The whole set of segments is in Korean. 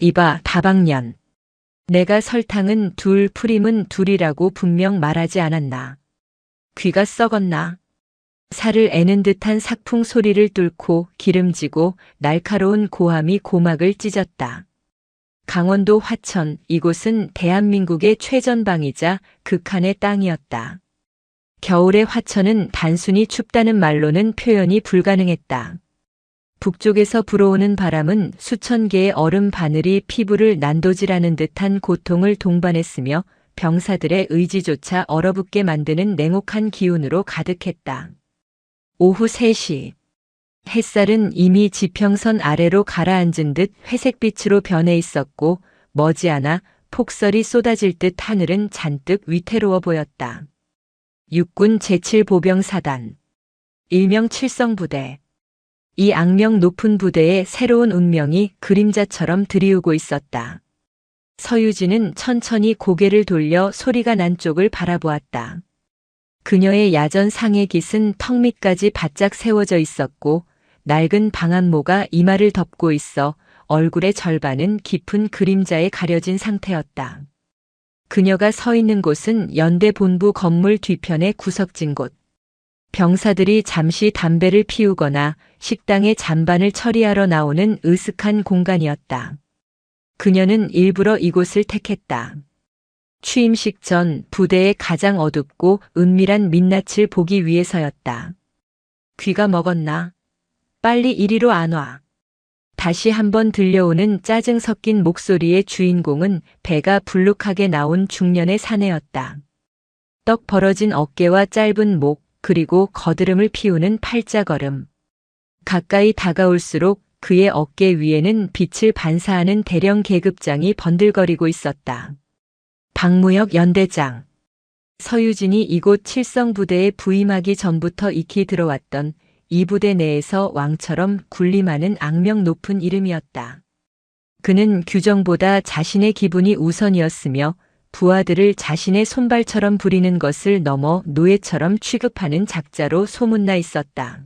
이봐, 다방년. 내가 설탕은 둘, 프림은 둘이라고 분명 말하지 않았나. 귀가 썩었나. 살을 애는 듯한 삭풍 소리를 뚫고 기름지고 날카로운 고함이 고막을 찢었다. 강원도 화천, 이곳은 대한민국의 최전방이자 극한의 땅이었다. 겨울의 화천은 단순히 춥다는 말로는 표현이 불가능했다. 북쪽에서 불어오는 바람은 수천 개의 얼음 바늘이 피부를 난도질하는 듯한 고통을 동반했으며 병사들의 의지조차 얼어붙게 만드는 냉혹한 기운으로 가득했다. 오후 3시. 햇살은 이미 지평선 아래로 가라앉은 듯 회색빛으로 변해 있었고 머지않아 폭설이 쏟아질 듯 하늘은 잔뜩 위태로워 보였다. 육군 제7보병사단. 일명 칠성부대. 이 악명 높은 부대의 새로운 운명이 그림자처럼 드리우고 있었다. 서유진은 천천히 고개를 돌려 소리가 난 쪽을 바라보았다. 그녀의 야전 상의 깃은 턱 밑까지 바짝 세워져 있었고 낡은 방한모가 이마를 덮고 있어 얼굴의 절반은 깊은 그림자에 가려진 상태였다. 그녀가 서 있는 곳은 연대 본부 건물 뒤편의 구석진 곳. 병사들이 잠시 담배를 피우거나 식당의 잔반을 처리하러 나오는 으슥한 공간이었다. 그녀는 일부러 이곳을 택했다. 취임식 전 부대의 가장 어둡고 은밀한 민낯을 보기 위해서였다. 귀가 먹었나? 빨리 이리로 안 와. 다시 한번 들려오는 짜증 섞인 목소리의 주인공은 배가 불룩하게 나온 중년의 사내였다. 떡 벌어진 어깨와 짧은 목, 그리고 거드름을 피우는 팔자걸음. 가까이 다가올수록 그의 어깨 위에는 빛을 반사하는 대령 계급장이 번들거리고 있었다. 박무혁 연대장. 서유진이 이곳 칠성부대에 부임하기 전부터 익히 들어왔던 이 부대 내에서 왕처럼 군림하는 악명 높은 이름이었다. 그는 규정보다 자신의 기분이 우선이었으며 부하들을 자신의 손발처럼 부리는 것을 넘어 노예처럼 취급하는 작자로 소문나 있었다.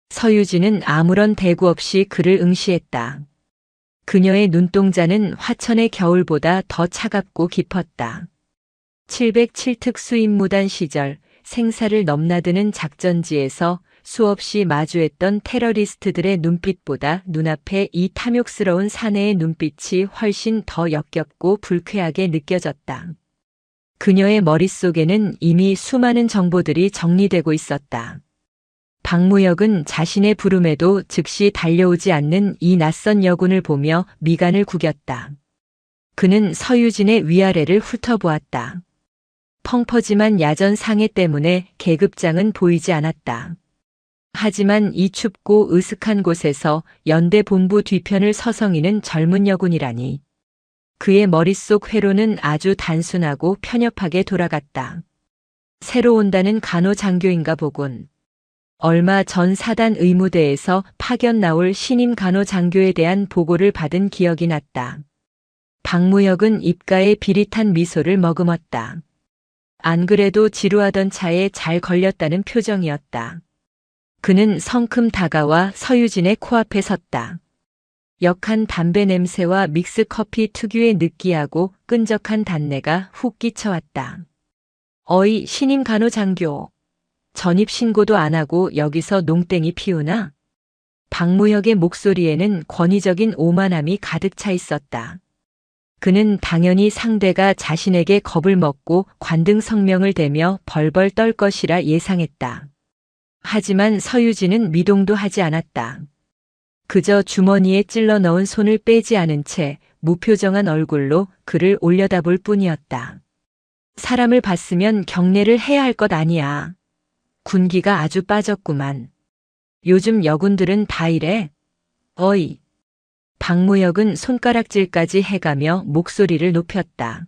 서유진은 아무런 대꾸 없이 그를 응시했다. 그녀의 눈동자는 화천의 겨울보다 더 차갑고 깊었다. 707특 수임무단 시절 생사를 넘나드는 작전지에서 수없이 마주했던 테러리스트들의 눈빛보다 눈앞에 이 탐욕스러운 사내의 눈빛이 훨씬 더 역겹고 불쾌하게 느껴졌다. 그녀의 머릿속에는 이미 수많은 정보들이 정리되고 있었다. 박무혁은 자신의 부름에도 즉시 달려오지 않는 이 낯선 여군을 보며 미간을 구겼다. 그는 서유진의 위아래를 훑어보았다. 펑퍼짐한 야전 상해 때문에 계급장은 보이지 않았다. 하지만 이 춥고 으슥한 곳에서 연대 본부 뒤편을 서성이는 젊은 여군이라니. 그의 머릿속 회로는 아주 단순하고 편협하게 돌아갔다. 새로 온다는 간호장교인가 보군. 얼마 전 사단 의무대에서 파견 나올 신임 간호장교에 대한 보고를 받은 기억이 났다. 박무혁은 입가에 비릿한 미소를 머금었다. 안 그래도 지루하던 차에 잘 걸렸다는 표정이었다. 그는 성큼 다가와 서유진의 코앞에 섰다. 역한 담배 냄새와 믹스커피 특유의 느끼하고 끈적한 단내가 훅 끼쳐왔다. 어이, 신임 간호장교. 전입신고도 안 하고 여기서 농땡이 피우나? 박무혁의 목소리에는 권위적인 오만함이 가득 차 있었다. 그는 당연히 상대가 자신에게 겁을 먹고 관등 성명을 대며 벌벌 떨 것이라 예상했다. 하지만 서유진은 미동도 하지 않았다. 그저 주머니에 찔러 넣은 손을 빼지 않은 채 무표정한 얼굴로 그를 올려다볼 뿐이었다. 사람을 봤으면 경례를 해야 할 것 아니야. 군기가 아주 빠졌구만. 요즘 여군들은 다 이래. 어이. 박무혁은 손가락질까지 해가며 목소리를 높였다.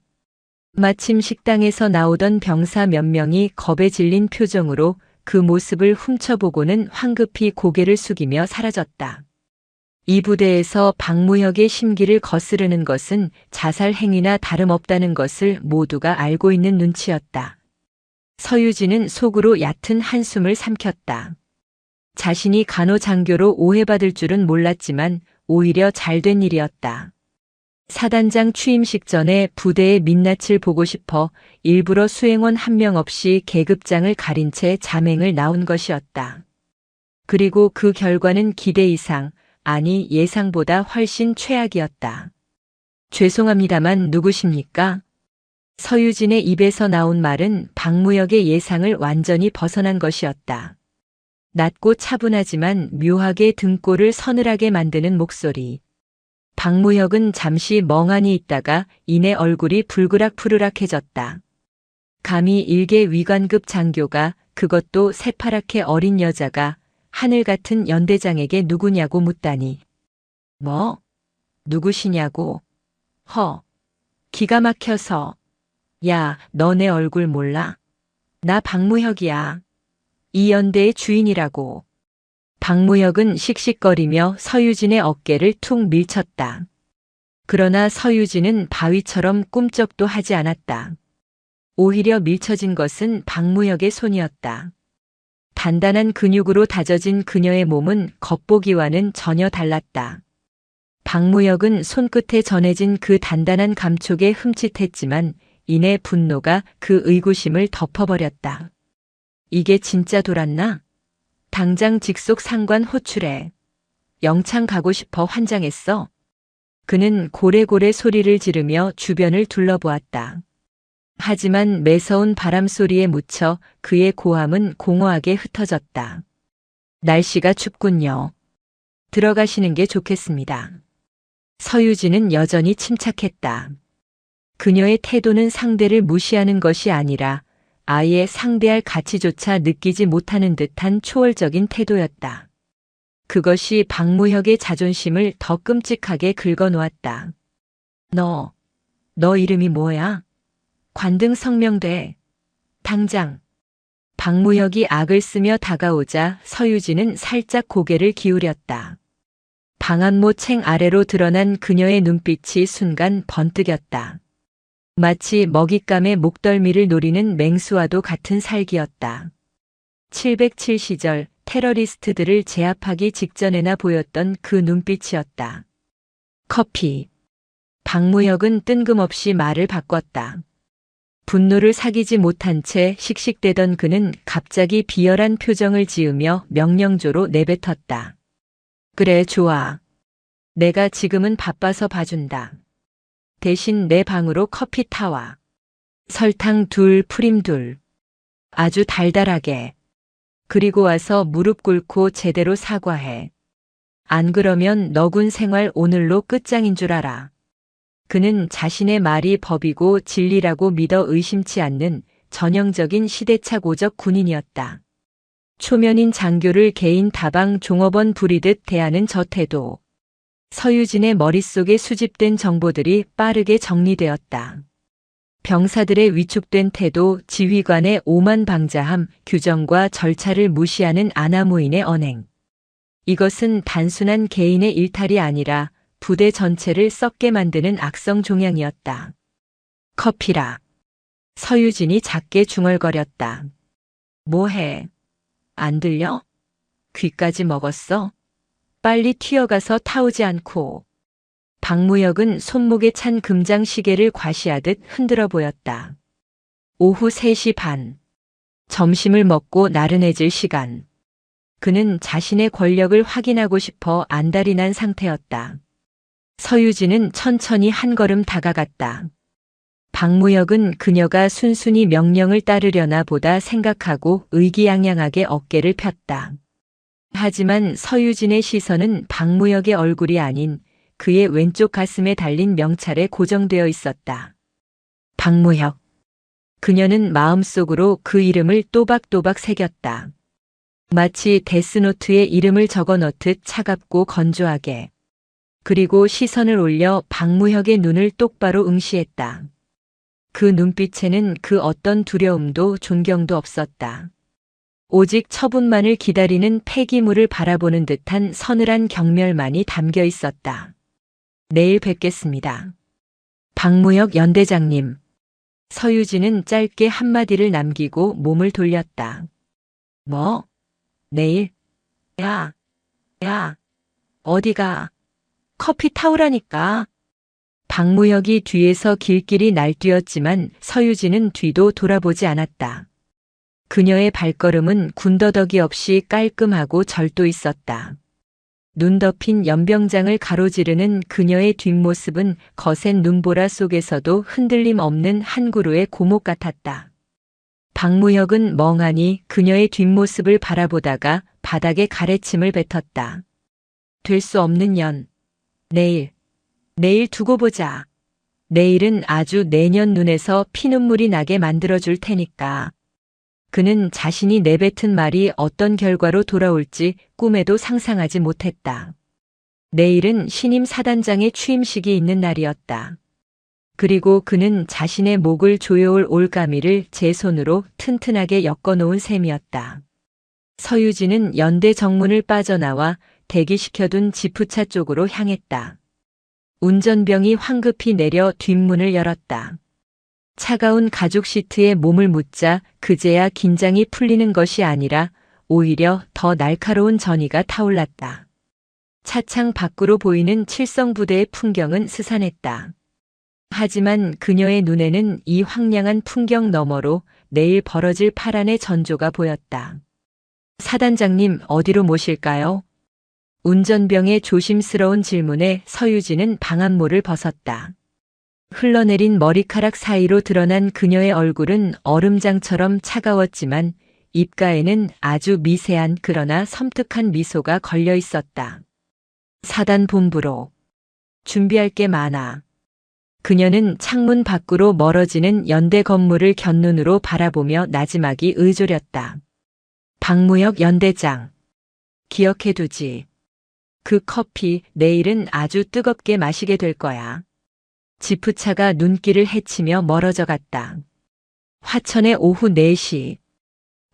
마침 식당에서 나오던 병사 몇 명이 겁에 질린 표정으로 그 모습을 훔쳐보고는 황급히 고개를 숙이며 사라졌다. 이 부대에서 박무혁의 심기를 거스르는 것은 자살 행위나 다름없다는 것을 모두가 알고 있는 눈치였다. 서유진은 속으로 얕은 한숨을 삼켰다. 자신이 간호장교로 오해받을 줄은 몰랐지만 오히려 잘된 일이었다. 사단장 취임식 전에 부대의 민낯을 보고 싶어 일부러 수행원 한 명 없이 계급장을 가린 채 자맹을 나온 것이었다. 그리고 그 결과는 기대 이상, 아니 예상보다 훨씬 최악이었다. 죄송합니다만 누구십니까? 서유진의 입에서 나온 말은 박무혁의 예상을 완전히 벗어난 것이었다. 낮고 차분하지만 묘하게 등골을 서늘하게 만드는 목소리. 박무혁은 잠시 멍하니 있다가 이내 얼굴이 불그락푸르락해졌다. 감히 일개 위관급 장교가, 그것도 새파랗게 어린 여자가 하늘 같은 연대장에게 누구냐고 묻다니. 뭐? 누구시냐고? 기가 막혀서. 야, 너 내 얼굴 몰라? 나 박무혁이야. 이 연대의 주인이라고. 박무혁은 씩씩거리며 서유진의 어깨를 툭 밀쳤다. 그러나 서유진은 바위처럼 꿈쩍도 하지 않았다. 오히려 밀쳐진 것은 박무혁의 손이었다. 단단한 근육으로 다져진 그녀의 몸은 겉보기와는 전혀 달랐다. 박무혁은 손끝에 전해진 그 단단한 감촉에 흠칫했지만 이내 분노가 그 의구심을 덮어버렸다. 이게 진짜 돌았나? 당장 직속 상관 호출해. 영창 가고 싶어 환장했어. 그는 고래고래 소리를 지르며 주변을 둘러보았다. 하지만 매서운 바람 소리에 묻혀 그의 고함은 공허하게 흩어졌다. 날씨가 춥군요. 들어가시는 게 좋겠습니다. 서유진은 여전히 침착했다. 그녀의 태도는 상대를 무시하는 것이 아니라 아예 상대할 가치조차 느끼지 못하는 듯한 초월적인 태도였다. 그것이 박무혁의 자존심을 더 끔찍하게 긁어놓았다. 너 이름이 뭐야? 관등 성명돼. 당장. 박무혁이 악을 쓰며 다가오자 서유진은 살짝 고개를 기울였다. 방한모 챙 아래로 드러난 그녀의 눈빛이 순간 번뜩였다. 마치 먹잇감의 목덜미를 노리는 맹수와도 같은 살기였다. 707 시절 테러리스트들을 제압하기 직전에나 보였던 그 눈빛이었다. 커피. 박무혁은 뜬금없이 말을 바꿨다. 분노를 사귀지 못한 채 씩씩대던 그는 갑자기 비열한 표정을 지으며 명령조로 내뱉었다. 그래, 좋아. 내가 지금은 바빠서 봐준다. 대신 내 방으로 커피 타와. 설탕 2, 프림 2. 아주 달달하게. 그리고 와서 무릎 꿇고 제대로 사과해. 안 그러면 너군 생활 오늘로 끝장인 줄 알아. 그는 자신의 말이 법이고 진리라고 믿어 의심치 않는 전형적인 시대착오적 군인이었다. 초면인 장교를 개인 다방 종업원 부리듯 대하는 저 태도. 서유진의 머릿속에 수집된 정보들이 빠르게 정리되었다. 병사들의 위축된 태도, 지휘관의 오만방자함, 규정과 절차를 무시하는 아나무인의 언행. 이것은 단순한 개인의 일탈이 아니라 부대 전체를 썩게 만드는 악성 종양이었다. 커피라. 서유진이 작게 중얼거렸다. 뭐해? 안 들려? 귀까지 먹었어? 빨리 튀어가서 타오지 않고. 박무혁은 손목에 찬 금장 시계를 과시하듯 흔들어 보였다. 오후 3시 반. 점심을 먹고 나른해질 시간. 그는 자신의 권력을 확인하고 싶어 안달이 난 상태였다. 서유진은 천천히 한 걸음 다가갔다. 박무혁은 그녀가 순순히 명령을 따르려나 보다 생각하고 의기양양하게 어깨를 폈다. 하지만 서유진의 시선은 박무혁의 얼굴이 아닌 그의 왼쪽 가슴에 달린 명찰에 고정되어 있었다. 박무혁. 그녀는 마음속으로 그 이름을 또박또박 새겼다. 마치 데스노트에 이름을 적어 넣듯 차갑고 건조하게. 그리고 시선을 올려 박무혁의 눈을 똑바로 응시했다. 그 눈빛에는 그 어떤 두려움도 존경도 없었다. 오직 처분만을 기다리는 폐기물을 바라보는 듯한 서늘한 경멸만이 담겨 있었다. 내일 뵙겠습니다. 박무혁 연대장님. 서유진은 짧게 한마디를 남기고 몸을 돌렸다. 뭐? 내일? 야, 어디가? 커피 타오라니까. 박무혁이 뒤에서 길길이 날뛰었지만 서유진은 뒤도 돌아보지 않았다. 그녀의 발걸음은 군더더기 없이 깔끔하고 절도 있었다. 눈 덮인 연병장을 가로지르는 그녀의 뒷모습은 거센 눈보라 속에서도 흔들림 없는 한 그루의 고목 같았다. 박무혁은 멍하니 그녀의 뒷모습을 바라보다가 바닥에 가래침을 뱉었다. 될 수 없는 년. 내일 두고 보자. 내일은 아주 내년 눈에서 피눈물이 나게 만들어줄 테니까. 그는 자신이 내뱉은 말이 어떤 결과로 돌아올지 꿈에도 상상하지 못했다. 내일은 신임 사단장의 취임식이 있는 날이었다. 그리고 그는 자신의 목을 조여올 올가미를 제 손으로 튼튼하게 엮어놓은 셈이었다. 서유진은 연대 정문을 빠져나와 대기시켜둔 지프차 쪽으로 향했다. 운전병이 황급히 내려 뒷문을 열었다. 차가운 가죽 시트에 몸을 묻자 그제야 긴장이 풀리는 것이 아니라 오히려 더 날카로운 전의가 타올랐다. 차창 밖으로 보이는 칠성부대의 풍경은 스산했다. 하지만 그녀의 눈에는 이 황량한 풍경 너머로 내일 벌어질 파란의 전조가 보였다. 사단장님, 어디로 모실까요? 운전병의 조심스러운 질문에 서유진은 방한모를 벗었다. 흘러내린 머리카락 사이로 드러난 그녀의 얼굴은 얼음장처럼 차가웠지만 입가에는 아주 미세한 그러나 섬뜩한 미소가 걸려 있었다. 사단 본부로. 준비할 게 많아. 그녀는 창문 밖으로 멀어지는 연대 건물을 곁눈으로 바라보며 나지막이 의졸였다. 박무혁 연대장. 기억해두지. 그 커피 내일은 아주 뜨겁게 마시게 될 거야. 지프차가 눈길을 헤치며 멀어져 갔다. 화천의 오후 4시.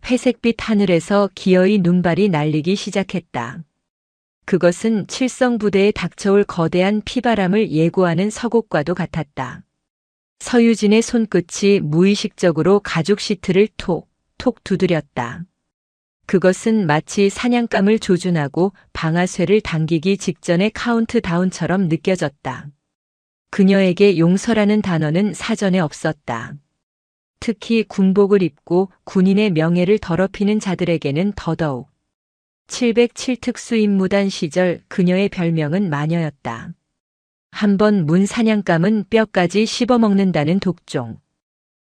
회색빛 하늘에서 기어이 눈발이 날리기 시작했다. 그것은 칠성부대에 닥쳐올 거대한 피바람을 예고하는 서곡과도 같았다. 서유진의 손끝이 무의식적으로 가죽 시트를 톡톡 두드렸다. 그것은 마치 사냥감을 조준하고 방아쇠를 당기기 직전의 카운트다운처럼 느껴졌다. 그녀에게 용서라는 단어는 사전에 없었다. 특히 군복을 입고 군인의 명예를 더럽히는 자들에게는 더더욱. 707특수임무단 시절 그녀의 별명은 마녀였다. 한번 문 사냥감은 뼈까지 씹어먹는다는 독종.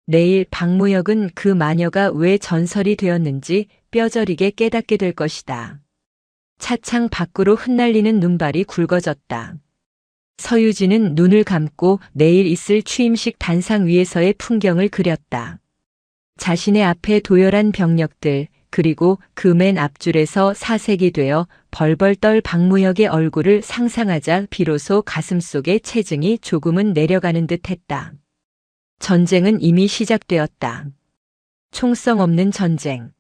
내일 박무혁은 그 마녀가 왜 전설이 되었는지 뼈저리게 깨닫게 될 것이다. 차창 밖으로 흩날리는 눈발이 굵어졌다. 서유진은 눈을 감고 내일 있을 취임식 단상 위에서의 풍경을 그렸다. 자신의 앞에 도열한 병력들, 그리고 그 맨 앞줄에서 사색이 되어 벌벌 떨 박무혁의 얼굴을 상상하자 비로소 가슴속에 체증이 조금은 내려가는 듯 했다. 전쟁은 이미 시작되었다. 총성 없는 전쟁.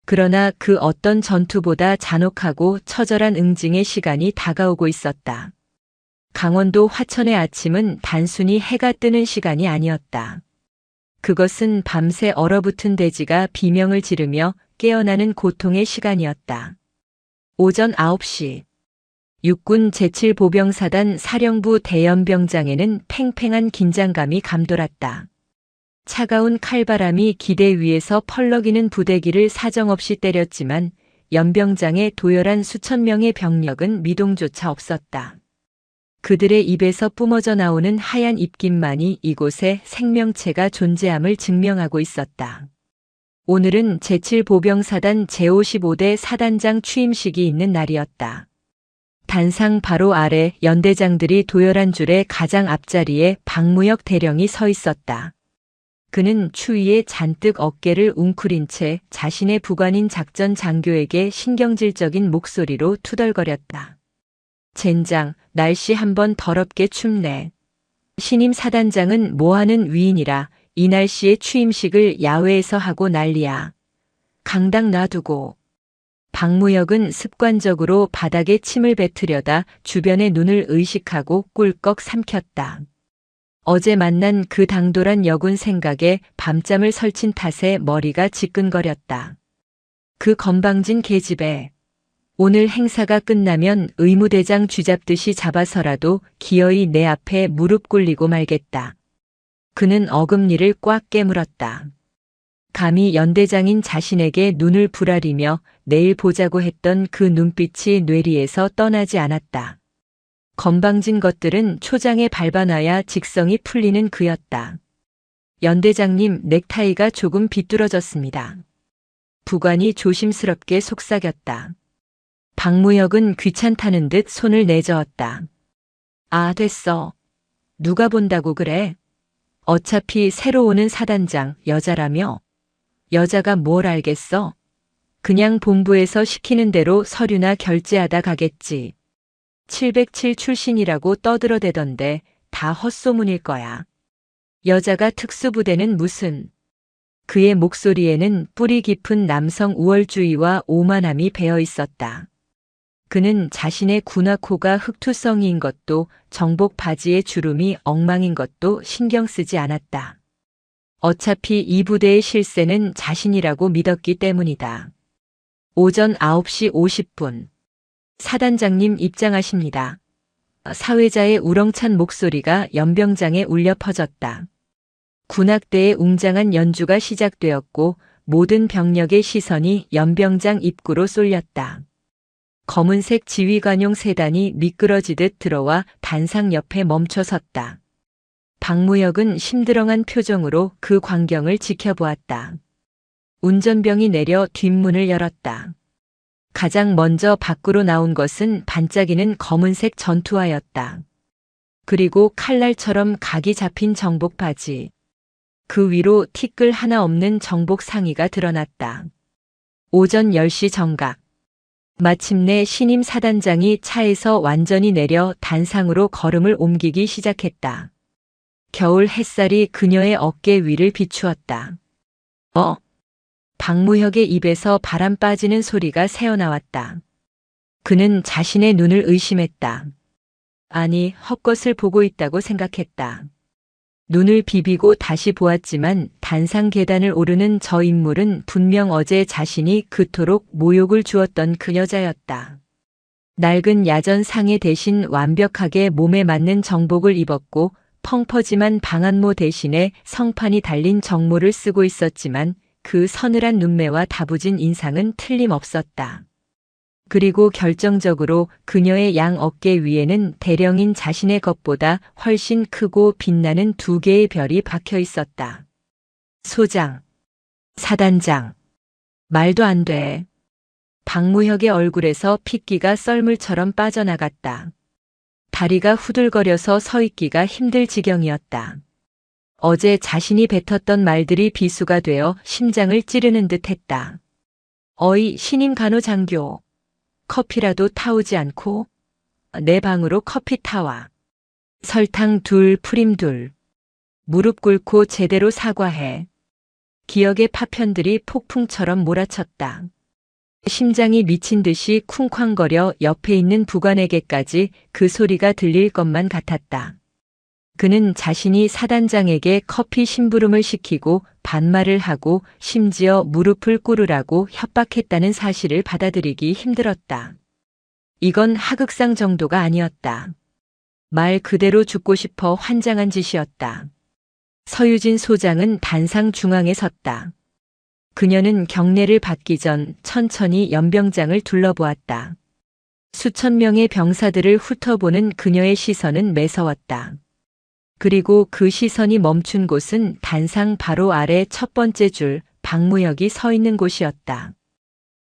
그러나 그 어떤 전투보다 잔혹하고 처절한 응징의 시간이 다가오고 있었다. 강원도 화천의 아침은 단순히 해가 뜨는 시간이 아니었다. 그것은 밤새 얼어붙은 대지가 비명을 지르며 깨어나는 고통의 시간이었다. 오전 9시. 육군 제7보병사단 사령부 대연병장에는 팽팽한 긴장감이 감돌았다. 차가운 칼바람이 기대 위에서 펄럭이는 부대기를 사정없이 때렸지만 연병장의 도열한 수천 명의 병력은 미동조차 없었다. 그들의 입에서 뿜어져 나오는 하얀 입김만이 이곳에 생명체가 존재함을 증명하고 있었다. 오늘은 제7보병사단 제55대 사단장 취임식이 있는 날이었다. 단상 바로 아래 연대장들이 도열한 줄의 가장 앞자리에 박무혁 대령이 서 있었다. 그는 추위에 잔뜩 어깨를 웅크린 채 자신의 부관인 작전 장교에게 신경질적인 목소리로 투덜거렸다. 젠장, 날씨 한번 더럽게 춥네. 신임 사단장은 뭐하는 위인이라 이 날씨에 취임식을 야외에서 하고 난리야. 강당 놔두고. 박무혁은 습관적으로 바닥에 침을 뱉으려다 주변의 눈을 의식하고 꿀꺽 삼켰다. 어제 만난 그 당돌한 여군 생각에 밤잠을 설친 탓에 머리가 지끈거렸다. 그 건방진 계집애. 오늘 행사가 끝나면 의무대장 쥐잡듯이 잡아서라도 기어이 내 앞에 무릎 꿇리고 말겠다. 그는 어금니를 꽉 깨물었다. 감히 연대장인 자신에게 눈을 부라리며 내일 보자고 했던 그 눈빛이 뇌리에서 떠나지 않았다. 건방진 것들은 초장에 밟아놔야 직성이 풀리는 그였다. 연대장님, 넥타이가 조금 비뚤어졌습니다. 부관이 조심스럽게 속삭였다. 박무혁은 귀찮다는 듯 손을 내저었다. 아, 됐어. 누가 본다고 그래? 어차피 새로 오는 사단장, 여자라며? 여자가 뭘 알겠어? 그냥 본부에서 시키는 대로 서류나 결제하다 가겠지. 707 출신이라고 떠들어대던데 다 헛소문일 거야. 여자가 특수부대는 무슨. 그의 목소리에는 뿌리 깊은 남성 우월주의와 오만함이 배어 있었다. 그는 자신의 군화코가 흑투성이인 것도 정복 바지의 주름이 엉망인 것도 신경 쓰지 않았다. 어차피 이 부대의 실세는 자신이라고 믿었기 때문이다. 오전 9시 50분. 사단장님 입장하십니다. 사회자의 우렁찬 목소리가 연병장에 울려 퍼졌다. 군악대의 웅장한 연주가 시작되었고 모든 병력의 시선이 연병장 입구로 쏠렸다. 검은색 지휘관용 세단이 미끄러지듯 들어와 단상 옆에 멈춰 섰다. 박무혁은 심드렁한 표정으로 그 광경을 지켜보았다. 운전병이 내려 뒷문을 열었다. 가장 먼저 밖으로 나온 것은 반짝이는 검은색 전투화였다. 그리고 칼날처럼 각이 잡힌 정복 바지. 그 위로 티끌 하나 없는 정복 상의가 드러났다. 오전 10시 정각. 마침내 신임 사단장이 차에서 완전히 내려 단상으로 걸음을 옮기기 시작했다. 겨울 햇살이 그녀의 어깨 위를 비추었다. 박무혁의 입에서 바람 빠지는 소리가 새어나왔다. 그는 자신의 눈을 의심했다. 아니, 헛것을 보고 있다고 생각했다. 눈을 비비고 다시 보았지만 단상 계단을 오르는 저 인물은 분명 어제 자신이 그토록 모욕을 주었던 그 여자였다. 낡은 야전 상의 대신 완벽하게 몸에 맞는 정복을 입었고 펑퍼짐한 방한모 대신에 성판이 달린 정모를 쓰고 있었지만 그 서늘한 눈매와 다부진 인상은 틀림없었다. 그리고 결정적으로 그녀의 양 어깨 위에는 대령인 자신의 것보다 훨씬 크고 빛나는 두 개의 별이 박혀 있었다. 소장, 사단장, 말도 안 돼. 박무혁의 얼굴에서 핏기가 썰물처럼 빠져나갔다. 다리가 후들거려서 서 있기가 힘들 지경이었다. 어제 자신이 뱉었던 말들이 비수가 되어 심장을 찌르는 듯 했다. 어이, 신임 간호장교. 커피라도 타오지 않고? 내 방으로 커피 타와. 설탕 2, 프림 2. 무릎 꿇고 제대로 사과해. 기억의 파편들이 폭풍처럼 몰아쳤다. 심장이 미친 듯이 쿵쾅거려 옆에 있는 부관에게까지 그 소리가 들릴 것만 같았다. 그는 자신이 사단장에게 커피 심부름을 시키고 반말을 하고 심지어 무릎을 꿇으라고 협박했다는 사실을 받아들이기 힘들었다. 이건 하극상 정도가 아니었다. 말 그대로 죽고 싶어 환장한 짓이었다. 서유진 소장은 단상 중앙에 섰다. 그녀는 경례를 받기 전 천천히 연병장을 둘러보았다. 수천 명의 병사들을 훑어보는 그녀의 시선은 매서웠다. 그리고 그 시선이 멈춘 곳은 단상 바로 아래 첫 번째 줄 박무혁이 서 있는 곳이었다.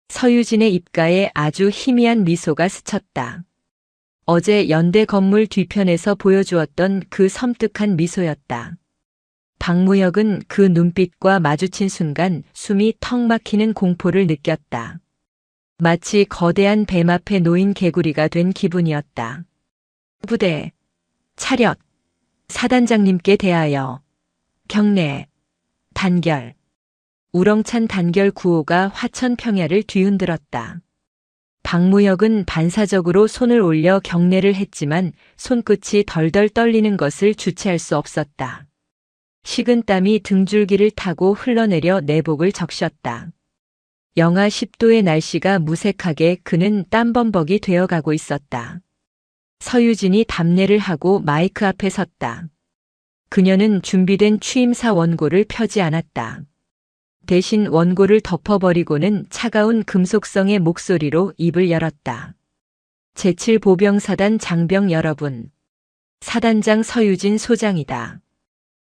서유진의 입가에 아주 희미한 미소가 스쳤다. 어제 연대 건물 뒤편에서 보여주었던 그 섬뜩한 미소였다. 박무혁은 그 눈빛과 마주친 순간 숨이 턱 막히는 공포를 느꼈다. 마치 거대한 뱀 앞에 놓인 개구리가 된 기분이었다. 부대, 차렷, 사단장님께 대하여, 경례, 단결. 우렁찬 단결 구호가 화천평야를 뒤흔들었다. 박무혁은 반사적으로 손을 올려 경례를 했지만 손끝이 덜덜 떨리는 것을 주체할 수 없었다. 식은 땀이 등줄기를 타고 흘러내려 내복을 적셨다. 영하 10도의 날씨가 무색하게 그는 땀범벅이 되어가고 있었다. 서유진이 답례를 하고 마이크 앞에 섰다. 그녀는 준비된 취임사 원고를 펴지 않았다. 대신 원고를 덮어버리고는 차가운 금속성의 목소리로 입을 열었다. 제7보병사단 장병 여러분. 사단장 서유진 소장이다.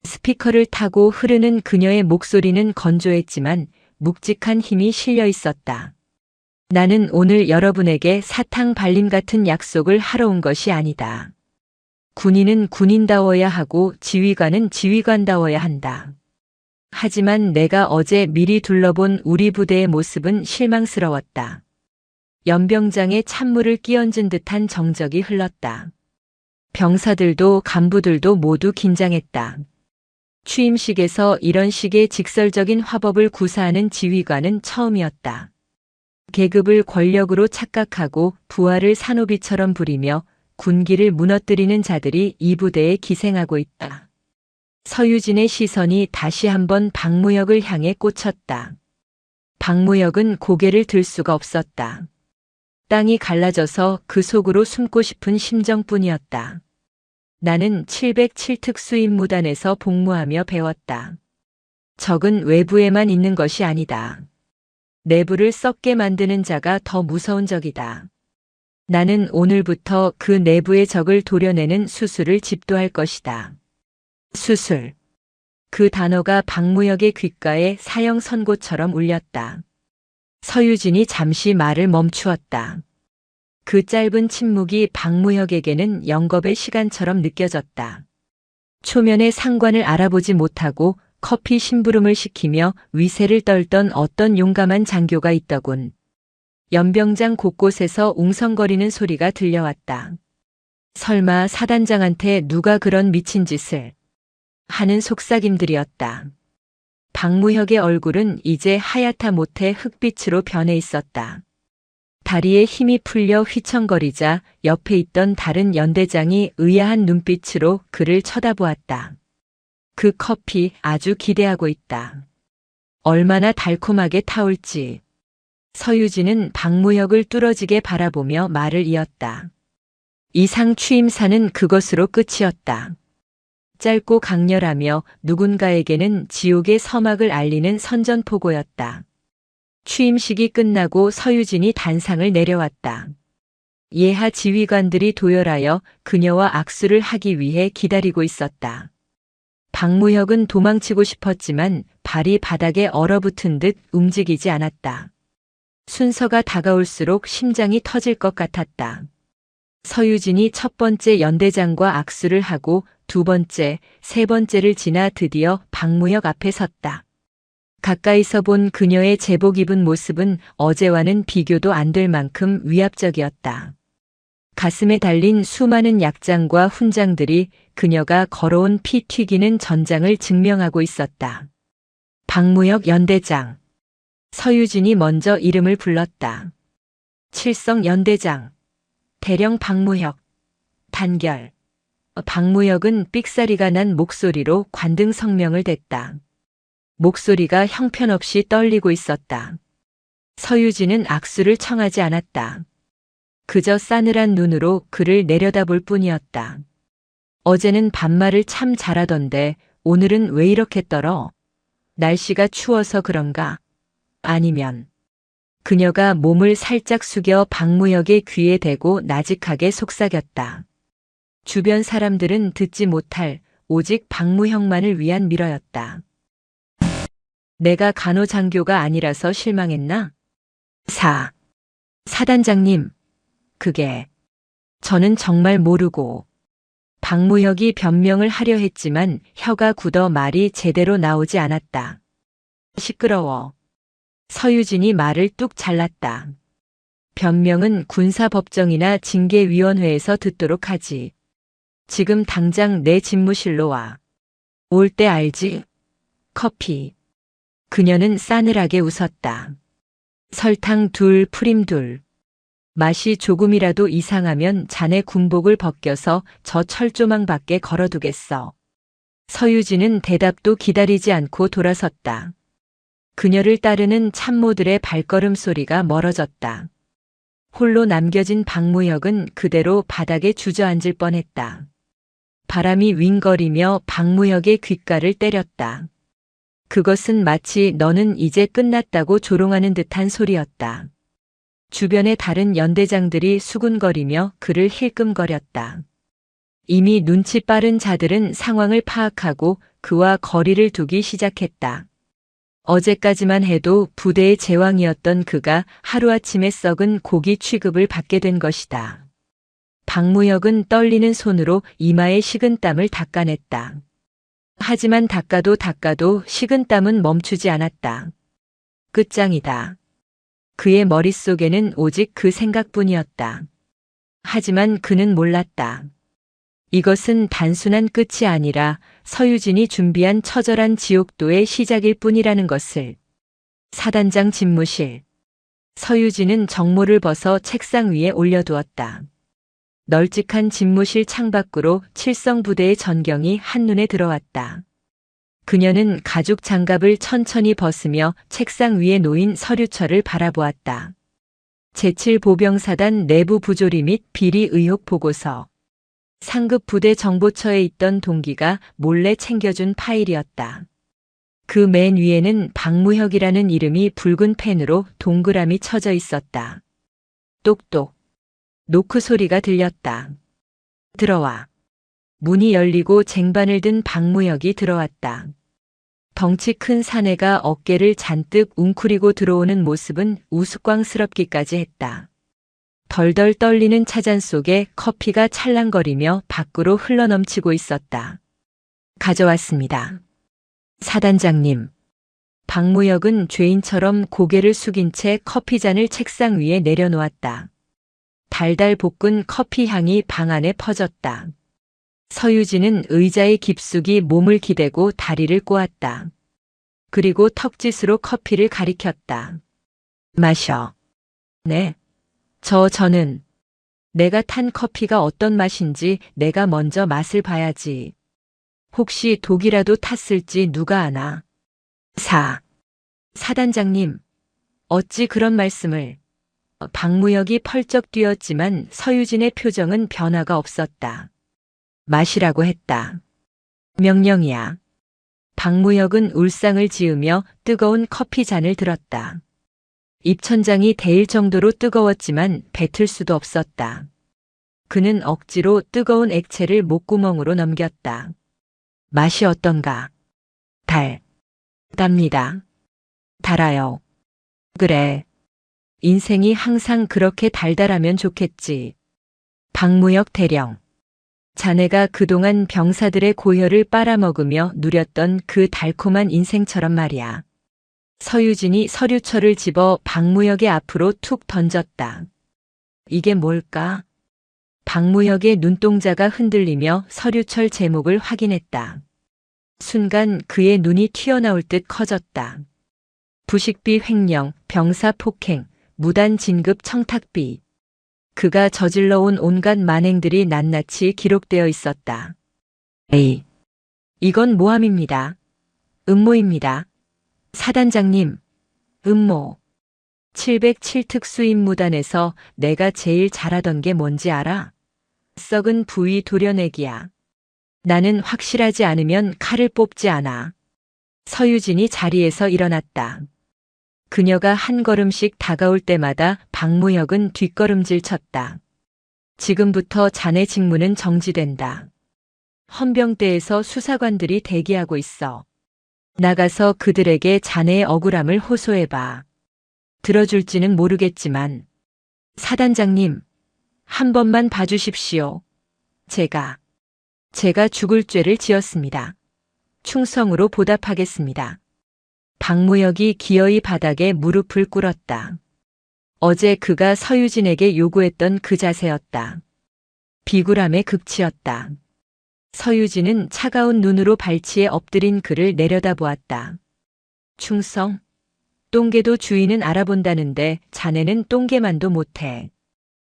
스피커를 타고 흐르는 그녀의 목소리는 건조했지만 묵직한 힘이 실려 있었다. 나는 오늘 여러분에게 사탕 발림 같은 약속을 하러 온 것이 아니다. 군인은 군인다워야 하고 지휘관은 지휘관다워야 한다. 하지만 내가 어제 미리 둘러본 우리 부대의 모습은 실망스러웠다. 연병장에 찬물을 끼얹은 듯한 정적이 흘렀다. 병사들도 간부들도 모두 긴장했다. 취임식에서 이런 식의 직설적인 화법을 구사하는 지휘관은 처음이었다. 계급을 권력으로 착각하고 부하를 산호비처럼 부리며 군기를 무너뜨리는 자들이 이 부대에 기생하고 있다. 서유진의 시선이 다시 한번 박무혁을 향해 꽂혔다. 박무혁은 고개를 들 수가 없었다. 땅이 갈라져서 그 속으로 숨고 싶은 심정뿐이었다. 나는 707특 수임무단에서 복무하며 배웠다. 적은 외부에만 있는 것이 아니다. 내부를 썩게 만드는 자가 더 무서운 적이다. 나는 오늘부터 그 내부의 적을 도려내는 수술을 집도할 것이다. 수술. 그 단어가 박무혁의 귓가에 사형 선고처럼 울렸다. 서유진이 잠시 말을 멈추었다. 그 짧은 침묵이 박무혁에게는 영겁의 시간처럼 느껴졌다. 초면의 상관을 알아보지 못하고 커피 심부름을 시키며 위세를 떨던 어떤 용감한 장교가 있더군. 연병장 곳곳에서 웅성거리는 소리가 들려왔다. 설마 사단장한테 누가 그런 미친 짓을 하는 속삭임들이었다. 박무혁의 얼굴은 이제 하얗다 못해 흑빛으로 변해 있었다. 다리에 힘이 풀려 휘청거리자 옆에 있던 다른 연대장이 의아한 눈빛으로 그를 쳐다보았다. 그 커피 아주 기대하고 있다. 얼마나 달콤하게 타올지. 서유진은 박무혁을 뚫어지게 바라보며 말을 이었다. 이상 취임사는 그것으로 끝이었다. 짧고 강렬하며 누군가에게는 지옥의 서막을 알리는 선전포고였다. 취임식이 끝나고 서유진이 단상을 내려왔다. 예하 지휘관들이 도열하여 그녀와 악수를 하기 위해 기다리고 있었다. 박무혁은 도망치고 싶었지만 발이 바닥에 얼어붙은 듯 움직이지 않았다. 순서가 다가올수록 심장이 터질 것 같았다. 서유진이 첫 번째 연대장과 악수를 하고 두 번째, 세 번째를 지나 드디어 박무혁 앞에 섰다. 가까이서 본 그녀의 제복 입은 모습은 어제와는 비교도 안 될 만큼 위압적이었다. 가슴에 달린 수많은 약장과 훈장들이 그녀가 걸어온 피 튀기는 전장을 증명하고 있었다. 박무혁 연대장. 서유진이 먼저 이름을 불렀다. 칠성 연대장. 대령 박무혁. 단결. 박무혁은 삑사리가 난 목소리로 관등 성명을 댔다. 목소리가 형편없이 떨리고 있었다. 서유진은 악수를 청하지 않았다. 그저 싸늘한 눈으로 그를 내려다볼 뿐이었다. 어제는 반말을 참 잘하던데 오늘은 왜 이렇게 떨어? 날씨가 추워서 그런가? 아니면 그녀가 몸을 살짝 숙여 박무혁의 귀에 대고 나직하게 속삭였다. 주변 사람들은 듣지 못할 오직 박무혁만을 위한 미러였다. 내가 간호장교가 아니라서 실망했나? 사단장님, 그게 저는 정말 모르고. 박무혁이 변명을 하려 했지만 혀가 굳어 말이 제대로 나오지 않았다. 시끄러워. 서유진이 말을 뚝 잘랐다. 변명은 군사법정이나 징계위원회에서 듣도록 하지. 지금 당장 내 집무실로 와. 올 때 알지? 커피. 그녀는 싸늘하게 웃었다. 설탕 2, 프림 2. 맛이 조금이라도 이상하면 자네 군복을 벗겨서 저 철조망 밖에 걸어두겠어. 서유진은 대답도 기다리지 않고 돌아섰다. 그녀를 따르는 참모들의 발걸음 소리가 멀어졌다. 홀로 남겨진 박무혁은 그대로 바닥에 주저앉을 뻔했다. 바람이 윙거리며 박무혁의 귓가를 때렸다. 그것은 마치 너는 이제 끝났다고 조롱하는 듯한 소리였다. 주변의 다른 연대장들이 수군거리며 그를 힐끔거렸다. 이미 눈치 빠른 자들은 상황을 파악하고 그와 거리를 두기 시작했다. 어제까지만 해도 부대의 제왕이었던 그가 하루아침에 썩은 고기 취급을 받게 된 것이다. 박무혁은 떨리는 손으로 이마에 식은땀을 닦아냈다. 하지만 닦아도 식은땀은 멈추지 않았다. 끝장이다. 그의 머릿속에는 오직 그 생각뿐이었다. 하지만 그는 몰랐다. 이것은 단순한 끝이 아니라 서유진이 준비한 처절한 지옥도의 시작일 뿐이라는 것을. 사단장 집무실. 서유진은 정모를 벗어 책상 위에 올려두었다. 널찍한 집무실 창밖으로 칠성부대의 전경이 한눈에 들어왔다. 그녀는 가죽 장갑을 천천히 벗으며 책상 위에 놓인 서류철을 바라보았다. 제7보병사단 내부 부조리 및 비리 의혹 보고서. 상급 부대 정보처에 있던 동기가 몰래 챙겨준 파일이었다. 그 맨 위에는 박무혁이라는 이름이 붉은 펜으로 동그라미 쳐져 있었다. 똑똑. 노크 소리가 들렸다. 들어와. 문이 열리고 쟁반을 든 박무혁이 들어왔다. 덩치 큰 사내가 어깨를 잔뜩 웅크리고 들어오는 모습은 우스꽝스럽기까지 했다. 덜덜 떨리는 차잔 속에 커피가 찰랑거리며 밖으로 흘러넘치고 있었다. 가져왔습니다. 사단장님. 박무혁은 죄인처럼 고개를 숙인 채 커피잔을 책상 위에 내려놓았다. 달달 볶은 커피 향이 방 안에 퍼졌다. 서유진은 의자의 깊숙이 몸을 기대고 다리를 꼬았다. 그리고 턱짓으로 커피를 가리켰다. 마셔. 네. 저는 내가 탄 커피가 어떤 맛인지 내가 먼저 맛을 봐야지. 혹시 독이라도 탔을지 누가 아나. 사단장님, 어찌 그런 말씀을. 박무혁이 펄쩍 뛰었지만 서유진의 표정은 변화가 없었다. 마시라고 했다. 명령이야. 박무혁은 울상을 지으며 뜨거운 커피 잔을 들었다. 입천장이 데일 정도로 뜨거웠지만 뱉을 수도 없었다. 그는 억지로 뜨거운 액체를 목구멍으로 넘겼다. 맛이 어떤가? 답니다. 달아요. 그래. 인생이 항상 그렇게 달달하면 좋겠지. 박무혁 대령. 자네가 그동안 병사들의 고혈을 빨아먹으며 누렸던 그 달콤한 인생처럼 말이야. 서유진이 서류철을 집어 박무혁의 앞으로 툭 던졌다. 이게 뭘까? 박무혁의 눈동자가 흔들리며 서류철 제목을 확인했다. 순간 그의 눈이 튀어나올 듯 커졌다. 부식비 횡령, 병사 폭행, 무단 진급 청탁비. 그가 저질러온 온갖 만행들이 낱낱이 기록되어 있었다. 에이, 이건 모함입니다. 음모입니다. 사단장님, 음모. 707 특수임무단에서 내가 제일 잘하던 게 뭔지 알아? 썩은 부위 도려내기야. 나는 확실하지 않으면 칼을 뽑지 않아. 서유진이 자리에서 일어났다. 그녀가 한 걸음씩 다가올 때마다 박무혁은 뒷걸음질 쳤다. 지금부터 자네 직무는 정지된다. 헌병대에서 수사관들이 대기하고 있어. 나가서 그들에게 자네의 억울함을 호소해봐. 들어줄지는 모르겠지만. 사단장님, 한 번만 봐주십시오. 제가 죽을 죄를 지었습니다. 충성으로 보답하겠습니다. 박무혁이 기어이 바닥에 무릎을 꿇었다. 어제 그가 서유진에게 요구했던 그 자세였다. 비굴함의 극치였다. 서유진은 차가운 눈으로 발치에 엎드린 그를 내려다보았다. 충성? 똥개도 주인은 알아본다는데 자네는 똥개만도 못해.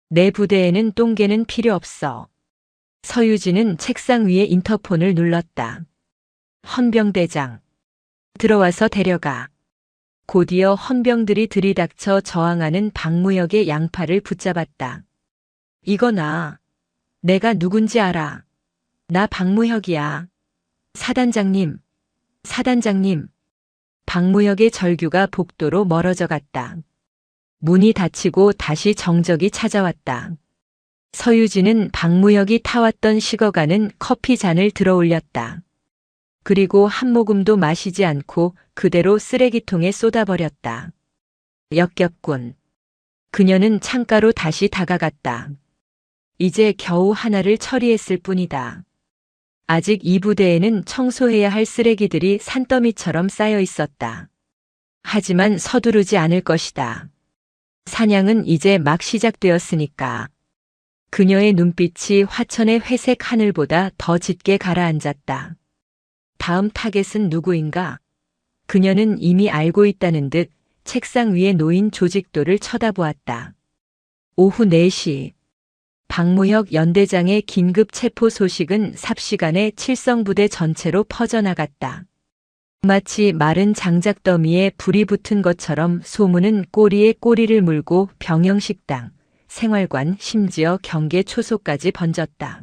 내 부대에는 똥개는 필요 없어. 서유진은 책상 위에 인터폰을 눌렀다. 헌병대장. 들어와서 데려가. 곧이어 헌병들이 들이닥쳐 저항하는 박무혁의 양팔을 붙잡았다. 이거 내가 누군지 알아. 나 박무혁이야. 사단장님, 사단장님. 박무혁의 절규가 복도로 멀어져 갔다. 문이 닫히고 다시 정적이 찾아왔다. 서유진은 박무혁이 타왔던 식어가는 커피 잔을 들어 올렸다. 그리고 한 모금도 마시지 않고 그대로 쓰레기통에 쏟아버렸다. 역겹군. 그녀는 창가로 다시 다가갔다. 이제 겨우 하나를 처리했을 뿐이다. 아직 이 부대에는 청소해야 할 쓰레기들이 산더미처럼 쌓여 있었다. 하지만 서두르지 않을 것이다. 사냥은 이제 막 시작되었으니까. 그녀의 눈빛이 화천의 회색 하늘보다 더 짙게 가라앉았다. 다음 타겟은 누구인가? 그녀는 이미 알고 있다는 듯 책상 위에 놓인 조직도를 쳐다보았다. 오후 4시. 박무혁 연대장의 긴급 체포 소식은 삽시간에 칠성부대 전체로 퍼져나갔다. 마치 마른 장작더미에 불이 붙은 것처럼 소문은 꼬리에 꼬리를 물고 병영식당, 생활관, 심지어 경계 초소까지 번졌다.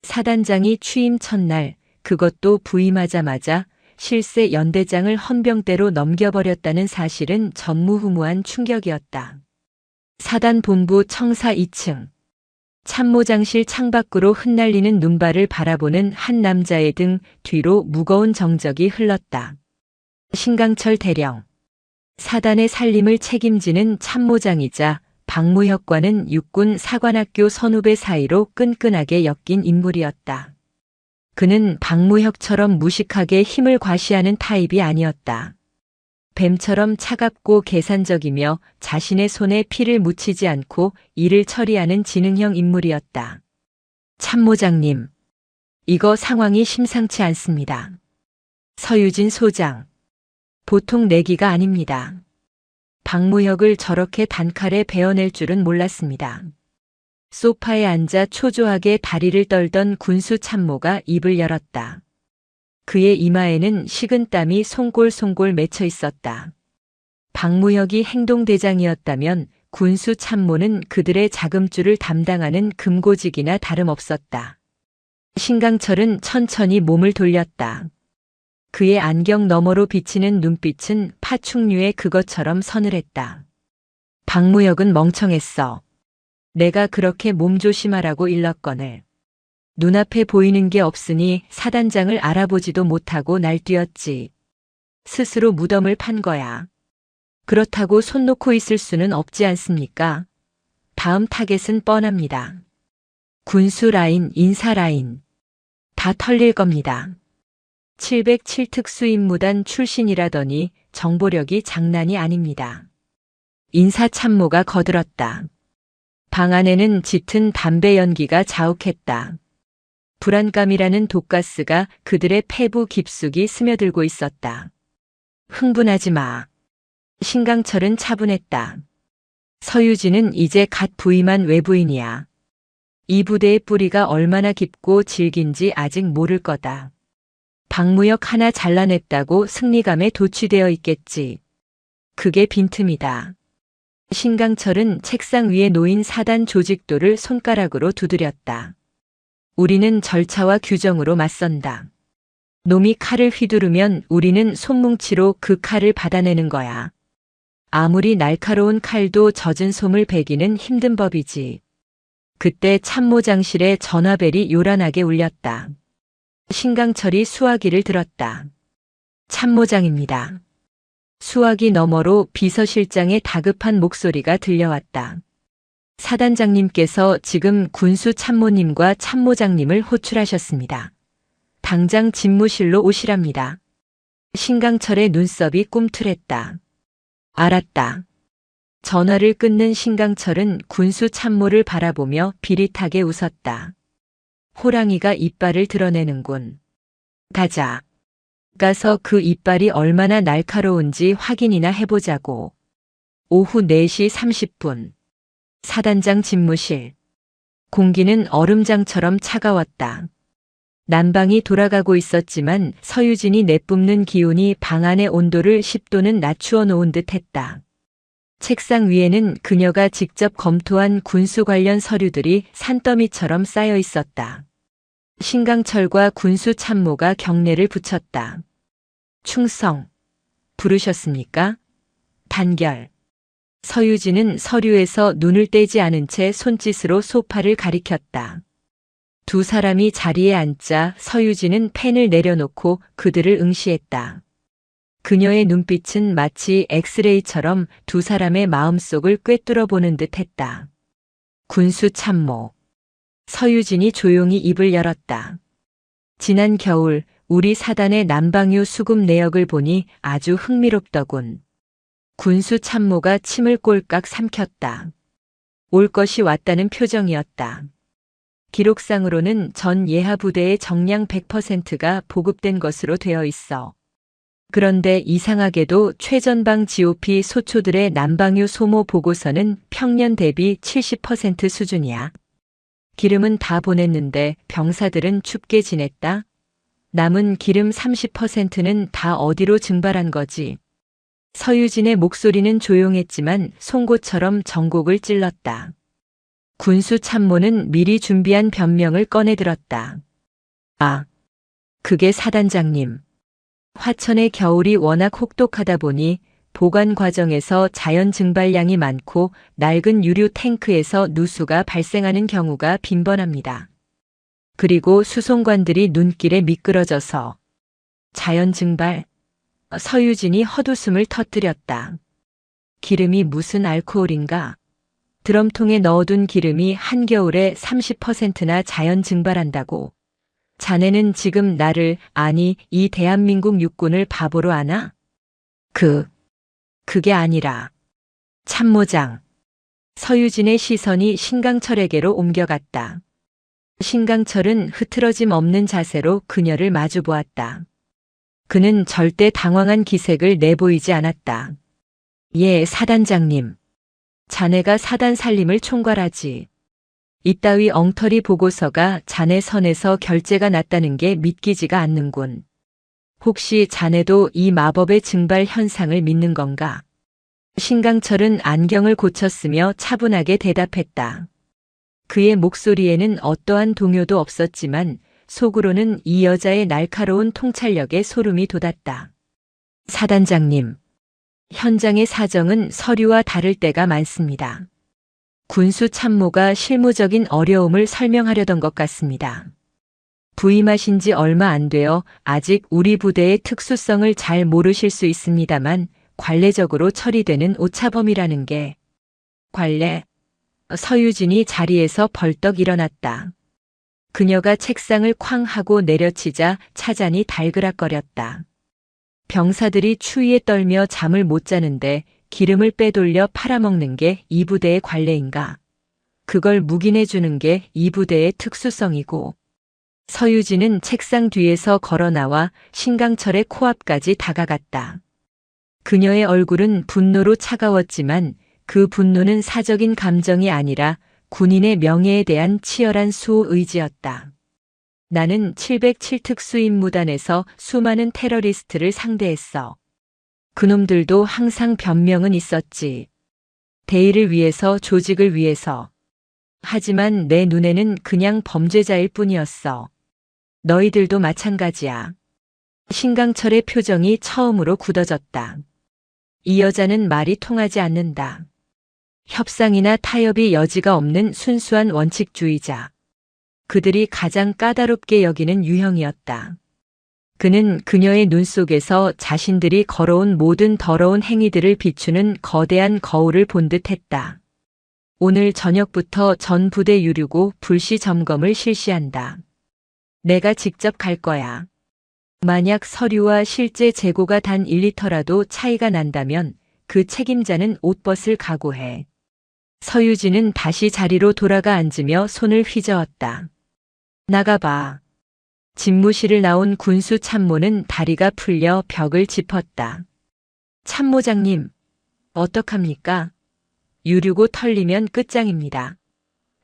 사단장이 취임 첫날, 그것도 부임하자마자 실세 연대장을 헌병대로 넘겨버렸다는 사실은 전무후무한 충격이었다. 사단본부 청사 2층. 참모장실 창밖으로 흩날리는 눈발을 바라보는 한 남자의 등 뒤로 무거운 정적이 흘렀다. 신강철 대령. 사단의 살림을 책임지는 참모장이자 박무혁과는 육군 사관학교 선후배 사이로 끈끈하게 엮인 인물이었다. 그는 박무혁처럼 무식하게 힘을 과시하는 타입이 아니었다. 뱀처럼 차갑고 계산적이며 자신의 손에 피를 묻히지 않고 일을 처리하는 지능형 인물이었다. 참모장님, 이거 상황이 심상치 않습니다. 서유진 소장, 보통 내기가 아닙니다. 박무혁을 저렇게 단칼에 베어낼 줄은 몰랐습니다. 소파에 앉아 초조하게 다리를 떨던 군수 참모가 입을 열었다. 그의 이마에는 식은 땀이 송골송골 맺혀 있었다. 박무혁이 행동대장이었다면 군수 참모는 그들의 자금줄을 담당하는 금고직이나 다름없었다. 신강철은 천천히 몸을 돌렸다. 그의 안경 너머로 비치는 눈빛은 파충류의 그것처럼 서늘했다. 박무혁은 멍청했어. 내가 그렇게 몸조심하라고 일렀거늘. 눈앞에 보이는 게 없으니 사단장을 알아보지도 못하고 날뛰었지. 스스로 무덤을 판 거야. 그렇다고 손 놓고 있을 수는 없지 않습니까? 다음 타겟은 뻔합니다. 군수 라인, 인사 라인. 다 털릴 겁니다. 707 특수임무단 출신이라더니 정보력이 장난이 아닙니다. 인사참모가 거들었다. 방 안에는 짙은 담배 연기가 자욱했다. 불안감이라는 독가스가 그들의 폐부 깊숙이 스며들고 있었다. 흥분하지 마. 신강철은 차분했다. 서유진은 이제 갓 부임한 외부인이야. 이 부대의 뿌리가 얼마나 깊고 질긴지 아직 모를 거다. 박무혁 하나 잘라냈다고 승리감에 도취되어 있겠지. 그게 빈틈이다. 신강철은 책상 위에 놓인 사단 조직도를 손가락으로 두드렸다. 우리는 절차와 규정으로 맞선다. 놈이 칼을 휘두르면 우리는 손뭉치로 그 칼을 받아내는 거야. 아무리 날카로운 칼도 젖은 솜을 베기는 힘든 법이지. 그때 참모장실에 전화벨이 요란하게 울렸다. 신강철이 수화기를 들었다. 참모장입니다. 수화기 너머로 비서실장의 다급한 목소리가 들려왔다. 사단장님께서 지금 군수 참모님과 참모장님을 호출하셨습니다. 당장 집무실로 오시랍니다. 신강철의 눈썹이 꿈틀했다. 알았다. 전화를 끊는 신강철은 군수 참모를 바라보며 비릿하게 웃었다. 호랑이가 이빨을 드러내는군. 가자. 가서 그 이빨이 얼마나 날카로운지 확인이나 해보자고. 오후 4시 30분. 사단장 집무실. 공기는 얼음장처럼 차가웠다. 난방이 돌아가고 있었지만 서유진이 내뿜는 기운이 방 안의 온도를 10도는 낮추어 놓은 듯 했다. 책상 위에는 그녀가 직접 검토한 군수 관련 서류들이 산더미처럼 쌓여 있었다. 신강철과 군수 참모가 경례를 붙였다. 충성. 부르셨습니까? 단결. 서유진은 서류에서 눈을 떼지 않은 채 손짓으로 소파를 가리켰다. 두 사람이 자리에 앉자 서유진은 펜을 내려놓고 그들을 응시했다. 그녀의 눈빛은 마치 엑스레이처럼 두 사람의 마음속을 꿰뚫어 보는 듯 했다. 군수 참모. 서유진이 조용히 입을 열었다. 지난 겨울 우리 사단의 난방유 수급 내역을 보니 아주 흥미롭더군. 군수 참모가 침을 꼴깍 삼켰다. 올 것이 왔다는 표정이었다. 기록상으로는 전 예하 부대의 정량 100%가 보급된 것으로 되어 있어. 그런데 이상하게도 최전방 GOP 소초들의 난방유 소모 보고서는 평년 대비 70% 수준이야. 기름은 다 보냈는데 병사들은 춥게 지냈다. 남은 기름 30%는 다 어디로 증발한 거지. 서유진의 목소리는 조용했지만 송곳처럼 전곡을 찔렀다. 군수 참모는 미리 준비한 변명을 꺼내들었다. 아, 그게 사단장님. 화천의 겨울이 워낙 혹독하다 보니 보관 과정에서 자연 증발량이 많고 낡은 유류 탱크에서 누수가 발생하는 경우가 빈번합니다. 그리고 수송관들이 눈길에 미끄러져서 자연 증발. 서유진이 헛웃음을 터뜨렸다. 기름이 무슨 알코올인가? 드럼통에 넣어둔 기름이 한겨울에 30%나 자연 증발한다고. 자네는 지금 나를, 아니 이 대한민국 육군을 바보로 아나? 그게 아니라. 참모장. 서유진의 시선이 신강철에게로 옮겨갔다. 신강철은 흐트러짐 없는 자세로 그녀를 마주보았다. 그는 절대 당황한 기색을 내보이지 않았다. 예, 사단장님. 자네가 사단 살림을 총괄하지. 이따위 엉터리 보고서가 자네 선에서 결재가 났다는 게 믿기지가 않는군. 혹시 자네도 이 마법의 증발 현상을 믿는 건가? 신강철은 안경을 고쳤으며 차분하게 대답했다. 그의 목소리에는 어떠한 동요도 없었지만 속으로는 이 여자의 날카로운 통찰력에 소름이 돋았다. 사단장님, 현장의 사정은 서류와 다를 때가 많습니다. 군수 참모가 실무적인 어려움을 설명하려던 것 같습니다. 부임하신 지 얼마 안 되어 아직 우리 부대의 특수성을 잘 모르실 수 있습니다만 관례적으로 처리되는 오차범위라는 게. 관례. 서유진이 자리에서 벌떡 일어났다. 그녀가 책상을 쾅 하고 내려치자 차잔이 달그락거렸다. 병사들이 추위에 떨며 잠을 못 자는데 기름을 빼돌려 팔아먹는 게 이 부대의 관례인가? 그걸 묵인해 주는 게 이 부대의 특수성이고. 서유진은 책상 뒤에서 걸어 나와 신강철의 코앞까지 다가갔다. 그녀의 얼굴은 분노로 차가웠지만 그 분노는 사적인 감정이 아니라 군인의 명예에 대한 치열한 수호 의지였다. 나는 707 특수임무단에서 수많은 테러리스트를 상대했어. 그놈들도 항상 변명은 있었지. 대의를 위해서, 조직을 위해서. 하지만 내 눈에는 그냥 범죄자일 뿐이었어. 너희들도 마찬가지야. 신강철의 표정이 처음으로 굳어졌다. 이 여자는 말이 통하지 않는다. 협상이나 타협이 여지가 없는 순수한 원칙주의자. 그들이 가장 까다롭게 여기는 유형이었다. 그는 그녀의 눈 속에서 자신들이 걸어온 모든 더러운 행위들을 비추는 거대한 거울을 본 듯했다. 오늘 저녁부터 전 부대 유류고 불시 점검을 실시한다. 내가 직접 갈 거야. 만약 서류와 실제 재고가 단 1리터라도 차이가 난다면 그 책임자는 옷 벗을 각오해. 서유진은 다시 자리로 돌아가 앉으며 손을 휘저었다. 나가봐. 집무실을 나온 군수 참모는 다리가 풀려 벽을 짚었다. 참모장님, 어떡합니까? 유류고 털리면 끝장입니다.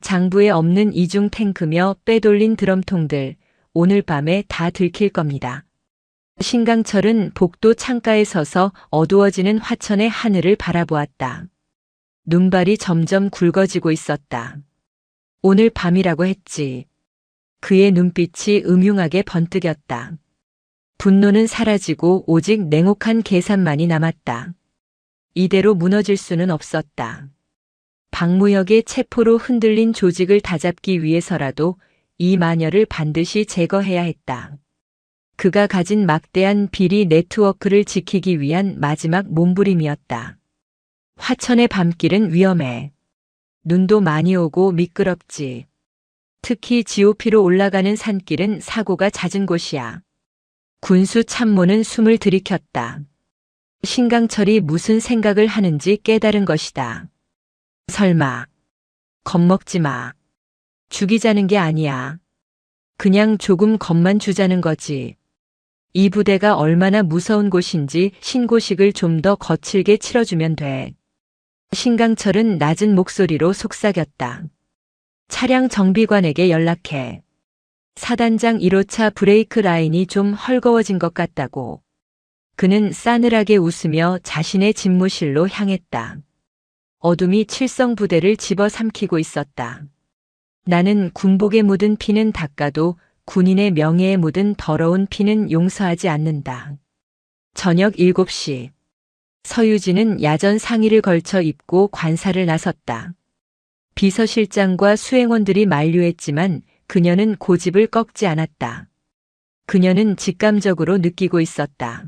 장부에 없는 이중 탱크며 빼돌린 드럼통들, 오늘 밤에 다 들킬 겁니다. 신강철은 복도 창가에 서서 어두워지는 화천의 하늘을 바라보았다. 눈발이 점점 굵어지고 있었다. 오늘 밤이라고 했지. 그의 눈빛이 음흉하게 번뜩였다. 분노는 사라지고 오직 냉혹한 계산만이 남았다. 이대로 무너질 수는 없었다. 박무혁의 체포로 흔들린 조직을 다잡기 위해서라도 이 마녀를 반드시 제거해야 했다. 그가 가진 막대한 비리 네트워크를 지키기 위한 마지막 몸부림이었다. 화천의 밤길은 위험해. 눈도 많이 오고 미끄럽지. 특히 GOP로 올라가는 산길은 사고가 잦은 곳이야. 군수 참모는 숨을 들이켰다. 신강철이 무슨 생각을 하는지 깨달은 것이다. 설마. 겁먹지 마. 죽이자는 게 아니야. 그냥 조금 겁만 주자는 거지. 이 부대가 얼마나 무서운 곳인지 신고식을 좀 더 거칠게 치러주면 돼. 신강철은 낮은 목소리로 속삭였다. 차량 정비관에게 연락해. 사단장 1호차 브레이크 라인이 좀 헐거워진 것 같다고. 그는 싸늘하게 웃으며 자신의 집무실로 향했다. 어둠이 칠성부대를 집어삼키고 있었다. 나는 군복에 묻은 피는 닦아도 군인의 명예에 묻은 더러운 피는 용서하지 않는다. 저녁 7시. 서유진은 야전 상의를 걸쳐 입고 관사를 나섰다. 비서실장과 수행원들이 만류했지만 그녀는 고집을 꺾지 않았다. 그녀는 직감적으로 느끼고 있었다.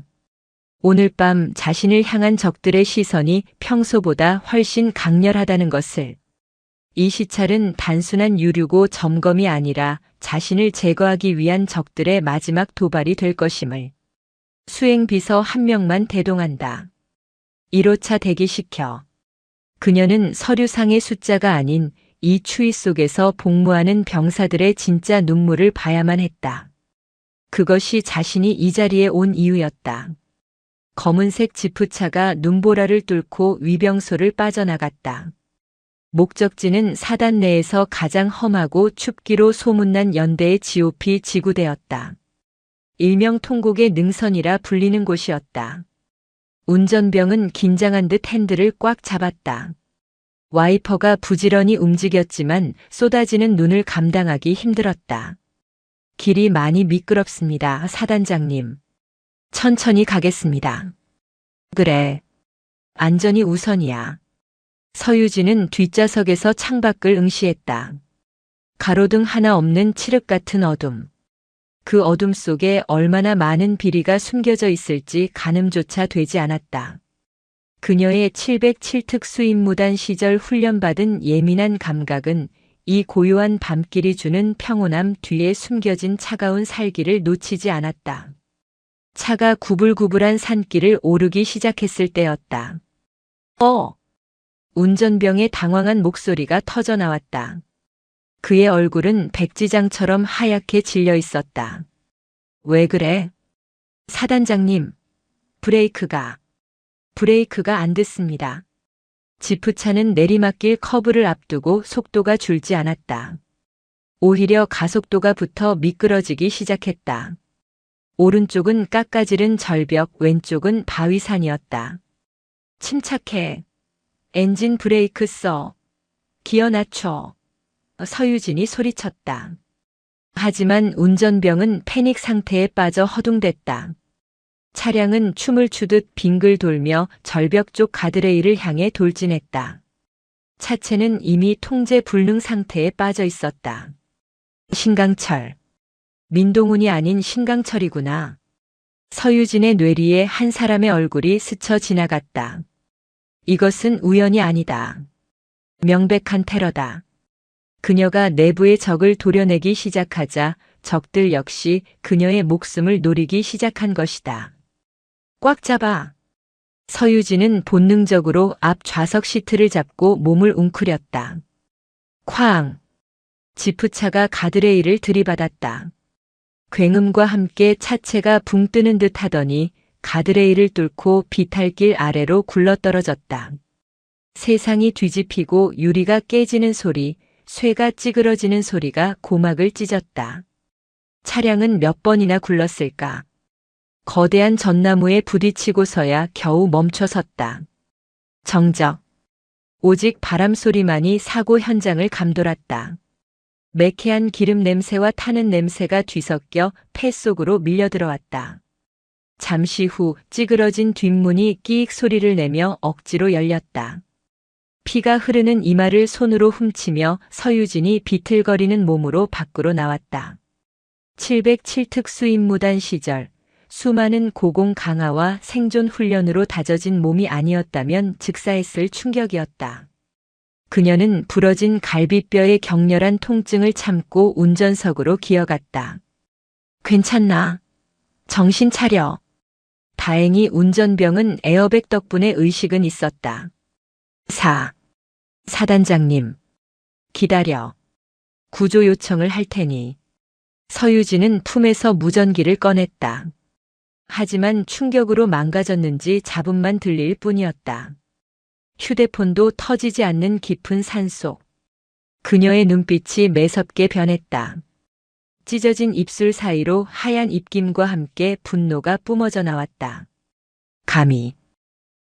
오늘 밤 자신을 향한 적들의 시선이 평소보다 훨씬 강렬하다는 것을. 이 시찰은 단순한 유류고 점검이 아니라 자신을 제거하기 위한 적들의 마지막 도발이 될 것임을. 수행비서 한 명만 대동한다. 1호차 대기시켜. 그녀는 서류상의 숫자가 아닌 이 추위 속에서 복무하는 병사들의 진짜 눈물을 봐야만 했다. 그것이 자신이 이 자리에 온 이유였다. 검은색 지프차가 눈보라를 뚫고 위병소를 빠져나갔다. 목적지는 사단 내에서 가장 험하고 춥기로 소문난 연대의 GOP 지구대였다. 일명 통곡의 능선이라 불리는 곳이었다. 운전병은 긴장한 듯 핸들을 꽉 잡았다. 와이퍼가 부지런히 움직였지만 쏟아지는 눈을 감당하기 힘들었다. 길이 많이 미끄럽습니다, 사단장님. 천천히 가겠습니다. 그래. 안전이 우선이야. 서유진은 뒷좌석에서 창밖을 응시했다. 가로등 하나 없는 칠흑 같은 어둠. 그 어둠 속에 얼마나 많은 비리가 숨겨져 있을지 가늠조차 되지 않았다. 그녀의 707특 수임무단 시절 훈련받은 예민한 감각은 이 고요한 밤길이 주는 평온함 뒤에 숨겨진 차가운 살기를 놓치지 않았다. 차가 구불구불한 산길을 오르기 시작했을 때였다. 운전병의 당황한 목소리가 터져나왔다. 그의 얼굴은 백지장처럼 하얗게 질려 있었다. 왜 그래? 사단장님, 브레이크가 안 됐습니다. 지프차는 내리막길 커브를 앞두고 속도가 줄지 않았다. 오히려 가속도가 붙어 미끄러지기 시작했다. 오른쪽은 깎아지른 절벽, 왼쪽은 바위산이었다. 침착해. 엔진 브레이크 써. 기어 낮춰. 서유진이 소리쳤다. 하지만 운전병은 패닉 상태에 빠져 허둥댔다. 차량은 춤을 추듯 빙글 돌며 절벽 쪽 가드레일을 향해 돌진했다. 차체는 이미 통제 불능 상태에 빠져 있었다. 신강철. 민동훈이 아닌 신강철이구나. 서유진의 뇌리에 한 사람의 얼굴이 스쳐 지나갔다. 이것은 우연이 아니다. 명백한 테러다. 그녀가 내부의 적을 도려내기 시작하자 적들 역시 그녀의 목숨을 노리기 시작한 것이다. 꽉 잡아. 서유진은 본능적으로 앞 좌석 시트를 잡고 몸을 웅크렸다. 쾅. 지프차가 가드레일을 들이받았다. 굉음과 함께 차체가 붕 뜨는 듯 하더니 가드레일을 뚫고 비탈길 아래로 굴러떨어졌다. 세상이 뒤집히고 유리가 깨지는 소리, 쇠가 찌그러지는 소리가 고막을 찢었다. 차량은 몇 번이나 굴렀을까. 거대한 전나무에 부딪히고서야 겨우 멈춰 섰다. 정적. 오직 바람 소리만이 사고 현장을 감돌았다. 매캐한 기름 냄새와 타는 냄새가 뒤섞여 폐 속으로 밀려들어왔다. 잠시 후 찌그러진 뒷문이 끼익 소리를 내며 억지로 열렸다. 피가 흐르는 이마를 손으로 훔치며 서유진이 비틀거리는 몸으로 밖으로 나왔다. 707 특수임무단 시절 수많은 고공 강화와 생존 훈련으로 다져진 몸이 아니었다면 즉사했을 충격이었다. 그녀는 부러진 갈비뼈의 격렬한 통증을 참고 운전석으로 기어갔다. 괜찮나? 정신 차려. 다행히 운전병은 에어백 덕분에 의식은 있었다. 사단장님. 기다려. 구조 요청을 할 테니. 서유진은 품에서 무전기를 꺼냈다. 하지만 충격으로 망가졌는지 잡음만 들릴 뿐이었다. 휴대폰도 터지지 않는 깊은 산속. 그녀의 눈빛이 매섭게 변했다. 찢어진 입술 사이로 하얀 입김과 함께 분노가 뿜어져 나왔다. 감히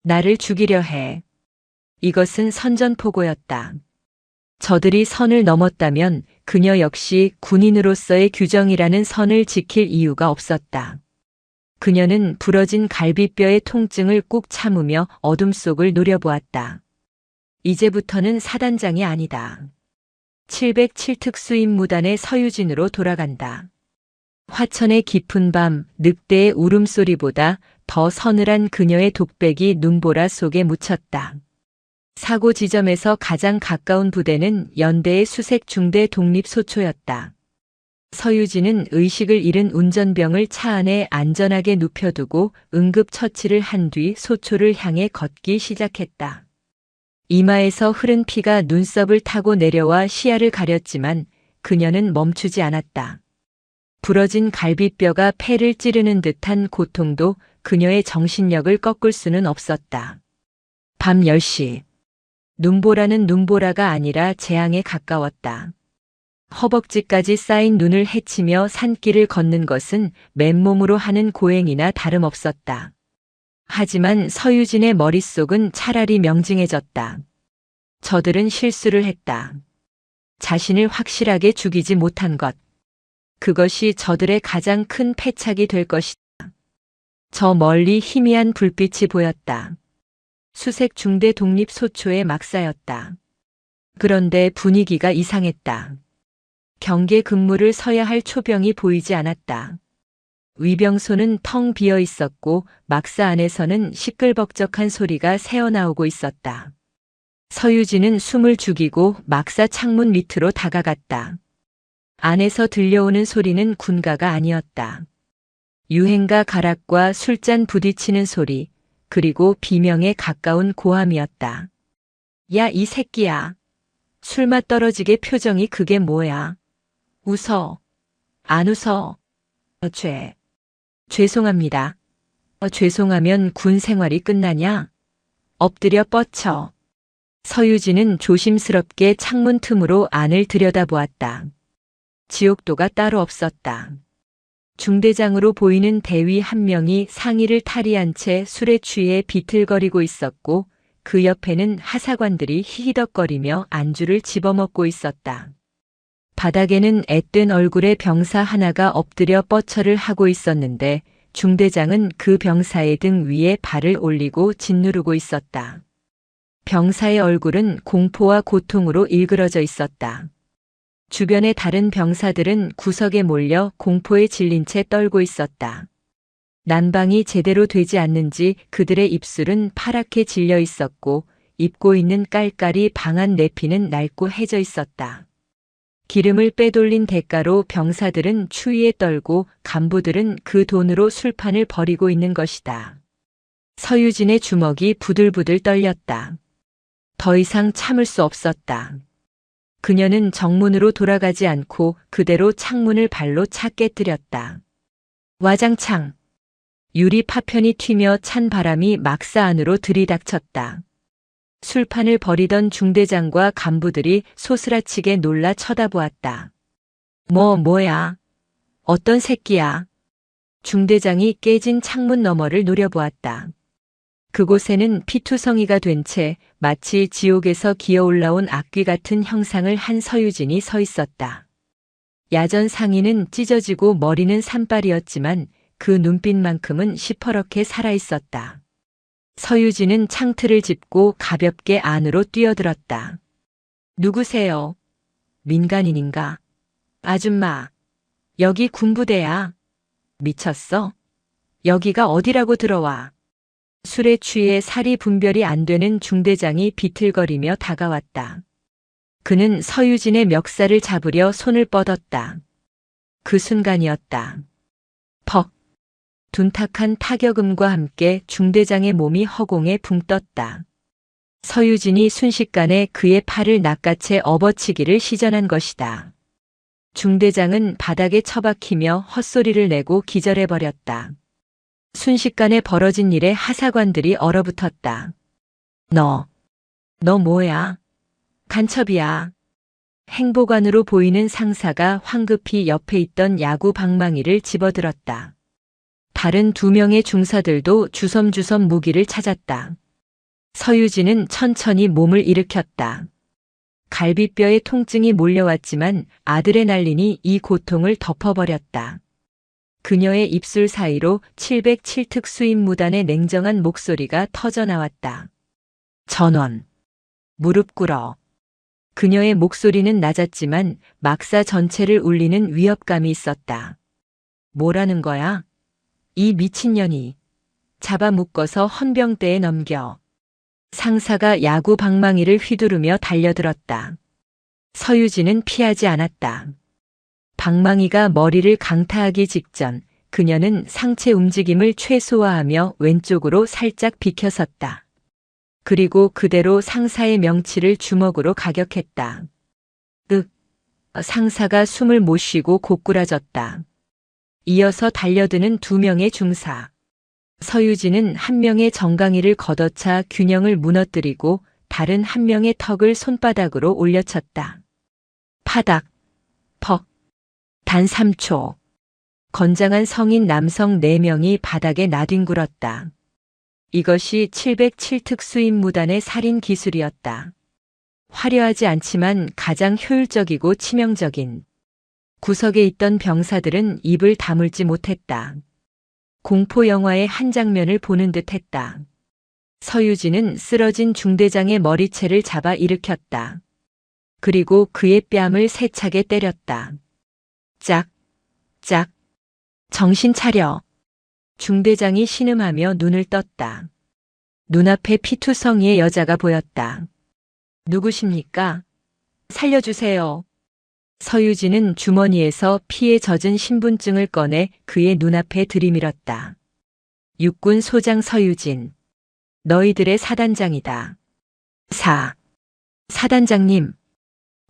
나를 죽이려 해. 이것은 선전포고였다. 저들이 선을 넘었다면 그녀 역시 군인으로서의 규정이라는 선을 지킬 이유가 없었다. 그녀는 부러진 갈비뼈의 통증을 꾹 참으며 어둠 속을 노려보았다. 이제부터는 사단장이 아니다. 707 특수임무단의 서유진으로 돌아간다. 화천의 깊은 밤, 늑대의 울음소리보다 더 서늘한 그녀의 독백이 눈보라 속에 묻혔다. 사고 지점에서 가장 가까운 부대는 연대의 수색 중대 독립소초였다. 서유진은 의식을 잃은 운전병을 차 안에 안전하게 눕혀두고 응급처치를 한 뒤 소초를 향해 걷기 시작했다. 이마에서 흐른 피가 눈썹을 타고 내려와 시야를 가렸지만 그녀는 멈추지 않았다. 부러진 갈비뼈가 폐를 찌르는 듯한 고통도 그녀의 정신력을 꺾을 수는 없었다. 밤 10시. 눈보라는 눈보라가 아니라 재앙에 가까웠다. 허벅지까지 쌓인 눈을 헤치며 산길을 걷는 것은 맨몸으로 하는 고행이나 다름없었다. 하지만 서유진의 머릿속은 차라리 명징해졌다. 저들은 실수를 했다. 자신을 확실하게 죽이지 못한 것. 그것이 저들의 가장 큰 패착이 될 것이다. 저 멀리 희미한 불빛이 보였다. 수색 중대 독립소초의 막사였다. 그런데 분위기가 이상했다. 경계 근무를 서야 할 초병이 보이지 않았다. 위병소는 텅 비어 있었고 막사 안에서는 시끌벅적한 소리가 새어나오고 있었다. 서유진은 숨을 죽이고 막사 창문 밑으로 다가갔다. 안에서 들려오는 소리는 군가가 아니었다. 유행가 가락과 술잔 부딪히는 소리, 그리고 비명에 가까운 고함이었다. 야, 이 새끼야. 술맛 떨어지게 표정이 그게 뭐야? 웃어. 안 웃어. 죄송합니다. 죄송하면 군 생활이 끝나냐? 엎드려 뻗쳐. 서유진은 조심스럽게 창문 틈으로 안을 들여다보았다. 지옥도가 따로 없었다. 중대장으로 보이는 대위 한 명이 상의를 탈의한 채 술에 취해 비틀거리고 있었고 그 옆에는 하사관들이 히히덕거리며 안주를 집어먹고 있었다. 바닥에는 앳된 얼굴의 병사 하나가 엎드려 뻗쳐를 하고 있었는데 중대장은 그 병사의 등 위에 발을 올리고 짓누르고 있었다. 병사의 얼굴은 공포와 고통으로 일그러져 있었다. 주변의 다른 병사들은 구석에 몰려 공포에 질린 채 떨고 있었다. 난방이 제대로 되지 않는지 그들의 입술은 파랗게 질려 있었고 입고 있는 깔깔이 방한 내피는 낡고 해져 있었다. 기름을 빼돌린 대가로 병사들은 추위에 떨고 간부들은 그 돈으로 술판을 벌이고 있는 것이다. 서유진의 주먹이 부들부들 떨렸다. 더 이상 참을 수 없었다. 그녀는 정문으로 돌아가지 않고 그대로 창문을 발로 차 깨뜨렸다. 와장창. 유리 파편이 튀며 찬 바람이 막사 안으로 들이닥쳤다. 술판을 벌이던 중대장과 간부들이 소스라치게 놀라 쳐다보았다. 뭐야? 어떤 새끼야? 중대장이 깨진 창문 너머를 노려보았다. 그곳에는 피투성이가 된 채 마치 지옥에서 기어올라온 악귀 같은 형상을 한 서유진이 서 있었다. 야전 상의는 찢어지고 머리는 산발이었지만 그 눈빛만큼은 시퍼렇게 살아있었다. 서유진은 창틀을 짚고 가볍게 안으로 뛰어들었다. 누구세요? 민간인인가? 아줌마, 여기 군부대야. 미쳤어? 여기가 어디라고 들어와? 술에 취해 살이 분별이 안 되는 중대장이 비틀거리며 다가왔다. 그는 서유진의 멱살을 잡으려 손을 뻗었다. 그 순간이었다. 퍽! 둔탁한 타격음과 함께 중대장의 몸이 허공에 붕 떴다. 서유진이 순식간에 그의 팔을 낚아채 업어치기를 시전한 것이다. 중대장은 바닥에 처박히며 헛소리를 내고 기절해버렸다. 순식간에 벌어진 일에 하사관들이 얼어붙었다. 너 뭐야? 간첩이야. 행보관으로 보이는 상사가 황급히 옆에 있던 야구 방망이를 집어들었다. 다른 2명의 중사들도 주섬주섬 무기를 찾았다. 서유진은 천천히 몸을 일으켰다. 갈비뼈에 통증이 몰려왔지만 아드레날린이 이 고통을 덮어버렸다. 그녀의 입술 사이로 707특 수임무단의 냉정한 목소리가 터져나왔다. 전원. 무릎 꿇어. 그녀의 목소리는 낮았지만 막사 전체를 울리는 위협감이 있었다. 뭐라는 거야? 이 미친년이. 잡아묶어서 헌병대에 넘겨. 상사가 야구 방망이를 휘두르며 달려들었다. 서유진은 피하지 않았다. 방망이가 머리를 강타하기 직전 그녀는 상체 움직임을 최소화하며 왼쪽으로 살짝 비켜섰다. 그리고 그대로 상사의 명치를 주먹으로 가격했다. 상사가 숨을 못 쉬고 고꾸라졌다. 이어서 달려드는 2명의 중사. 서유진은 한 명의 정강이를 걷어차 균형을 무너뜨리고 다른 한 명의 턱을 손바닥으로 올려쳤다. 파닥, 퍽. 단 3초. 건장한 성인 남성 4명이 바닥에 나뒹굴었다. 이것이 707특 수임무단의 살인 기술이었다. 화려하지 않지만 가장 효율적이고 치명적인. 구석에 있던 병사들은 입을 다물지 못했다. 공포 영화의 한 장면을 보는 듯 했다. 서유진은 쓰러진 중대장의 머리채를 잡아 일으켰다. 그리고 그의 뺨을 세차게 때렸다. 짝, 짝. 정신 차려. 중대장이 신음하며 눈을 떴다. 눈앞에 피투성이의 여자가 보였다. 누구십니까? 살려주세요. 서유진은 주머니에서 피에 젖은 신분증을 꺼내 그의 눈앞에 들이밀었다. 육군 소장 서유진. 너희들의 사단장이다. 사단장님.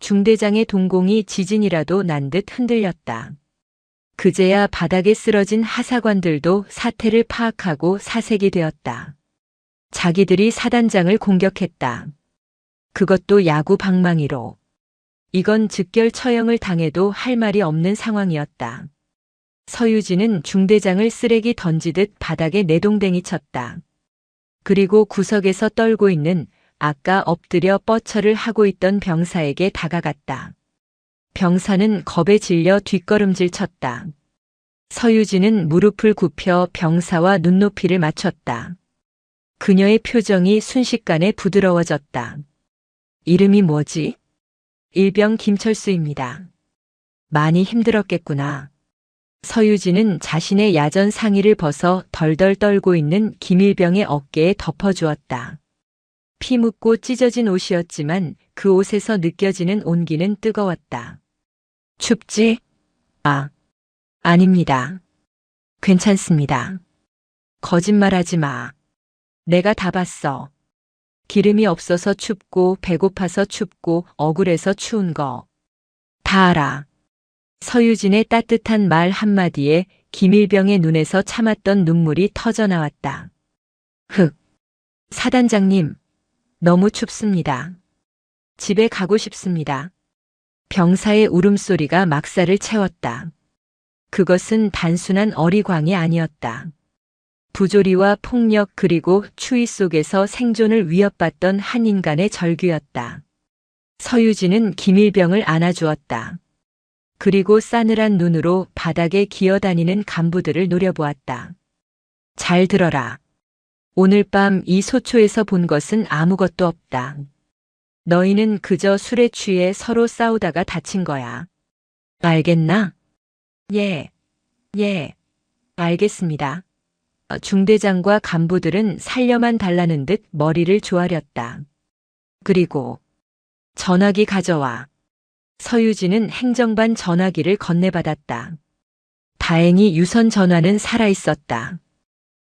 중대장의 동공이 지진이라도 난 듯 흔들렸다. 그제야 바닥에 쓰러진 하사관들도 사태를 파악하고 사색이 되었다. 자기들이 사단장을 공격했다. 그것도 야구 방망이로. 이건 즉결 처형을 당해도 할 말이 없는 상황이었다. 서유진은 중대장을 쓰레기 던지듯 바닥에 내동댕이 쳤다. 그리고 구석에서 떨고 있는 아까 엎드려 뻗쳐를 하고 있던 병사에게 다가갔다. 병사는 겁에 질려 뒷걸음질 쳤다. 서유진은 무릎을 굽혀 병사와 눈높이를 맞췄다. 그녀의 표정이 순식간에 부드러워졌다. 이름이 뭐지? 일병 김철수입니다. 많이 힘들었겠구나. 서유진은 자신의 야전 상의를 벗어 덜덜 떨고 있는 김일병의 어깨에 덮어주었다. 피 묻고 찢어진 옷이었지만 그 옷에서 느껴지는 온기는 뜨거웠다. 춥지? 아닙니다. 괜찮습니다. 거짓말하지 마. 내가 다 봤어. 기름이 없어서 춥고 배고파서 춥고 억울해서 추운 거. 다 알아. 서유진의 따뜻한 말 한마디에 김일병의 눈에서 참았던 눈물이 터져나왔다. 사단장님, 너무 춥습니다. 집에 가고 싶습니다. 병사의 울음소리가 막사를 채웠다. 그것은 단순한 어리광이 아니었다. 부조리와 폭력 그리고 추위 속에서 생존을 위협받던 한 인간의 절규였다. 서유진은 김일병을 안아주었다. 그리고 싸늘한 눈으로 바닥에 기어다니는 간부들을 노려보았다. 잘 들어라. 오늘 밤 이 소초에서 본 것은 아무것도 없다. 너희는 그저 술에 취해 서로 싸우다가 다친 거야. 알겠나? 예, 알겠습니다. 중대장과 간부들은 살려만 달라는 듯 머리를 조아렸다. 그리고 전화기 가져와. 서유진은 행정반 전화기를 건네받았다. 다행히 유선 전화는 살아있었다.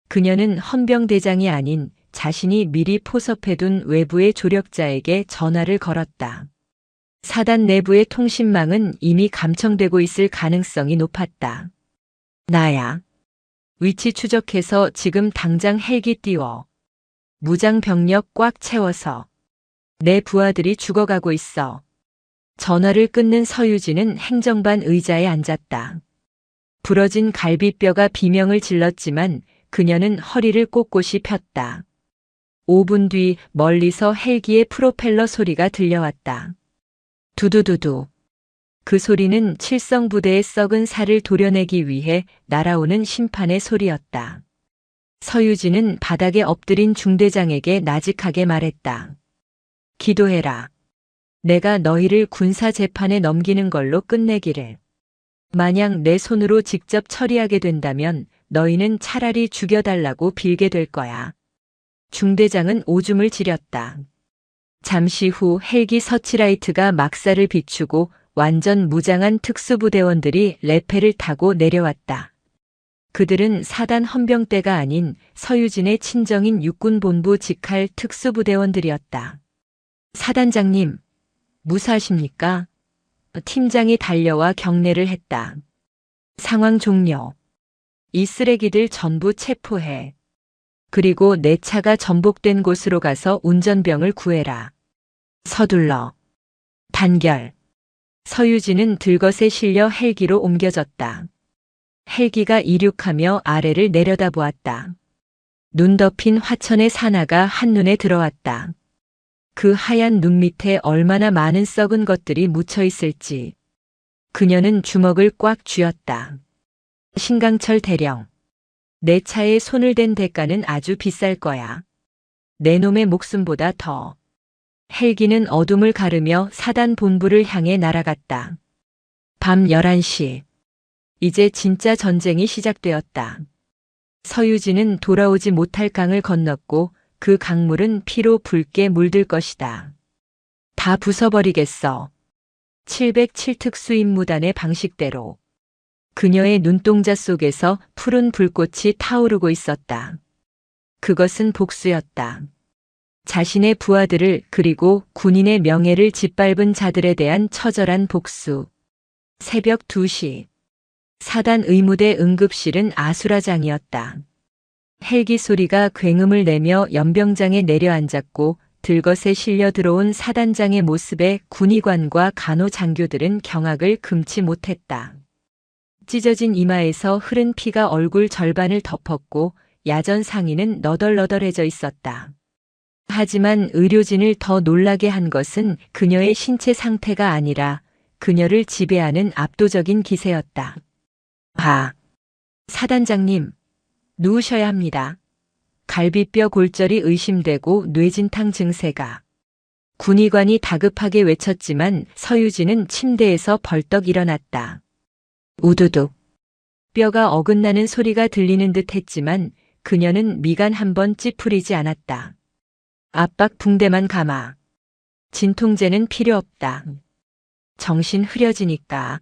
그녀는 헌병대장이 아닌 자신이 미리 포섭해둔 외부의 조력자에게 전화를 걸었다. 사단 내부의 통신망은 이미 감청되고 있을 가능성이 높았다. 나야. 위치 추적해서 지금 당장 헬기 띄워. 무장 병력 꽉 채워서. 내 부하들이 죽어가고 있어. 전화를 끊는 서유진은 행정반 의자에 앉았다. 부러진 갈비뼈가 비명을 질렀지만 그녀는 허리를 꼿꼿이 폈다. 5분 뒤 멀리서 헬기의 프로펠러 소리가 들려왔다. 두두두두. 그 소리는 칠성부대의 썩은 살을 도려내기 위해 날아오는 심판의 소리였다. 서유진은 바닥에 엎드린 중대장에게 나직하게 말했다. 기도해라. 내가 너희를 군사재판에 넘기는 걸로 끝내기를. 만약 내 손으로 직접 처리하게 된다면 너희는 차라리 죽여달라고 빌게 될 거야. 중대장은 오줌을 지렸다. 잠시 후 헬기 서치라이트가 막사를 비추고 완전 무장한 특수부대원들이 레페를 타고 내려왔다. 그들은 사단 헌병대가 아닌 서유진의 친정인 육군본부 직할 특수부대원들이었다. 사단장님, 무사하십니까? 팀장이 달려와 경례를 했다. 상황 종료. 이 쓰레기들 전부 체포해. 그리고 내 차가 전복된 곳으로 가서 운전병을 구해라. 서둘러. 단결. 서유진은 들것에 실려 헬기로 옮겨졌다. 헬기가 이륙하며 아래를 내려다보았다. 눈 덮인 화천의 산하가 한눈에 들어왔다. 그 하얀 눈 밑에 얼마나 많은 썩은 것들이 묻혀 있을지. 그녀는 주먹을 꽉 쥐었다. 신강철 대령. 내 차에 손을 댄 대가는 아주 비쌀 거야. 내 놈의 목숨보다 더. 헬기는 어둠을 가르며 사단 본부를 향해 날아갔다. 밤 11시. 이제 진짜 전쟁이 시작되었다. 서유진은 돌아오지 못할 강을 건넜고 그 강물은 피로 붉게 물들 것이다. 다 부숴버리겠어. 707특수임무단의 방식대로. 그녀의 눈동자 속에서 푸른 불꽃이 타오르고 있었다. 그것은 복수였다. 자신의 부하들을 그리고 군인의 명예를 짓밟은 자들에 대한 처절한 복수. 새벽 2시. 사단 의무대 응급실은 아수라장이었다. 헬기 소리가 굉음을 내며 연병장에 내려앉았고 들것에 실려 들어온 사단장의 모습에 군의관과 간호장교들은 경악을 금치 못했다. 찢어진 이마에서 흐른 피가 얼굴 절반을 덮었고 야전 상의는 너덜너덜해져 있었다. 하지만 의료진을 더 놀라게 한 것은 그녀의 신체 상태가 아니라 그녀를 지배하는 압도적인 기세였다. 사단장님, 누우셔야 합니다. 갈비뼈 골절이 의심되고 뇌진탕 증세가. 군의관이 다급하게 외쳤지만 서유진은 침대에서 벌떡 일어났다. 우두둑. 뼈가 어긋나는 소리가 들리는 듯 했지만 그녀는 미간 한번 찌푸리지 않았다. 압박 붕대만 감아. 진통제는 필요 없다. 정신 흐려지니까.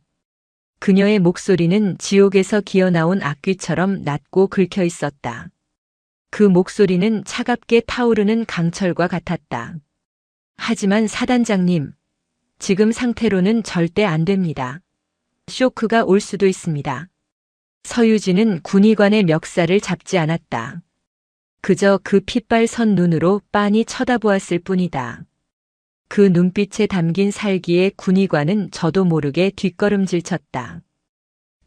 그녀의 목소리는 지옥에서 기어나온 악귀처럼 낮고 긁혀 있었다. 그 목소리는 차갑게 타오르는 강철과 같았다. 하지만 사단장님, 지금 상태로는 절대 안 됩니다. 쇼크가 올 수도 있습니다. 서유진은 군의관의 멱살을 잡지 않았다. 그저 그 핏발선 눈으로 빤히 쳐다보았을 뿐이다. 그 눈빛에 담긴 살기에 군의관은 저도 모르게 뒷걸음질 쳤다.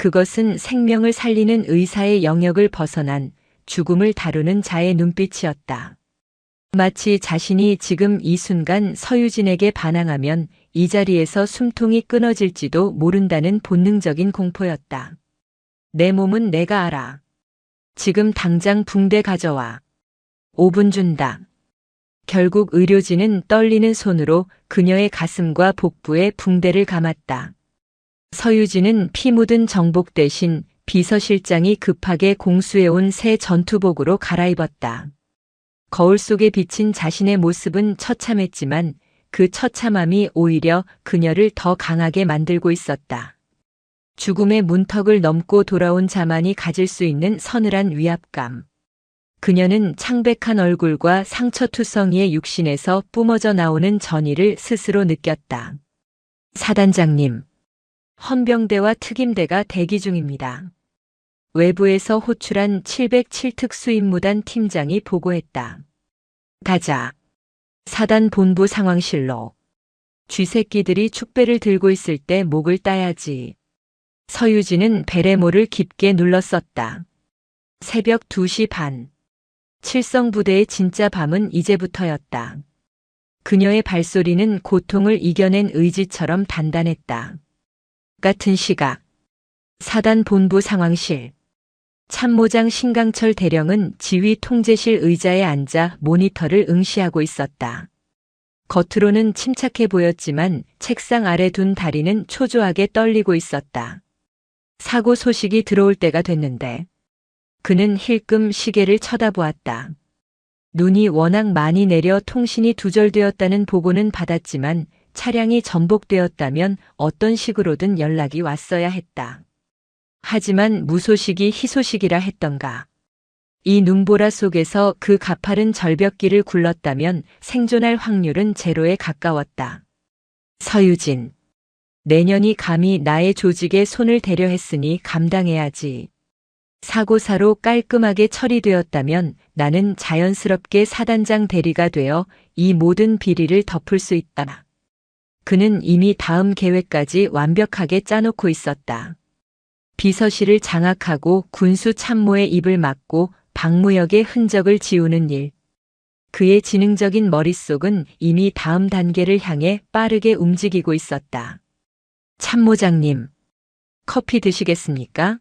그것은 생명을 살리는 의사의 영역을 벗어난 죽음을 다루는 자의 눈빛이었다. 마치 자신이 지금 이 순간 서유진에게 반항하면 이 자리에서 숨통이 끊어질지도 모른다는 본능적인 공포였다. 내 몸은 내가 알아. 지금 당장 붕대 가져와. 5분 준다. 결국 의료진은 떨리는 손으로 그녀의 가슴과 복부에 붕대를 감았다. 서유진은 피 묻은 정복 대신 비서실장이 급하게 공수해온 새 전투복으로 갈아입었다. 거울 속에 비친 자신의 모습은 처참했지만 그 처참함이 오히려 그녀를 더 강하게 만들고 있었다. 죽음의 문턱을 넘고 돌아온 자만이 가질 수 있는 서늘한 위압감. 그녀는 창백한 얼굴과 상처투성이의 육신에서 뿜어져 나오는 전의를 스스로 느꼈다. 사단장님, 헌병대와 특임대가 대기 중입니다. 외부에서 호출한 707특 수임무단 팀장이 보고했다. 가자. 사단 본부 상황실로. 쥐새끼들이 축배를 들고 있을 때 목을 따야지. 서유진은 베레모를 깊게 눌렀었다. 새벽 2시 반. 칠성부대의 진짜 밤은 이제부터였다. 그녀의 발소리는 고통을 이겨낸 의지처럼 단단했다. 같은 시각. 사단 본부 상황실. 참모장 신강철 대령은 지휘 통제실 의자에 앉아 모니터를 응시하고 있었다. 겉으로는 침착해 보였지만 책상 아래 둔 다리는 초조하게 떨리고 있었다. 사고 소식이 들어올 때가 됐는데 그는 힐끔 시계를 쳐다보았다. 눈이 워낙 많이 내려 통신이 두절되었다는 보고는 받았지만 차량이 전복되었다면 어떤 식으로든 연락이 왔어야 했다. 하지만 무소식이 희소식이라 했던가. 이 눈보라 속에서 그 가파른 절벽길을 굴렀다면 생존할 확률은 제로에 가까웠다. 서유진. 내년이 감히 나의 조직에 손을 대려 했으니 감당해야지. 사고사로 깔끔하게 처리되었다면 나는 자연스럽게 사단장 대리가 되어 이 모든 비리를 덮을 수 있다. 그는 이미 다음 계획까지 완벽하게 짜놓고 있었다. 비서실을 장악하고 군수 참모의 입을 막고 박무혁의 흔적을 지우는 일. 그의 지능적인 머릿속은 이미 다음 단계를 향해 빠르게 움직이고 있었다. 참모장님, 커피 드시겠습니까?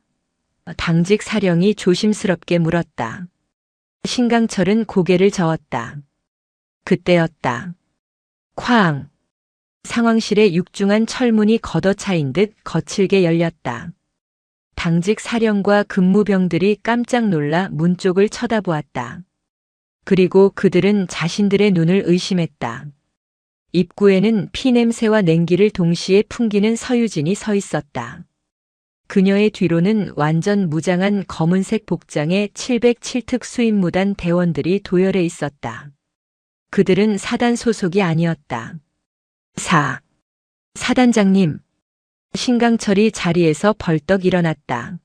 당직 사령이 조심스럽게 물었다. 신강철은 고개를 저었다. 그때였다. 쾅! 상황실의 육중한 철문이 걷어차인 듯 거칠게 열렸다. 당직 사령과 근무병들이 깜짝 놀라 문 쪽을 쳐다보았다. 그리고 그들은 자신들의 눈을 의심했다. 입구에는 피냄새와 냉기를 동시에 풍기는 서유진이 서 있었다. 그녀의 뒤로는 완전 무장한 검은색 복장의 707특 수임무단 대원들이 도열해 있었다. 그들은 사단 소속이 아니었다. 사단장님. 신강철이 자리에서 벌떡 일어났다.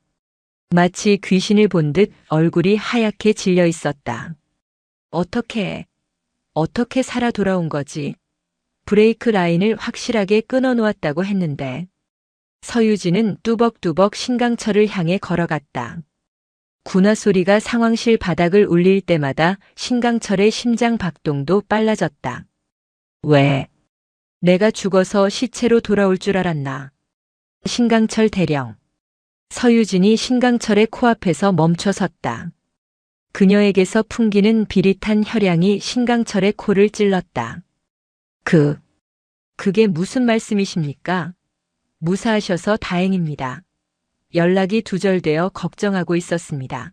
마치 귀신을 본 듯 얼굴이 하얗게 질려 있었다. 어떻게 살아 돌아온 거지? 브레이크 라인을 확실하게 끊어놓았다고 했는데. 서유진은 뚜벅뚜벅 신강철을 향해 걸어갔다. 군화 소리가 상황실 바닥을 울릴 때마다 신강철의 심장 박동도 빨라졌다. 왜? 내가 죽어서 시체로 돌아올 줄 알았나? 신강철 대령. 서유진이 신강철의 코앞에서 멈춰 섰다. 그녀에게서 풍기는 비릿한 혈향이 신강철의 코를 찔렀다. 그게 무슨 말씀이십니까? 무사하셔서 다행입니다. 연락이 두절되어 걱정하고 있었습니다.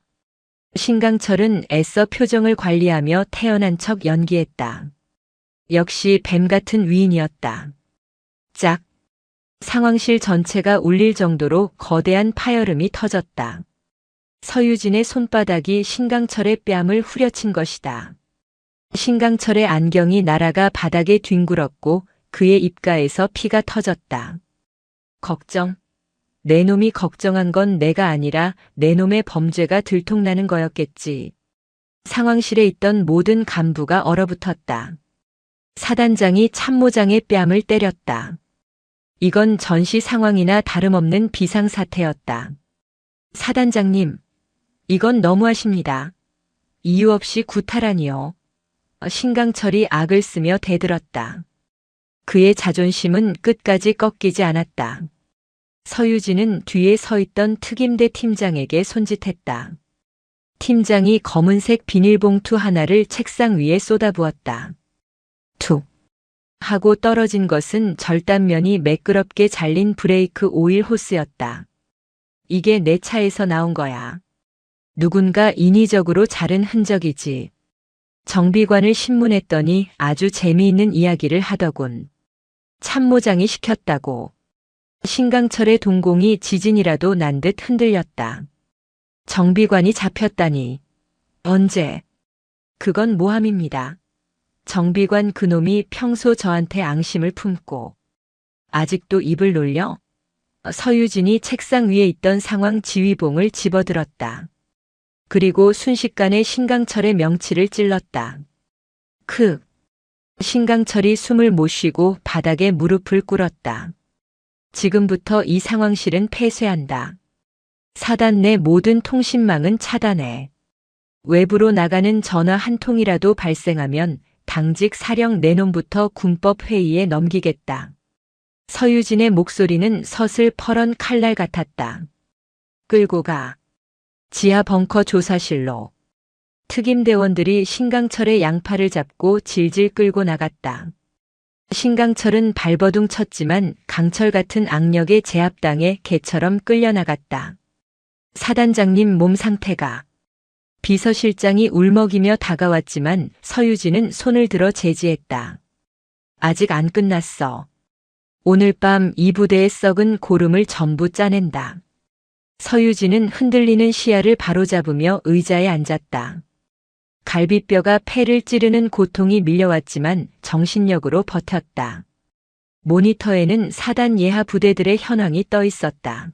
신강철은 애써 표정을 관리하며 태연한 척 연기했다. 역시 뱀 같은 위인이었다. 짝. 상황실 전체가 울릴 정도로 거대한 파열음이 터졌다. 서유진의 손바닥이 신강철의 뺨을 후려친 것이다. 신강철의 안경이 날아가 바닥에 뒹굴었고 그의 입가에서 피가 터졌다. 걱정. 내 놈이 걱정한 건 내가 아니라 내 놈의 범죄가 들통나는 거였겠지. 상황실에 있던 모든 간부가 얼어붙었다. 사단장이 참모장의 뺨을 때렸다. 이건 전시 상황이나 다름없는 비상사태였다. 사단장님, 이건 너무하십니다. 이유 없이 구타라니요. 신강철이 악을 쓰며 대들었다. 그의 자존심은 끝까지 꺾이지 않았다. 서유진은 뒤에 서 있던 특임대 팀장에게 손짓했다. 팀장이 검은색 비닐봉투 하나를 책상 위에 쏟아부었다. 툭 하고 떨어진 것은 절단면이 매끄럽게 잘린 브레이크 오일 호스였다. 이게 내 차에서 나온 거야. 누군가 인위적으로 자른 흔적이지. 정비관을 신문했더니 아주 재미있는 이야기를 하더군. 참모장이 시켰다고. 신강철의 동공이 지진이라도 난 듯 흔들렸다. 정비관이 잡혔다니. 언제? 그건 모함입니다. 정비관 그놈이 평소 저한테 앙심을 품고 아직도 입을 놀려? 서유진이 책상 위에 있던 상황 지휘봉을 집어들었다. 그리고 순식간에 신강철의 명치를 찔렀다. 신강철이 숨을 못 쉬고 바닥에 무릎을 꿇었다. 지금부터 이 상황실은 폐쇄한다. 사단 내 모든 통신망은 차단해. 외부로 나가는 전화 한 통이라도 발생하면 당직 사령 내놈부터 군법 회의에 넘기겠다. 서유진의 목소리는 서슬퍼런 칼날 같았다. 끌고 가. 지하 벙커 조사실로. 특임대원들이 신강철의 양팔을 잡고 질질 끌고 나갔다. 신강철은 발버둥 쳤지만 강철 같은 악력에 제압당해 개처럼 끌려나갔다. 사단장님 몸 상태가. 비서실장이 울먹이며 다가왔지만 서유진은 손을 들어 제지했다. 아직 안 끝났어. 오늘 밤 이 부대의 썩은 고름을 전부 짜낸다. 서유진은 흔들리는 시야를 바로잡으며 의자에 앉았다. 갈비뼈가 폐를 찌르는 고통이 밀려왔지만 정신력으로 버텼다. 모니터에는 사단 예하 부대들의 현황이 떠 있었다.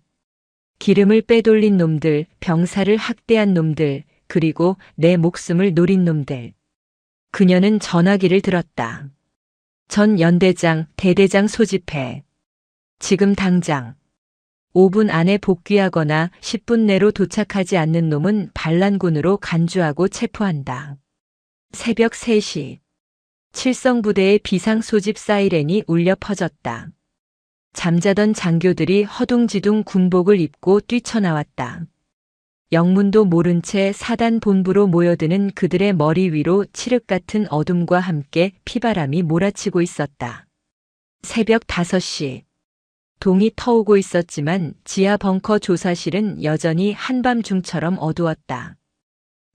기름을 빼돌린 놈들, 병사를 학대한 놈들, 그리고 내 목숨을 노린 놈들. 그녀는 전화기를 들었다. 전 연대장, 대대장 소집해. 지금 당장. 5분 안에 복귀하거나 10분 내로 도착하지 않는 놈은 반란군으로 간주하고 체포한다. 새벽 3시. 칠성부대의 비상소집 사이렌이 울려 퍼졌다. 잠자던 장교들이 허둥지둥 군복을 입고 뛰쳐나왔다. 영문도 모른 채 사단 본부로 모여드는 그들의 머리 위로 칠흑 같은 어둠과 함께 피바람이 몰아치고 있었다. 새벽 5시. 동이 터오고 있었지만 지하 벙커 조사실은 여전히 한밤중처럼 어두웠다.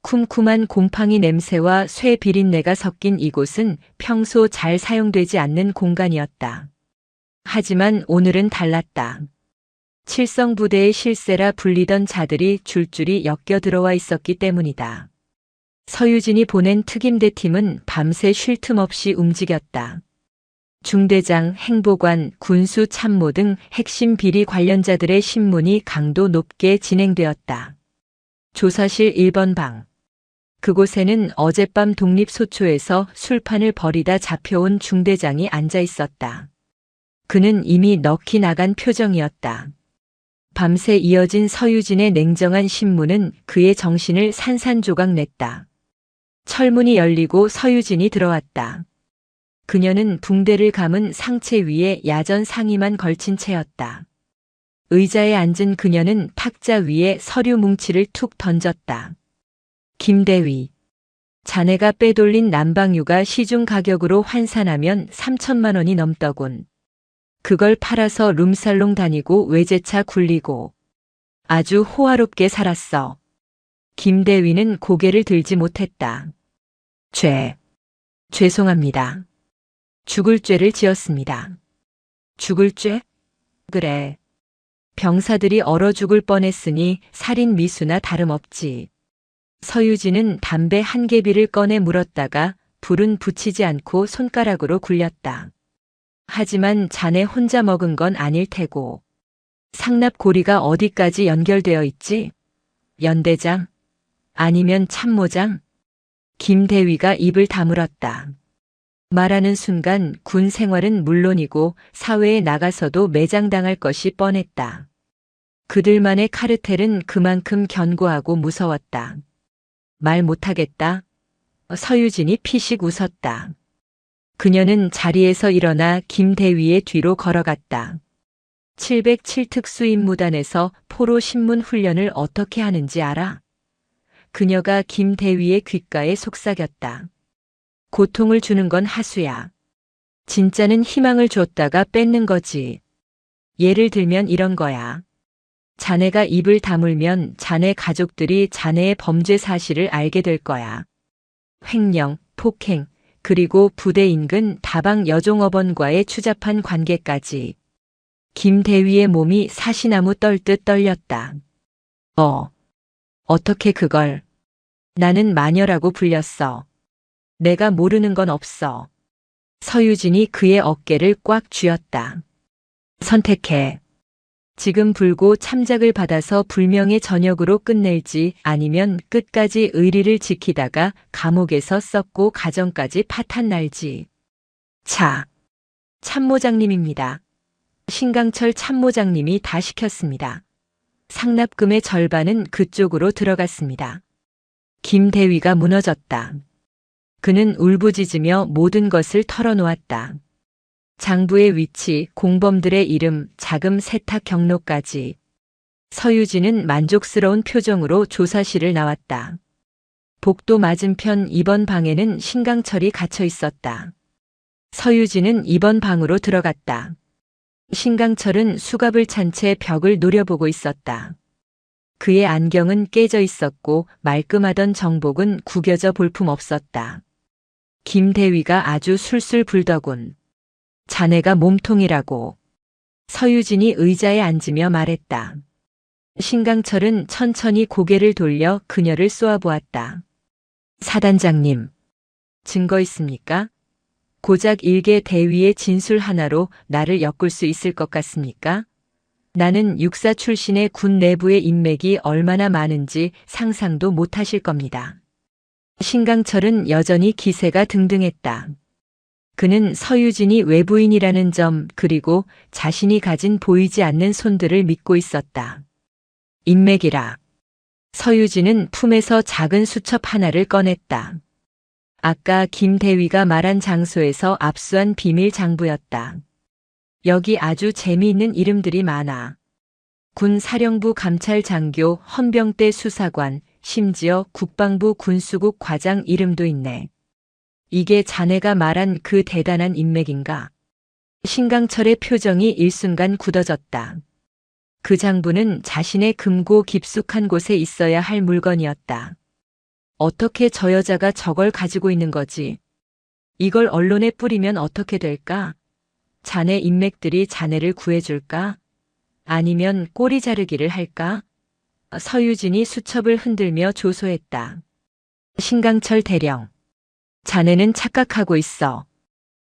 쿰쿰한 곰팡이 냄새와 쇠 비린내가 섞인 이곳은 평소 잘 사용되지 않는 공간이었다. 하지만 오늘은 달랐다. 칠성부대의 실세라 불리던 자들이 줄줄이 엮여 들어와 있었기 때문이다. 서유진이 보낸 특임대 팀은 밤새 쉴 틈 없이 움직였다. 중대장, 행보관, 군수 참모 등 핵심 비리 관련자들의 신문이 강도 높게 진행되었다. 조사실 1번 방. 그곳에는 어젯밤 독립소초에서 술판을 벌이다 잡혀온 중대장이 앉아 있었다. 그는 이미 넋이 나간 표정이었다. 밤새 이어진 서유진의 냉정한 신문은 그의 정신을 산산조각 냈다. 철문이 열리고 서유진이 들어왔다. 그녀는 붕대를 감은 상체 위에 야전 상의만 걸친 채였다. 의자에 앉은 그녀는 탁자 위에 서류 뭉치를 툭 던졌다. 김대위. 자네가 빼돌린 난방유가 시중 가격으로 환산하면 3천만 원이 넘더군. 그걸 팔아서 룸살롱 다니고 외제차 굴리고 아주 호화롭게 살았어. 김대위는 고개를 들지 못했다. 죄송합니다. 죽을 죄를 지었습니다. 죽을 죄? 그래. 병사들이 얼어 죽을 뻔했으니 살인 미수나 다름없지. 서유진은 담배 한 개비를 꺼내 물었다가 불은 붙이지 않고 손가락으로 굴렸다. 하지만 자네 혼자 먹은 건 아닐 테고. 상납고리가 어디까지 연결되어 있지? 연대장? 아니면 참모장? 김대위가 입을 다물었다. 말하는 순간 군 생활은 물론이고 사회에 나가서도 매장당할 것이 뻔했다. 그들만의 카르텔은 그만큼 견고하고 무서웠다. 말 못하겠다. 서유진이 피식 웃었다. 그녀는 자리에서 일어나 김대위의 뒤로 걸어갔다. 707 특수임무단에서 포로 신문 훈련을 어떻게 하는지 알아? 그녀가 김대위의 귓가에 속삭였다. 고통을 주는 건 하수야. 진짜는 희망을 줬다가 뺏는 거지. 예를 들면 이런 거야. 자네가 입을 다물면 자네 가족들이 자네의 범죄 사실을 알게 될 거야. 횡령, 폭행, 그리고 부대 인근 다방 여종업원과의 추잡한 관계까지. 김대위의 몸이 사시나무 떨듯 떨렸다. 어떻게 그걸? 나는 마녀라고 불렸어. 내가 모르는 건 없어. 서유진이 그의 어깨를 꽉 쥐었다. 선택해. 지금 불고 참작을 받아서 불명예 전역으로 끝낼지 아니면 끝까지 의리를 지키다가 감옥에서 썩고 가정까지 파탄 날지. 자, 참모장님입니다. 신강철 참모장님이 다 시켰습니다. 상납금의 절반은 그쪽으로 들어갔습니다. 김대위가 무너졌다. 그는 울부짖으며 모든 것을 털어놓았다. 장부의 위치, 공범들의 이름, 자금 세탁 경로까지. 서유진은 만족스러운 표정으로 조사실을 나왔다. 복도 맞은편 2번 방에는 신강철이 갇혀 있었다. 서유진은 2번 방으로 들어갔다. 신강철은 수갑을 찬 채 벽을 노려보고 있었다. 그의 안경은 깨져 있었고 말끔하던 정복은 구겨져 볼품 없었다. 김대위가 아주 술술 불더군. 자네가 몸통이라고. 서유진이 의자에 앉으며 말했다. 신강철은 천천히 고개를 돌려 그녀를 쏘아보았다. 사단장님, 증거 있습니까? 고작 일개 대위의 진술 하나로 나를 엮을 수 있을 것 같습니까? 나는 육사 출신의 군 내부의 인맥이 얼마나 많은지 상상도 못하실 겁니다. 신강철은 여전히 기세가 등등했다. 그는 서유진이 외부인이라는 점 그리고 자신이 가진 보이지 않는 손들을 믿고 있었다. 인맥이라. 서유진은 품에서 작은 수첩 하나를 꺼냈다. 아까 김대위가 말한 장소에서 압수한 비밀 장부였다. 여기 아주 재미있는 이름들이 많아. 군 사령부 감찰장교, 헌병대 수사관, 심지어 국방부 군수국 과장 이름도 있네. 이게 자네가 말한 그 대단한 인맥인가? 신강철의 표정이 일순간 굳어졌다. 그 장부는 자신의 금고 깊숙한 곳에 있어야 할 물건이었다. 어떻게 저 여자가 저걸 가지고 있는 거지? 이걸 언론에 뿌리면 어떻게 될까? 자네 인맥들이 자네를 구해줄까? 아니면 꼬리 자르기를 할까? 서유진이 수첩을 흔들며 조소했다. 신강철 대령. 자네는 착각하고 있어.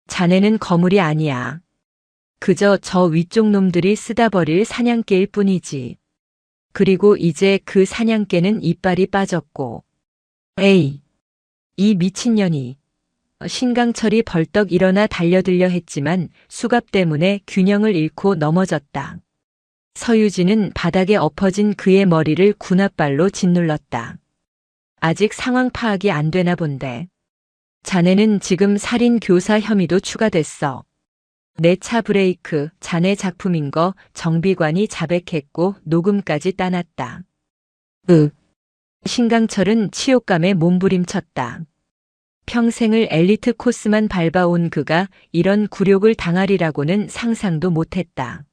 자네는 거물이 아니야. 그저 저 위쪽 놈들이 쓰다 버릴 사냥개일 뿐이지. 그리고 이제 그 사냥개는 이빨이 빠졌고. 에이, 이 미친년이. 신강철이 벌떡 일어나 달려들려 했지만 수갑 때문에 균형을 잃고 넘어졌다. 서유진은 바닥에 엎어진 그의 머리를 군홧발로 짓눌렀다. 아직 상황 파악이 안 되나 본데. 자네는 지금 살인 교사 혐의도 추가됐어. 내 차 브레이크, 자네 작품인 거 정비관이 자백했고 녹음까지 따놨다. 신강철은 치욕감에 몸부림쳤다. 평생을 엘리트 코스만 밟아온 그가 이런 굴욕을 당하리라고는 상상도 못했다.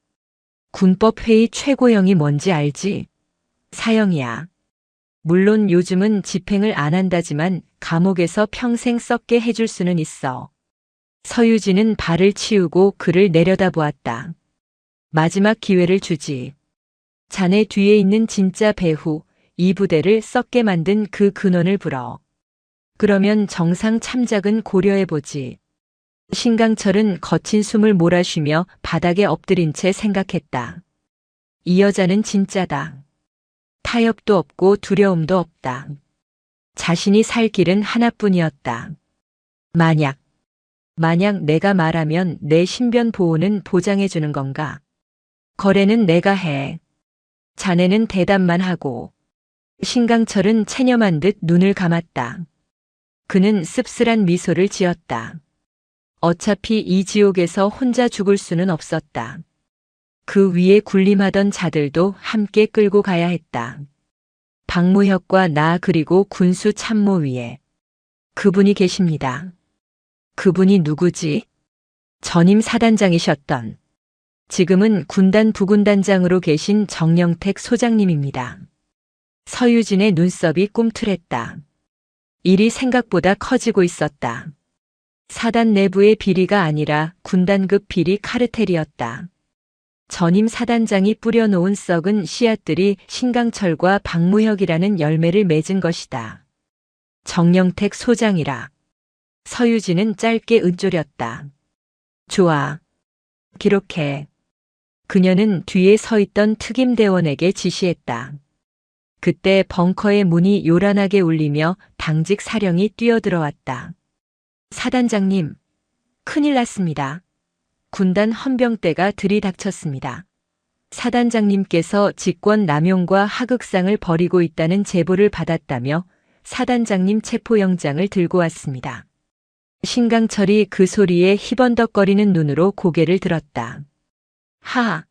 군법회의 최고형이 뭔지 알지? 사형이야. 물론 요즘은 집행을 안 한다지만 감옥에서 평생 썩게 해줄 수는 있어. 서유진은 발을 치우고 그를 내려다보았다. 마지막 기회를 주지. 자네 뒤에 있는 진짜 배후, 이 부대를 썩게 만든 그 근원을 불어. 그러면 정상 참작은 고려해보지. 신강철은 거친 숨을 몰아쉬며 바닥에 엎드린 채 생각했다. 이 여자는 진짜다. 타협도 없고 두려움도 없다. 자신이 살 길은 하나뿐이었다. 만약 만약 내가 말하면 내 신변 보호는 보장해주는 건가? 거래는 내가 해. 자네는 대답만 하고. 신강철은 체념한 듯 눈을 감았다. 그는 씁쓸한 미소를 지었다. 어차피 이 지옥에서 혼자 죽을 수는 없었다. 그 위에 군림하던 자들도 함께 끌고 가야 했다. 박무혁과 나 그리고 군수 참모 위에. 그분이 계십니다. 그분이 누구지? 전임 사단장이셨던. 지금은 군단 부군단장으로 계신 정영택 소장님입니다. 서유진의 눈썹이 꿈틀했다. 일이 생각보다 커지고 있었다. 사단 내부의 비리가 아니라 군단급 비리 카르텔이었다. 전임 사단장이 뿌려놓은 썩은 씨앗들이 신강철과 박무혁이라는 열매를 맺은 것이다. 정영택 소장이라. 서유진은 짧게 읊조렸다. 좋아. 기록해. 그녀는 뒤에 서 있던 특임대원에게 지시했다. 그때 벙커의 문이 요란하게 울리며 당직 사령이 뛰어들어왔다. 사단장님, 큰일 났습니다. 군단 헌병대가 들이닥쳤습니다. 사단장님께서 직권 남용과 하극상을 벌이고 있다는 제보를 받았다며 사단장님 체포영장을 들고 왔습니다. 신강철이 그 소리에 희번덕거리는 눈으로 고개를 들었다. 하,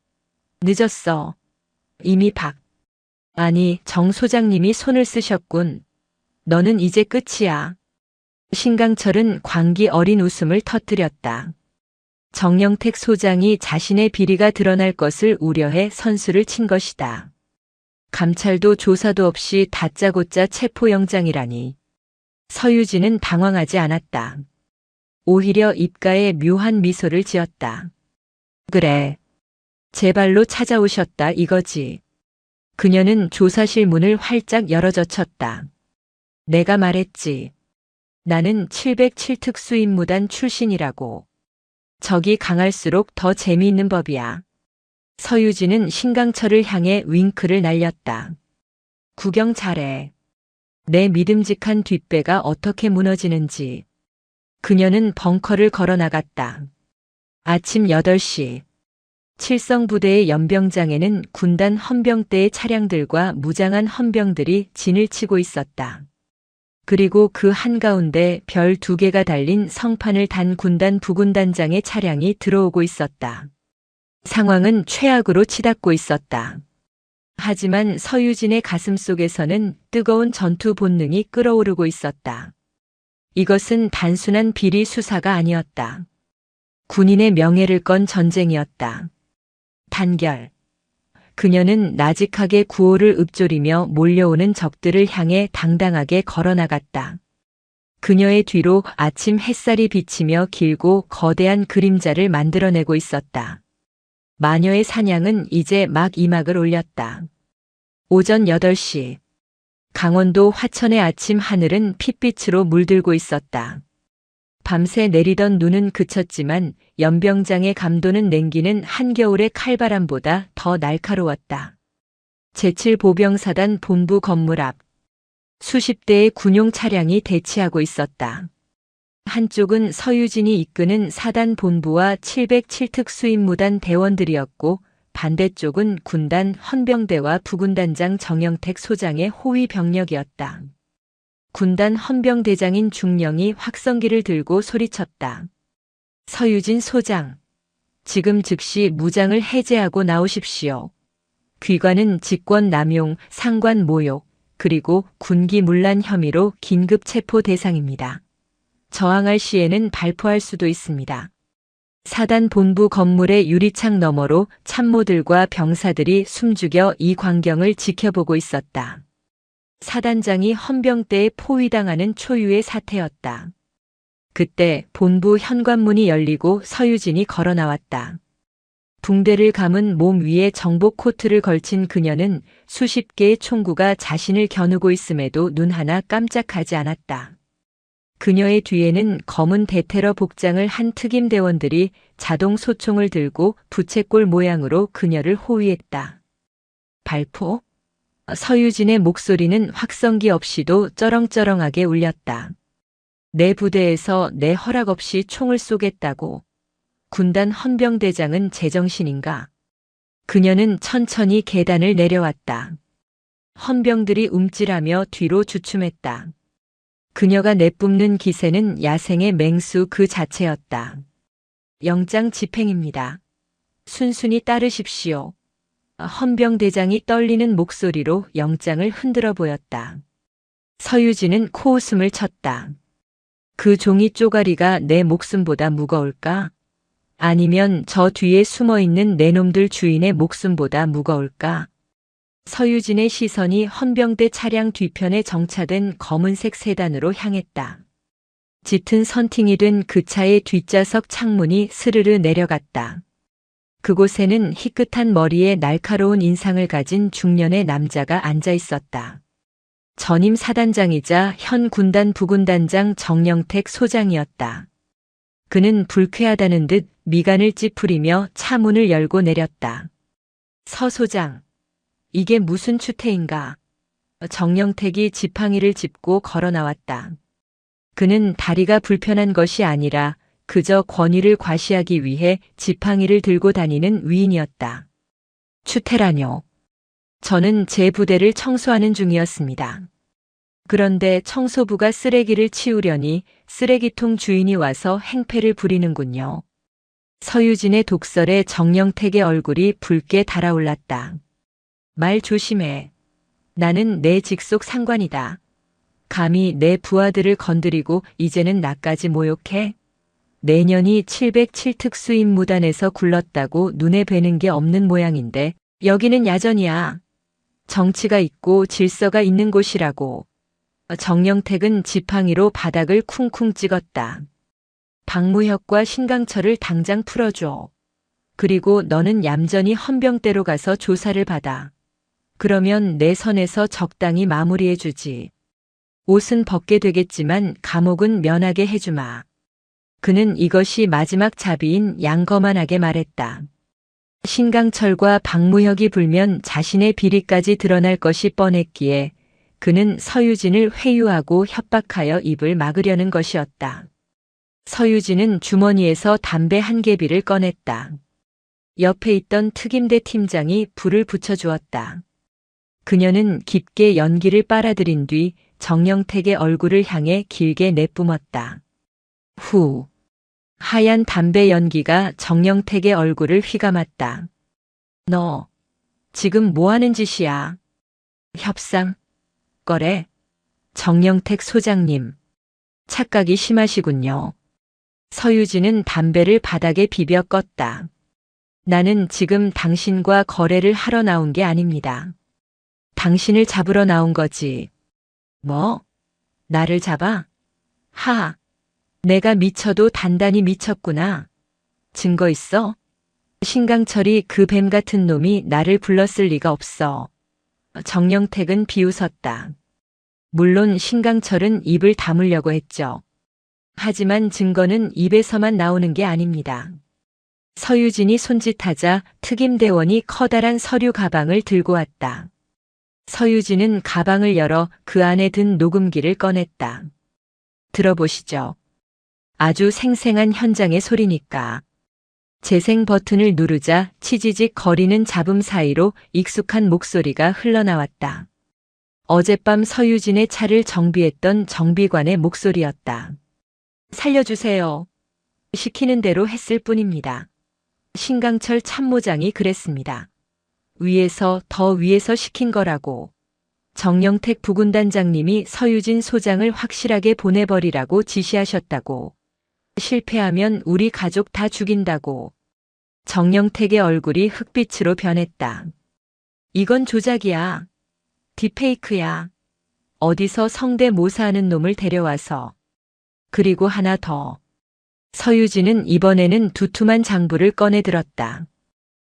늦었어. 이미 아니, 정 소장님이 손을 쓰셨군. 너는 이제 끝이야. 신강철은 광기 어린 웃음을 터뜨렸다. 정영택 소장이 자신의 비리가 드러날 것을 우려해 선수를 친 것이다. 감찰도 조사도 없이 다짜고짜 체포영장이라니. 서유진은 당황하지 않았다. 오히려 입가에 묘한 미소를 지었다. 그래. 제 발로 찾아오셨다 이거지. 그녀는 조사실 문을 활짝 열어젖혔다. 내가 말했지. 나는 707특수임무단 출신이라고. 적이 강할수록 더 재미있는 법이야. 서유진은 신강철을 향해 윙크를 날렸다. 구경 잘해. 내 믿음직한 뒷배가 어떻게 무너지는지. 그녀는 벙커를 걸어 나갔다. 아침 8시. 칠성부대의 연병장에는 군단 헌병대의 차량들과 무장한 헌병들이 진을 치고 있었다. 그리고 그 한가운데 별 2개가 달린 성판을 단 군단 부군단장의 차량이 들어오고 있었다. 상황은 최악으로 치닫고 있었다. 하지만 서유진의 가슴 속에서는 뜨거운 전투 본능이 끓어오르고 있었다. 이것은 단순한 비리 수사가 아니었다. 군인의 명예를 건 전쟁이었다. 단결. 그녀는 나직하게 구호를 읊조리며 몰려오는 적들을 향해 당당하게 걸어나갔다. 그녀의 뒤로 아침 햇살이 비치며 길고 거대한 그림자를 만들어내고 있었다. 마녀의 사냥은 이제 막 이막을 올렸다. 오전 8시. 강원도 화천의 아침 하늘은 핏빛으로 물들고 있었다. 밤새 내리던 눈은 그쳤지만 연병장의 감도는 냉기는 한겨울의 칼바람보다 더 날카로웠다. 제7보병사단 본부 건물 앞. 수십 대의 군용 차량이 대치하고 있었다. 한쪽은 서유진이 이끄는 사단 본부와 707특수임무단 대원들이었고 반대쪽은 군단 헌병대와 부군단장 정영택 소장의 호위 병력이었다. 군단 헌병대장인 중령이 확성기를 들고 소리쳤다. 서유진 소장, 지금 즉시 무장을 해제하고 나오십시오. 귀관은 직권 남용, 상관 모욕, 그리고 군기 문란 혐의로 긴급 체포 대상입니다. 저항할 시에는 발포할 수도 있습니다. 사단 본부 건물의 유리창 너머로 참모들과 병사들이 숨죽여 이 광경을 지켜보고 있었다. 사단장이 헌병대에 포위당하는 초유의 사태였다. 그때 본부 현관문이 열리고 서유진이 걸어 나왔다. 붕대를 감은 몸 위에 정복 코트를 걸친 그녀는 수십 개의 총구가 자신을 겨누고 있음에도 눈 하나 깜짝하지 않았다. 그녀의 뒤에는 검은 대테러 복장을 한 특임대원들이 자동 소총을 들고 부채꼴 모양으로 그녀를 호위했다. 발포? 서유진의 목소리는 확성기 없이도 쩌렁쩌렁하게 울렸다. 내 부대에서 내 허락 없이 총을 쏘겠다고. 군단 헌병대장은 제정신인가? 그녀는 천천히 계단을 내려왔다. 헌병들이 움찔하며 뒤로 주춤했다. 그녀가 내뿜는 기세는 야생의 맹수 그 자체였다. 영장 집행입니다. 순순히 따르십시오. 헌병대장이 떨리는 목소리로 영장을 흔들어 보였다. 서유진은 코웃음을 쳤다. 그 종이 쪼가리가 내 목숨보다 무거울까? 아니면 저 뒤에 숨어있는 내 놈들 주인의 목숨보다 무거울까? 서유진의 시선이 헌병대 차량 뒤편에 정차된 검은색 세단으로 향했다. 짙은 선팅이 된 그 차의 뒷좌석 창문이 스르르 내려갔다. 그곳에는 희끗한 머리에 날카로운 인상을 가진 중년의 남자가 앉아 있었다. 전임 사단장이자 현 군단 부군단장 정영택 소장이었다. 그는 불쾌하다는 듯 미간을 찌푸리며 차 문을 열고 내렸다. 서 소장, 이게 무슨 추태인가? 정영택이 지팡이를 짚고 걸어 나왔다. 그는 다리가 불편한 것이 아니라 그저 권위를 과시하기 위해 지팡이를 들고 다니는 위인이었다. 추태라뇨. 저는 제 부대를 청소하는 중이었습니다. 그런데 청소부가 쓰레기를 치우려니 쓰레기통 주인이 와서 행패를 부리는군요. 서유진의 독설에 정영택의 얼굴이 붉게 달아올랐다. 말 조심해. 나는 내 직속 상관이다. 감히 내 부하들을 건드리고 이제는 나까지 모욕해? 내년이 707특수임무단에서 굴렀다고 눈에 뵈는 게 없는 모양인데 여기는 야전이야. 정치가 있고 질서가 있는 곳이라고. 정영택은 지팡이로 바닥을 쿵쿵 찍었다. 박무혁과 신강철을 당장 풀어줘. 그리고 너는 얌전히 헌병대로 가서 조사를 받아. 그러면 내 선에서 적당히 마무리해주지. 옷은 벗게 되겠지만 감옥은 면하게 해주마. 그는 이것이 마지막 자비인 양거만하게 말했다. 신강철과 박무혁이 불면 자신의 비리까지 드러날 것이 뻔했기에 그는 서유진을 회유하고 협박하여 입을 막으려는 것이었다. 서유진은 주머니에서 담배 한 개비를 꺼냈다. 옆에 있던 특임대 팀장이 불을 붙여주었다. 그녀는 깊게 연기를 빨아들인 뒤 정영택의 얼굴을 향해 길게 내뿜었다. 후. 하얀 담배 연기가 정영택의 얼굴을 휘감았다. 너 지금 뭐 하는 짓이야? 협상? 거래? 정영택 소장님. 착각이 심하시군요. 서유진은 담배를 바닥에 비벼 껐다. 나는 지금 당신과 거래를 하러 나온 게 아닙니다. 당신을 잡으러 나온 거지. 뭐? 나를 잡아? 하. 내가 미쳐도 단단히 미쳤구나. 증거 있어? 신강철이 그 뱀 같은 놈이 나를 불렀을 리가 없어. 정영택은 비웃었다. 물론 신강철은 입을 다물려고 했죠. 하지만 증거는 입에서만 나오는 게 아닙니다. 서유진이 손짓하자 특임대원이 커다란 서류 가방을 들고 왔다. 서유진은 가방을 열어 그 안에 든 녹음기를 꺼냈다. 들어보시죠. 아주 생생한 현장의 소리니까. 재생 버튼을 누르자 치지직 거리는 잡음 사이로 익숙한 목소리가 흘러나왔다. 어젯밤 서유진의 차를 정비했던 정비관의 목소리였다. 살려주세요. 시키는 대로 했을 뿐입니다. 신강철 참모장이 그랬습니다. 위에서 더 위에서 시킨 거라고. 정영택 부군단장님이 서유진 소장을 확실하게 보내버리라고 지시하셨다고. 실패하면 우리 가족 다 죽인다고. 정영택의 얼굴이 흑빛으로 변했다. 이건 조작이야. 딥페이크야. 어디서 성대모사하는 놈을 데려와서. 그리고 하나 더. 서유진은 이번에는 두툼한 장부를 꺼내 들었다.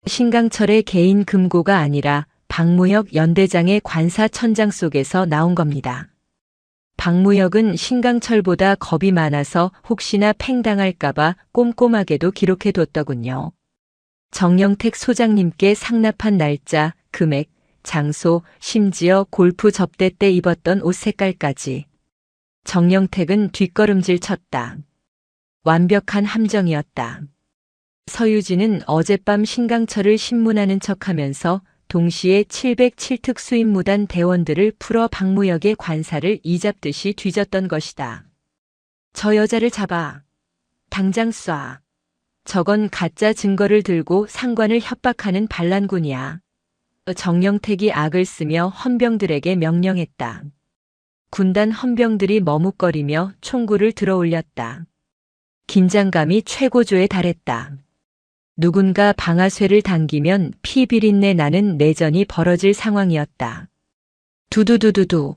신강철의 개인 금고가 아니라 박무혁 연대장의 관사천장 속에서 나온 겁니다. 박무혁은 신강철보다 겁이 많아서 혹시나 팽당할까봐 꼼꼼하게도 기록해뒀더군요. 정영택 소장님께 상납한 날짜, 금액, 장소, 심지어 골프 접대 때 입었던 옷 색깔까지. 정영택은 뒷걸음질 쳤다. 완벽한 함정이었다. 서유진은 어젯밤 신강철을 신문하는 척하면서 동시에 707특 수임무단 대원들을 풀어 박무역의 관사를 이잡듯이 뒤졌던 것이다. 저 여자를 잡아. 당장 쏴. 저건 가짜 증거를 들고 상관을 협박하는 반란군이야. 정영택이 악을 쓰며 헌병들에게 명령했다. 군단 헌병들이 머뭇거리며 총구를 들어 올렸다. 긴장감이 최고조에 달했다. 누군가 방아쇠를 당기면 피 비린내 나는 내전이 벌어질 상황이었다. 두두두두두.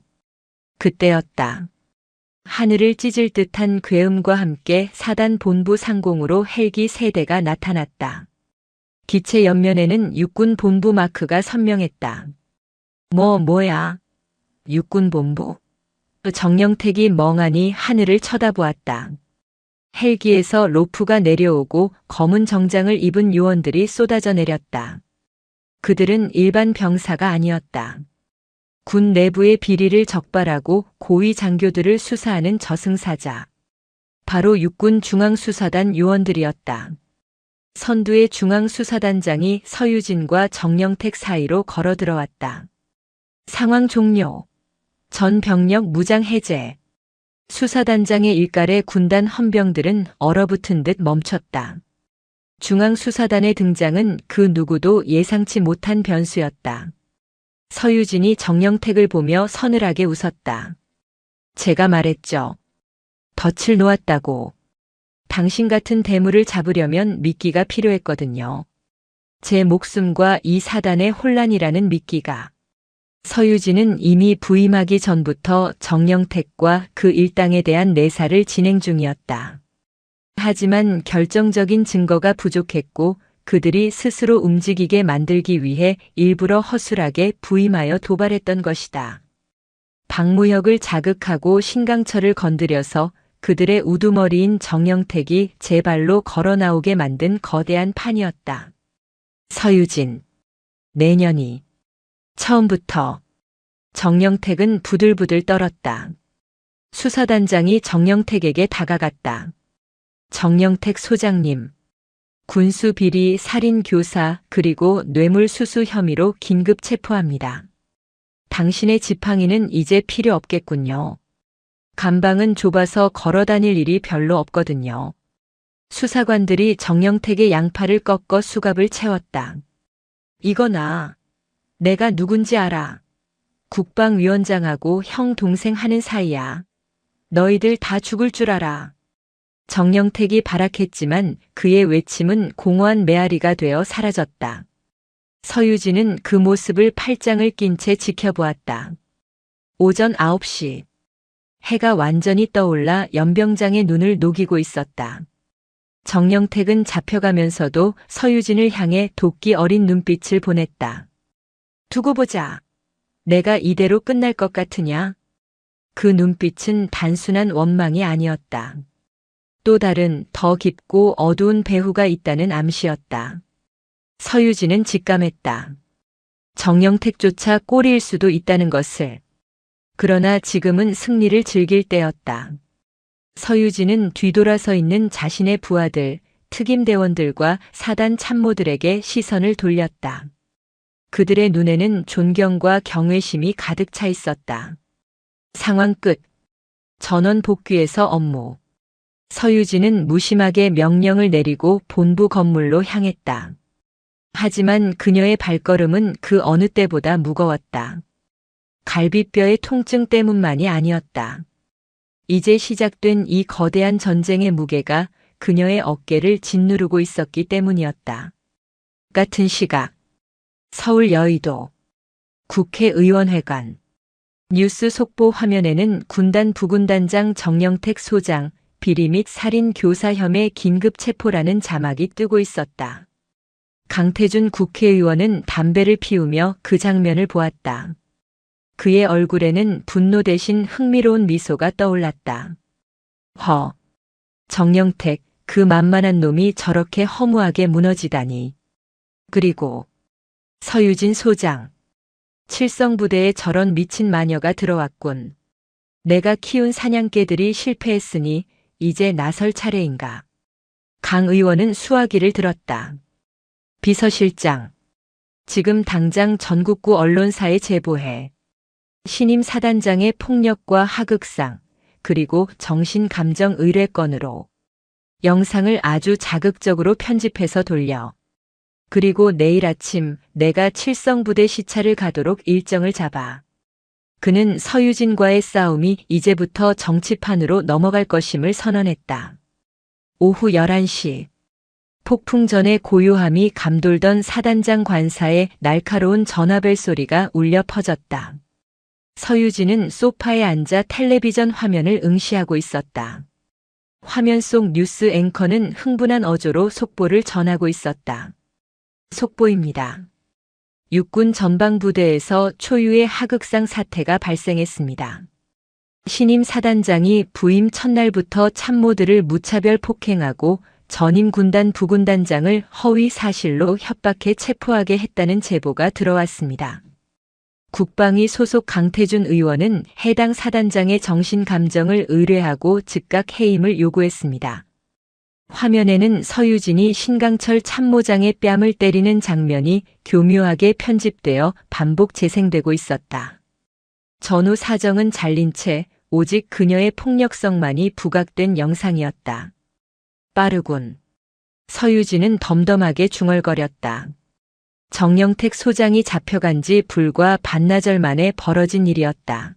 그때였다. 하늘을 찢을 듯한 괴음과 함께 사단 본부 상공으로 헬기 3대가 나타났다. 기체 옆면에는 육군 본부 마크가 선명했다. 뭐야? 육군 본부? 정영택이 멍하니 하늘을 쳐다보았다. 헬기에서 로프가 내려오고 검은 정장을 입은 요원들이 쏟아져 내렸다. 그들은 일반 병사가 아니었다. 군 내부의 비리를 적발하고 고위 장교들을 수사하는 저승사자. 바로 육군 중앙수사단 요원들이었다. 선두의 중앙수사단장이 서유진과 정영택 사이로 걸어 들어왔다. 상황 종료. 전 병력 무장 해제. 수사단장의 일갈에 군단 헌병들은 얼어붙은 듯 멈췄다. 중앙수사단의 등장은 그 누구도 예상치 못한 변수였다. 서유진이 정영택을 보며 서늘하게 웃었다. 제가 말했죠. 덫을 놓았다고. 당신 같은 대물을 잡으려면 미끼가 필요했거든요. 제 목숨과 이 사단의 혼란이라는 미끼가. 서유진은 이미 부임하기 전부터 정영택과 그 일당에 대한 내사를 진행 중이었다. 하지만 결정적인 증거가 부족했고 그들이 스스로 움직이게 만들기 위해 일부러 허술하게 부임하여 도발했던 것이다. 박무혁을 자극하고 신강철을 건드려서 그들의 우두머리인 정영택이 제 발로 걸어 나오게 만든 거대한 판이었다. 서유진. 내년이. 처음부터. 정영택은 부들부들 떨었다. 수사단장이 정영택에게 다가갔다. 정영택 소장님. 군수비리 살인교사 그리고 뇌물수수 혐의로 긴급 체포합니다. 당신의 지팡이는 이제 필요 없겠군요. 감방은 좁아서 걸어 다닐 일이 별로 없거든요. 수사관들이 정영택의 양팔을 꺾어 수갑을 채웠다. 이거나. 내가 누군지 알아. 국방위원장하고 형 동생 하는 사이야. 너희들 다 죽을 줄 알아. 정영택이 발악했지만 그의 외침은 공허한 메아리가 되어 사라졌다. 서유진은 그 모습을 팔짱을 낀 채 지켜보았다. 오전 9시. 해가 완전히 떠올라 연병장의 눈을 녹이고 있었다. 정영택은 잡혀가면서도 서유진을 향해 도끼 어린 눈빛을 보냈다. 두고 보자. 내가 이대로 끝날 것 같으냐? 그 눈빛은 단순한 원망이 아니었다. 또 다른 더 깊고 어두운 배후가 있다는 암시였다. 서유진은 직감했다. 정영택조차 꼴일 수도 있다는 것을. 그러나 지금은 승리를 즐길 때였다. 서유진은 뒤돌아서 있는 자신의 부하들, 특임대원들과 사단 참모들에게 시선을 돌렸다. 그들의 눈에는 존경과 경외심이 가득 차 있었다. 상황 끝. 전원 복귀해서 업무. 서유진은 무심하게 명령을 내리고 본부 건물로 향했다. 하지만 그녀의 발걸음은 그 어느 때보다 무거웠다. 갈비뼈의 통증 때문만이 아니었다. 이제 시작된 이 거대한 전쟁의 무게가 그녀의 어깨를 짓누르고 있었기 때문이었다. 같은 시각. 서울 여의도. 국회의원회관. 뉴스 속보 화면에는 군단 부군단장 정영택 소장, 비리 및 살인 교사 혐의 긴급 체포라는 자막이 뜨고 있었다. 강태준 국회의원은 담배를 피우며 그 장면을 보았다. 그의 얼굴에는 분노 대신 흥미로운 미소가 떠올랐다. 정영택, 그 만만한 놈이 저렇게 허무하게 무너지다니. 그리고 서유진 소장. 칠성부대에 저런 미친 마녀가 들어왔군. 내가 키운 사냥개들이 실패했으니 이제 나설 차례인가. 강 의원은 수화기를 들었다. 비서실장, 지금 당장 전국구 언론사에 제보해. 신임 사단장의 폭력과 하극상, 그리고 정신감정 의뢰 건으로 영상을 아주 자극적으로 편집해서 돌려. 그리고 내일 아침 내가 칠성부대 시찰을 가도록 일정을 잡아. 그는 서유진과의 싸움이 이제부터 정치판으로 넘어갈 것임을 선언했다. 오후 11시. 폭풍 전의 고요함이 감돌던 사단장 관사에 날카로운 전화벨 소리가 울려 퍼졌다. 서유진은 소파에 앉아 텔레비전 화면을 응시하고 있었다. 화면 속 뉴스 앵커는 흥분한 어조로 속보를 전하고 있었다. 속보입니다. 육군 전방부대에서 초유의 하극상 사태가 발생했습니다. 신임 사단장이 부임 첫날부터 참모들을 무차별 폭행하고 전임 군단 부군단장을 허위 사실로 협박해 체포하게 했다는 제보가 들어왔습니다. 국방위 소속 강태준 의원은 해당 사단장의 정신감정을 의뢰하고 즉각 해임을 요구했습니다. 화면에는 서유진이 신강철 참모장의 뺨을 때리는 장면이 교묘하게 편집되어 반복 재생되고 있었다. 전후 사정은 잘린 채 오직 그녀의 폭력성만이 부각된 영상이었다. 빠르군. 서유진은 덤덤하게 중얼거렸다. 정영택 소장이 잡혀간 지 불과 반나절 만에 벌어진 일이었다.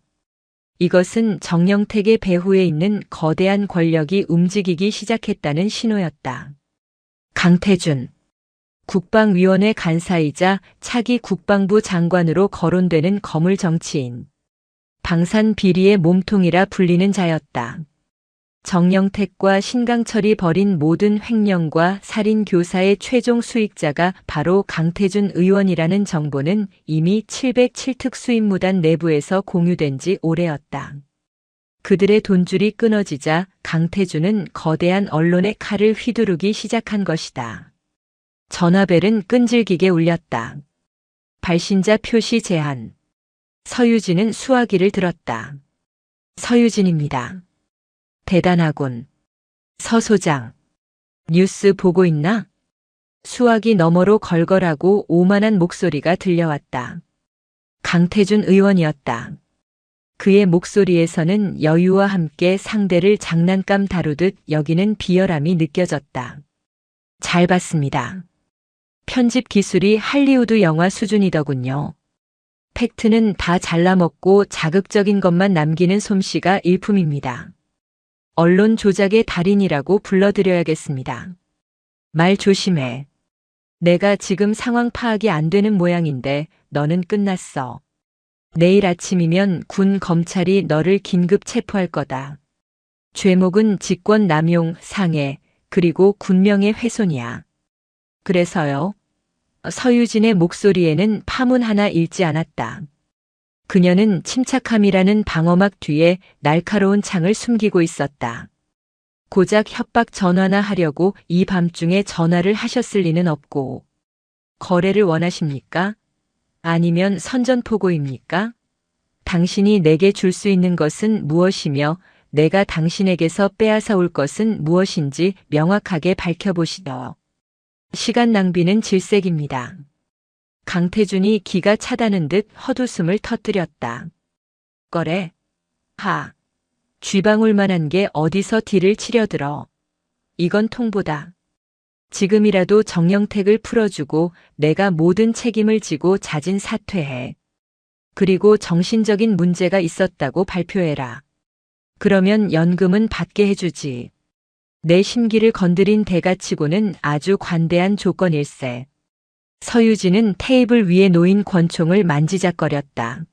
이것은 정영택의 배후에 있는 거대한 권력이 움직이기 시작했다는 신호였다. 강태준. 국방위원회 간사이자 차기 국방부 장관으로 거론되는 거물 정치인. 방산 비리의 몸통이라 불리는 자였다. 정영택과 신강철이 벌인 모든 횡령과 살인 교사의 최종 수익자가 바로 강태준 의원이라는 정보는 이미 707특 수임무단 내부에서 공유된 지 오래였다. 그들의 돈줄이 끊어지자 강태준은 거대한 언론의 칼을 휘두르기 시작한 것이다. 전화벨은 끈질기게 울렸다. 발신자 표시 제한. 서유진은 수화기를 들었다. 서유진입니다. 대단하군. 서 소장. 뉴스 보고 있나? 수화기 너머로 걸걸하고 오만한 목소리가 들려왔다. 강태준 의원이었다. 그의 목소리에서는 여유와 함께 상대를 장난감 다루듯 여기는 비열함이 느껴졌다. 잘 봤습니다. 편집 기술이 할리우드 영화 수준이더군요. 팩트는 다 잘라먹고 자극적인 것만 남기는 솜씨가 일품입니다. 언론 조작의 달인이라고 불러드려야겠습니다. 말 조심해. 내가 지금 상황 파악이 안 되는 모양인데 너는 끝났어. 내일 아침이면 군 검찰이 너를 긴급 체포할 거다. 죄목은 직권 남용, 상해, 그리고 군명예 훼손이야. 그래서요. 서유진의 목소리에는 파문 하나 읽지 않았다. 그녀는 침착함이라는 방어막 뒤에 날카로운 창을 숨기고 있었다. 고작 협박 전화나 하려고 이 밤중에 전화를 하셨을 리는 없고. 거래를 원하십니까? 아니면 선전포고입니까? 당신이 내게 줄 수 있는 것은 무엇이며 내가 당신에게서 빼앗아 올 것은 무엇인지 명확하게 밝혀보시더. 시간 낭비는 질색입니다. 강태준이 기가 차다는 듯 헛웃음을 터뜨렸다. 거래? 하. 쥐방울만한 게 어디서 딜을 치려들어. 이건 통보다. 지금이라도 정영택을 풀어주고 내가 모든 책임을 지고 자진 사퇴해. 그리고 정신적인 문제가 있었다고 발표해라. 그러면 연금은 받게 해주지. 내 심기를 건드린 대가치고는 아주 관대한 조건일세. 서유진은 테이블 위에 놓인 권총을 만지작거렸다.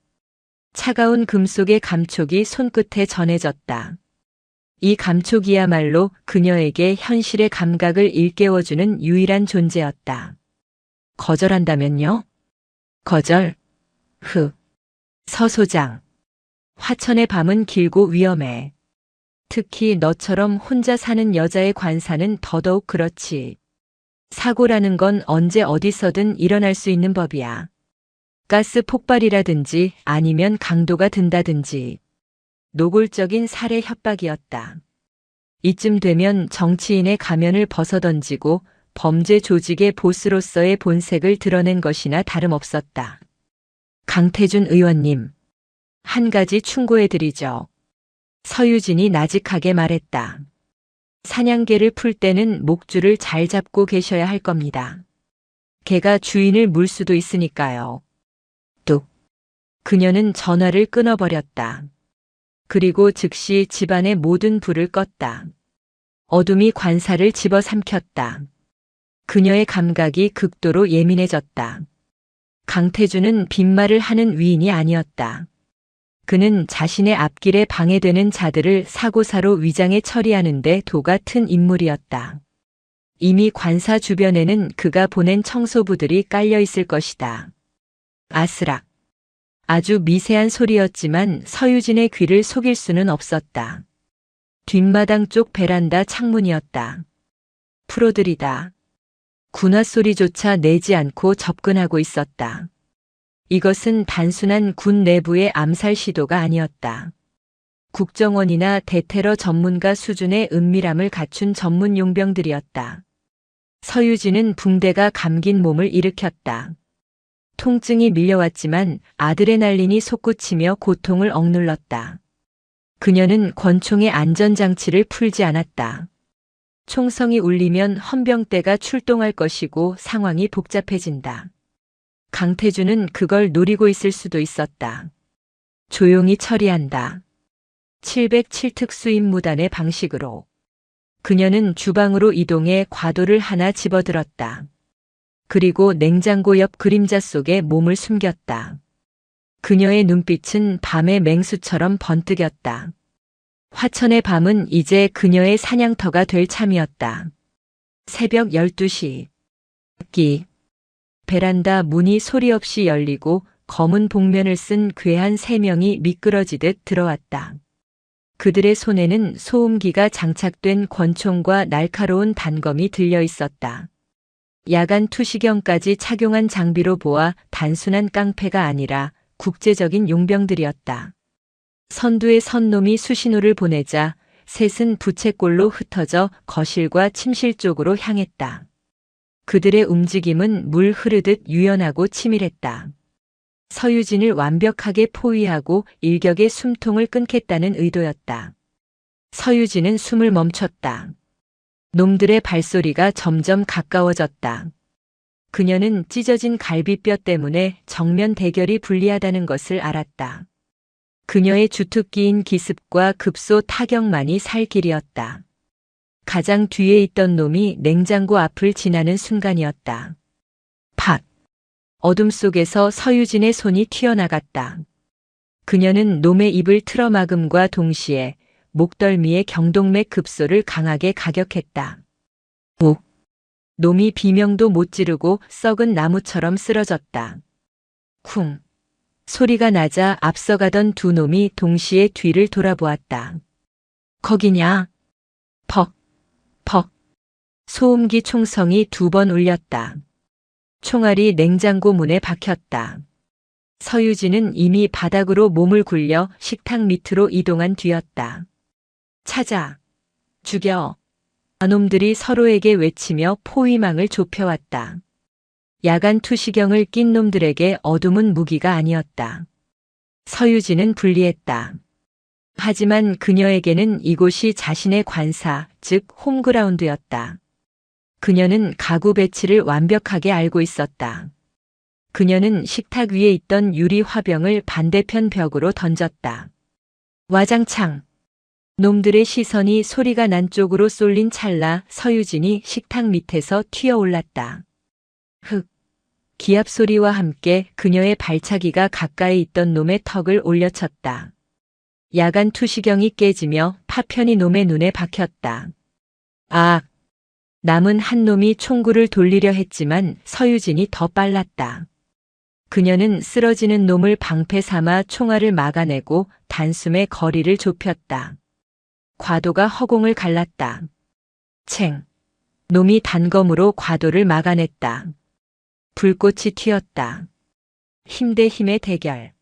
차가운 금속의 감촉이 손끝에 전해졌다. 이 감촉이야말로 그녀에게 현실의 감각을 일깨워주는 유일한 존재였다. 거절한다면요? 거절? 서 소장. 화천의 밤은 길고 위험해. 특히 너처럼 혼자 사는 여자의 관사는 더더욱 그렇지. 사고라는 건 언제 어디서든 일어날 수 있는 법이야. 가스 폭발이라든지 아니면 강도가 든다든지. 노골적인 살해 협박이었다. 이쯤 되면 정치인의 가면을 벗어던지고 범죄 조직의 보스로서의 본색을 드러낸 것이나 다름없었다. 강태준 의원님, 한 가지 충고해드리죠. 서유진이 나직하게 말했다. 사냥개를 풀 때는 목줄을 잘 잡고 계셔야 할 겁니다. 개가 주인을 물 수도 있으니까요. 뚝. 그녀는 전화를 끊어버렸다. 그리고 즉시 집안의 모든 불을 껐다. 어둠이 관사를 집어삼켰다. 그녀의 감각이 극도로 예민해졌다. 강태준은 빈말을 하는 위인이 아니었다. 그는 자신의 앞길에 방해되는 자들을 사고사로 위장해 처리하는 데 도가 튼 인물이었다. 이미 관사 주변에는 그가 보낸 청소부들이 깔려 있을 것이다. 아스락. 아주 미세한 소리였지만 서유진의 귀를 속일 수는 없었다. 뒷마당 쪽 베란다 창문이었다. 프로들이다. 군화 소리조차 내지 않고 접근하고 있었다. 이것은 단순한 군 내부의 암살 시도가 아니었다. 국정원이나 대테러 전문가 수준의 은밀함을 갖춘 전문 용병들이었다. 서유진은 붕대가 감긴 몸을 일으켰다. 통증이 밀려왔지만 아드레날린이 솟구치며 고통을 억눌렀다. 그녀는 권총의 안전장치를 풀지 않았다. 총성이 울리면 헌병대가 출동할 것이고 상황이 복잡해진다. 강태준은 그걸 노리고 있을 수도 있었다. 조용히 처리한다. 707 특수임무단의 방식으로. 그녀는 주방으로 이동해 과도를 하나 집어들었다. 그리고 냉장고 옆 그림자 속에 몸을 숨겼다. 그녀의 눈빛은 밤의 맹수처럼 번뜩였다. 화천의 밤은 이제 그녀의 사냥터가 될 참이었다. 새벽 12시. 베란다 문이 소리 없이 열리고 검은 복면을 쓴 괴한 3명이 미끄러지듯 들어왔다. 그들의 손에는 소음기가 장착된 권총과 날카로운 단검이 들려 있었다. 야간 투시경까지 착용한 장비로 보아 단순한 깡패가 아니라 국제적인 용병들이었다. 선두의 선놈이 수신호를 보내자 셋은 부채꼴로 흩어져 거실과 침실 쪽으로 향했다. 그들의 움직임은 물 흐르듯 유연하고 치밀했다. 서유진을 완벽하게 포위하고 일격의 숨통을 끊겠다는 의도였다. 서유진은 숨을 멈췄다. 놈들의 발소리가 점점 가까워졌다. 그녀는 찢어진 갈비뼈 때문에 정면 대결이 불리하다는 것을 알았다. 그녀의 주특기인 기습과 급소 타격만이 살 길이었다. 가장 뒤에 있던 놈이 냉장고 앞을 지나는 순간이었다. 팍! 어둠 속에서 서유진의 손이 튀어나갔다. 그녀는 놈의 입을 틀어막음과 동시에 목덜미의 경동맥 급소를 강하게 가격했다. 옥! 놈이 비명도 못 지르고 썩은 나무처럼 쓰러졌다. 쿵! 소리가 나자 앞서가던 두 놈이 동시에 뒤를 돌아보았다. 거기냐? 퍽! 퍽! 소음기 총성이 2번 울렸다. 총알이 냉장고 문에 박혔다. 서유진은 이미 바닥으로 몸을 굴려 식탁 밑으로 이동한 뒤였다. 찾아! 죽여! 아놈들이 서로에게 외치며 포위망을 좁혀왔다. 야간 투시경을 낀 놈들에게 어둠은 무기가 아니었다. 서유진은 불리했다. 하지만 그녀에게는 이곳이 자신의 관사, 즉 홈그라운드였다. 그녀는 가구 배치를 완벽하게 알고 있었다. 그녀는 식탁 위에 있던 유리 화병을 반대편 벽으로 던졌다. 와장창! 놈들의 시선이 소리가 난 쪽으로 쏠린 찰나 서유진이 식탁 밑에서 튀어올랐다. 흑! 기합 소리와 함께 그녀의 발차기가 가까이 있던 놈의 턱을 올려쳤다. 야간 투시경이 깨지며 파편이 놈의 눈에 박혔다. 아! 남은 한 놈이 총구를 돌리려 했지만 서유진이 더 빨랐다. 그녀는 쓰러지는 놈을 방패 삼아 총알을 막아내고 단숨에 거리를 좁혔다. 과도가 허공을 갈랐다. 챙! 놈이 단검으로 과도를 막아냈다. 불꽃이 튀었다. 힘 대 힘의 대결.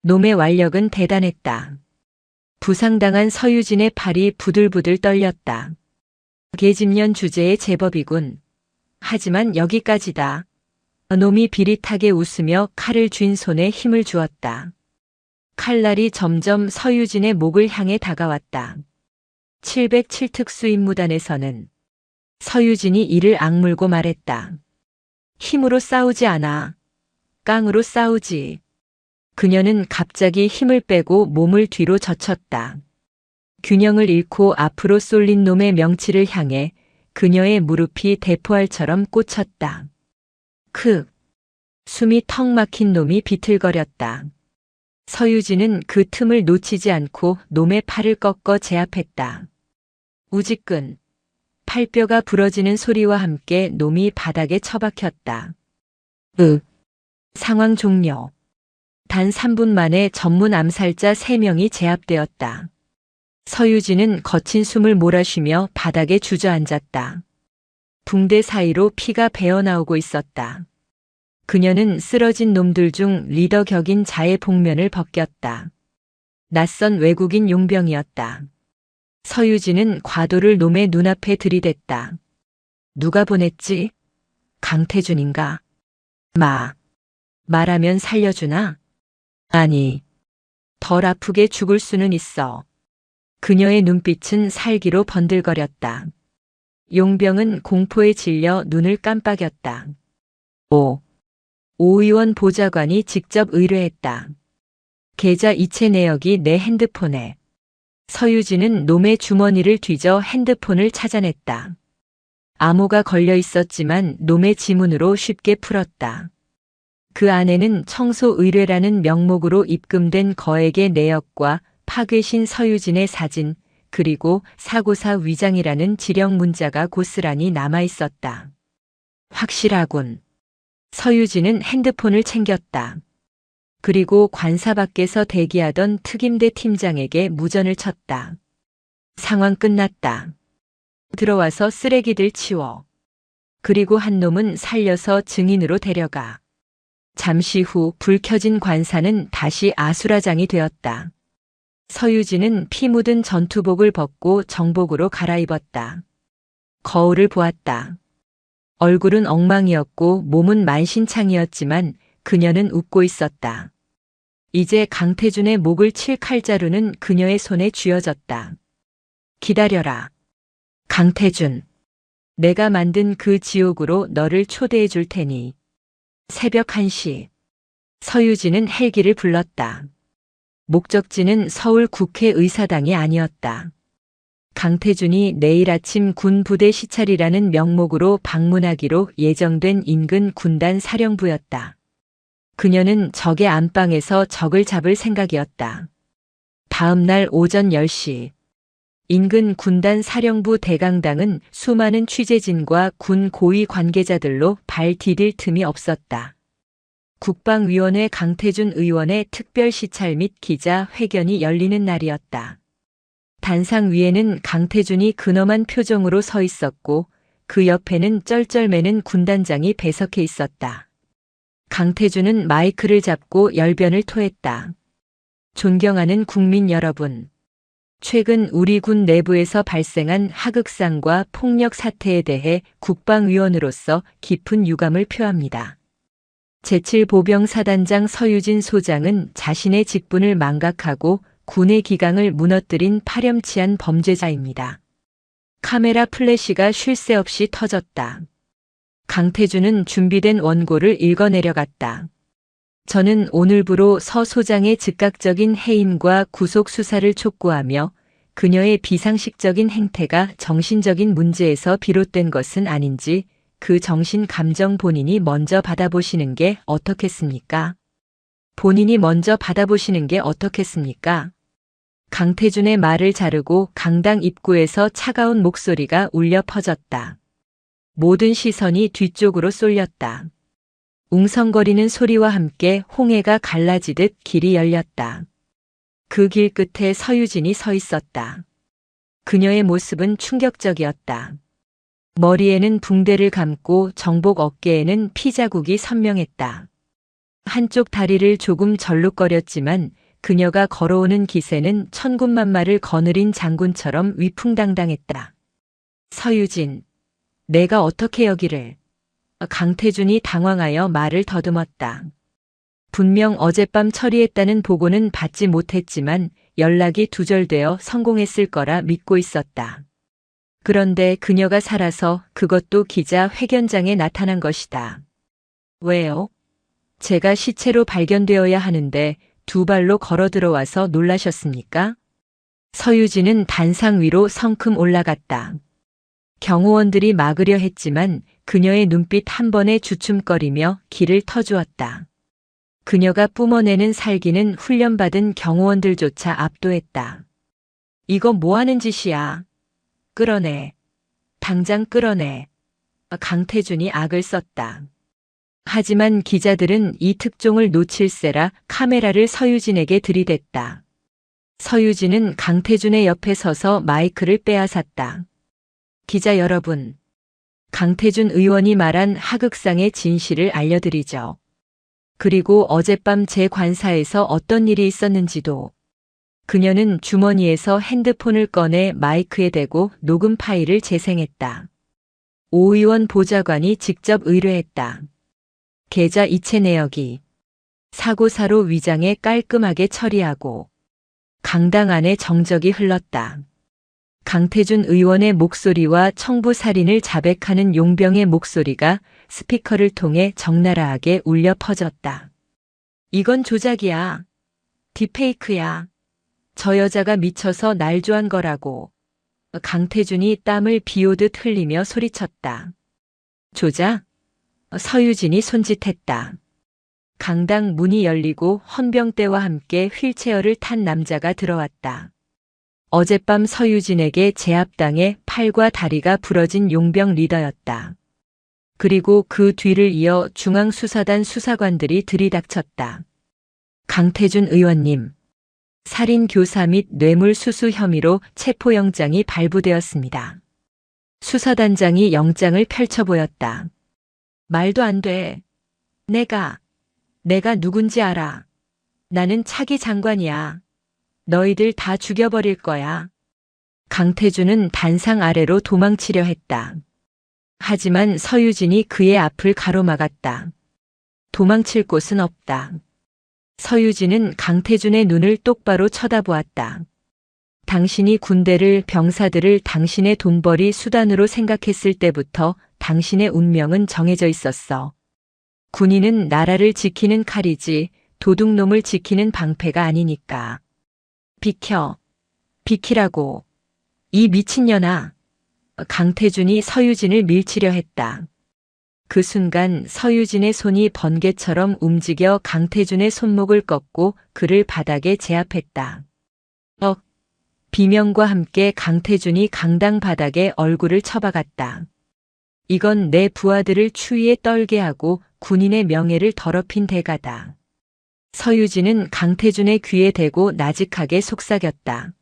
놈의 완력은 대단했다. 부상당한 서유진의 팔이 부들부들 떨렸다. 계집년 주제의 제법이군. 하지만 여기까지다. 놈이 비릿하게 웃으며 칼을 쥔 손에 힘을 주었다. 칼날이 점점 서유진의 목을 향해 다가왔다. 707특수 임무단에서는 서유진이 이를 악물고 말했다. 힘으로 싸우지 않아. 깡으로 싸우지. 그녀는 갑자기 힘을 빼고 몸을 뒤로 젖혔다. 균형을 잃고 앞으로 쏠린 놈의 명치를 향해 그녀의 무릎이 대포알처럼 꽂혔다. 숨이 턱 막힌 놈이 비틀거렸다. 서유진은 그 틈을 놓치지 않고 놈의 팔을 꺾어 제압했다. 우지끈. 팔뼈가 부러지는 소리와 함께 놈이 바닥에 처박혔다. 상황 종료. 단 3분 만에 전문 암살자 3명이 제압되었다. 서유진은 거친 숨을 몰아쉬며 바닥에 주저앉았다. 붕대 사이로 피가 배어나오고 있었다. 그녀는 쓰러진 놈들 중 리더 격인 자의 복면을 벗겼다. 낯선 외국인 용병이었다. 서유진은 과도를 놈의 눈앞에 들이댔다. 누가 보냈지? 강태준인가? 말하면 살려주나? 아니, 덜 아프게 죽을 수는 있어. 그녀의 눈빛은 살기로 번들거렸다. 용병은 공포에 질려 눈을 깜빡였다. 오 의원 보좌관이 직접 의뢰했다. 계좌 이체 내역이 내 핸드폰에. 서유진은 놈의 주머니를 뒤져 핸드폰을 찾아냈다. 암호가 걸려 있었지만 놈의 지문으로 쉽게 풀었다. 그 안에는 청소 의뢰라는 명목으로 입금된 거액의 내역과 파괴신 서유진의 사진, 그리고 사고사 위장이라는 지령 문자가 고스란히 남아 있었다. 확실하군. 서유진은 핸드폰을 챙겼다. 그리고 관사 밖에서 대기하던 특임대 팀장에게 무전을 쳤다. 상황 끝났다. 들어와서 쓰레기들 치워. 그리고 한 놈은 살려서 증인으로 데려가. 잠시 후 불 켜진 관사는 다시 아수라장이 되었다. 서유진은 피 묻은 전투복을 벗고 정복으로 갈아입었다. 거울을 보았다. 얼굴은 엉망이었고 몸은 만신창이었지만 그녀는 웃고 있었다. 이제 강태준의 목을 칠 칼자루는 그녀의 손에 쥐어졌다. 기다려라. 강태준. 내가 만든 그 지옥으로 너를 초대해 줄 테니. 새벽 1시. 서유진은 헬기를 불렀다. 목적지는 서울 국회의사당이 아니었다. 강태준이 내일 아침 군부대 시찰이라는 명목으로 방문하기로 예정된 인근 군단 사령부였다. 그녀는 적의 안방에서 적을 잡을 생각이었다. 다음 날 오전 10시. 인근 군단 사령부 대강당은 수많은 취재진과 군 고위 관계자들로 발 디딜 틈이 없었다. 국방위원회 강태준 의원의 특별 시찰 및 기자 회견이 열리는 날이었다. 단상 위에는 강태준이 근엄한 표정으로 서 있었고 그 옆에는 쩔쩔매는 군단장이 배석해 있었다. 강태준은 마이크를 잡고 열변을 토했다. 존경하는 국민 여러분. 최근 우리 군 내부에서 발생한 하극상과 폭력 사태에 대해 국방위원으로서 깊은 유감을 표합니다. 제7보병사단장 서유진 소장은 자신의 직분을 망각하고 군의 기강을 무너뜨린 파렴치한 범죄자입니다. 카메라 플래시가 쉴 새 없이 터졌다. 강태준은 준비된 원고를 읽어내려갔다. 저는 오늘부로 서 소장의 즉각적인 해임과 구속 수사를 촉구하며 그녀의 비상식적인 행태가 정신적인 문제에서 비롯된 것은 아닌지 그 정신 감정 본인이 먼저 받아보시는 게 어떻겠습니까? 본인이 먼저 받아보시는 게 어떻겠습니까? 강태준의 말을 자르고 강당 입구에서 차가운 목소리가 울려 퍼졌다. 모든 시선이 뒤쪽으로 쏠렸다. 웅성거리는 소리와 함께 홍해가 갈라지듯 길이 열렸다. 그 길 끝에 서유진이 서 있었다. 그녀의 모습은 충격적이었다. 머리에는 붕대를 감고 정복 어깨에는 피 자국이 선명했다. 한쪽 다리를 조금 절룩거렸지만 그녀가 걸어오는 기세는 천군만마를 거느린 장군처럼 위풍당당했다. 서유진, 내가 어떻게 여기를? 강태준이 당황하여 말을 더듬었다. 분명 어젯밤 처리했다는 보고는 받지 못했지만 연락이 두절되어 성공했을 거라 믿고 있었다. 그런데 그녀가 살아서 그것도 기자 회견장에 나타난 것이다. 왜요? 제가 시체로 발견되어야 하는데 두 발로 걸어 들어와서 놀라셨습니까? 서유진은 단상 위로 성큼 올라갔다. 경호원들이 막으려 했지만 그녀의 눈빛 한 번에 주춤거리며 길을 터주었다. 그녀가 뿜어내는 살기는 훈련받은 경호원들조차 압도했다. 이거 뭐 하는 짓이야? 끌어내. 당장 끌어내. 강태준이 악을 썼다. 하지만 기자들은 이 특종을 놓칠세라 카메라를 서유진에게 들이댔다. 서유진은 강태준의 옆에 서서 마이크를 빼앗았다. 기자 여러분, 강태준 의원이 말한 하극상의 진실을 알려드리죠. 그리고 어젯밤 제 관사에서 어떤 일이 있었는지도. 그녀는 주머니에서 핸드폰을 꺼내 마이크에 대고 녹음 파일을 재생했다. 오 의원 보좌관이 직접 의뢰했다. 계좌 이체 내역이 사고사로 위장해 깔끔하게 처리하고 강당 안에 정적이 흘렀다. 강태준 의원의 목소리와 청부 살인을 자백하는 용병의 목소리가 스피커를 통해 적나라하게 울려 퍼졌다. 이건 조작이야. 딥페이크야. 저 여자가 미쳐서 날조한 거라고. 강태준이 땀을 비오듯 흘리며 소리쳤다. 조작? 서유진이 손짓했다. 강당 문이 열리고 헌병대와 함께 휠체어를 탄 남자가 들어왔다. 어젯밤 서유진에게 제압당해 팔과 다리가 부러진 용병 리더였다. 그리고 그 뒤를 이어 중앙수사단 수사관들이 들이닥쳤다. 강태준 의원님, 살인교사 및 뇌물수수 혐의로 체포영장이 발부되었습니다. 수사단장이 영장을 펼쳐 보였다. 말도 안 돼. 내가 누군지 알아. 나는 차기 장관이야. 너희들 다 죽여버릴 거야. 강태준은 단상 아래로 도망치려 했다. 하지만 서유진이 그의 앞을 가로막았다. 도망칠 곳은 없다. 서유진은 강태준의 눈을 똑바로 쳐다보았다. 당신이 군대를, 병사들을 당신의 돈벌이 수단으로 생각했을 때부터 당신의 운명은 정해져 있었어. 군인은 나라를 지키는 칼이지 도둑놈을 지키는 방패가 아니니까. 비켜. 비키라고. 이 미친년아. 강태준이 서유진을 밀치려 했다. 그 순간 서유진의 손이 번개처럼 움직여 강태준의 손목을 꺾고 그를 바닥에 제압했다. 비명과 함께 강태준이 강당 바닥에 얼굴을 처박았다. 이건 내 부하들을 추위에 떨게 하고 군인의 명예를 더럽힌 대가다. 서유진은 강태준의 귀에 대고 나직하게 속삭였다.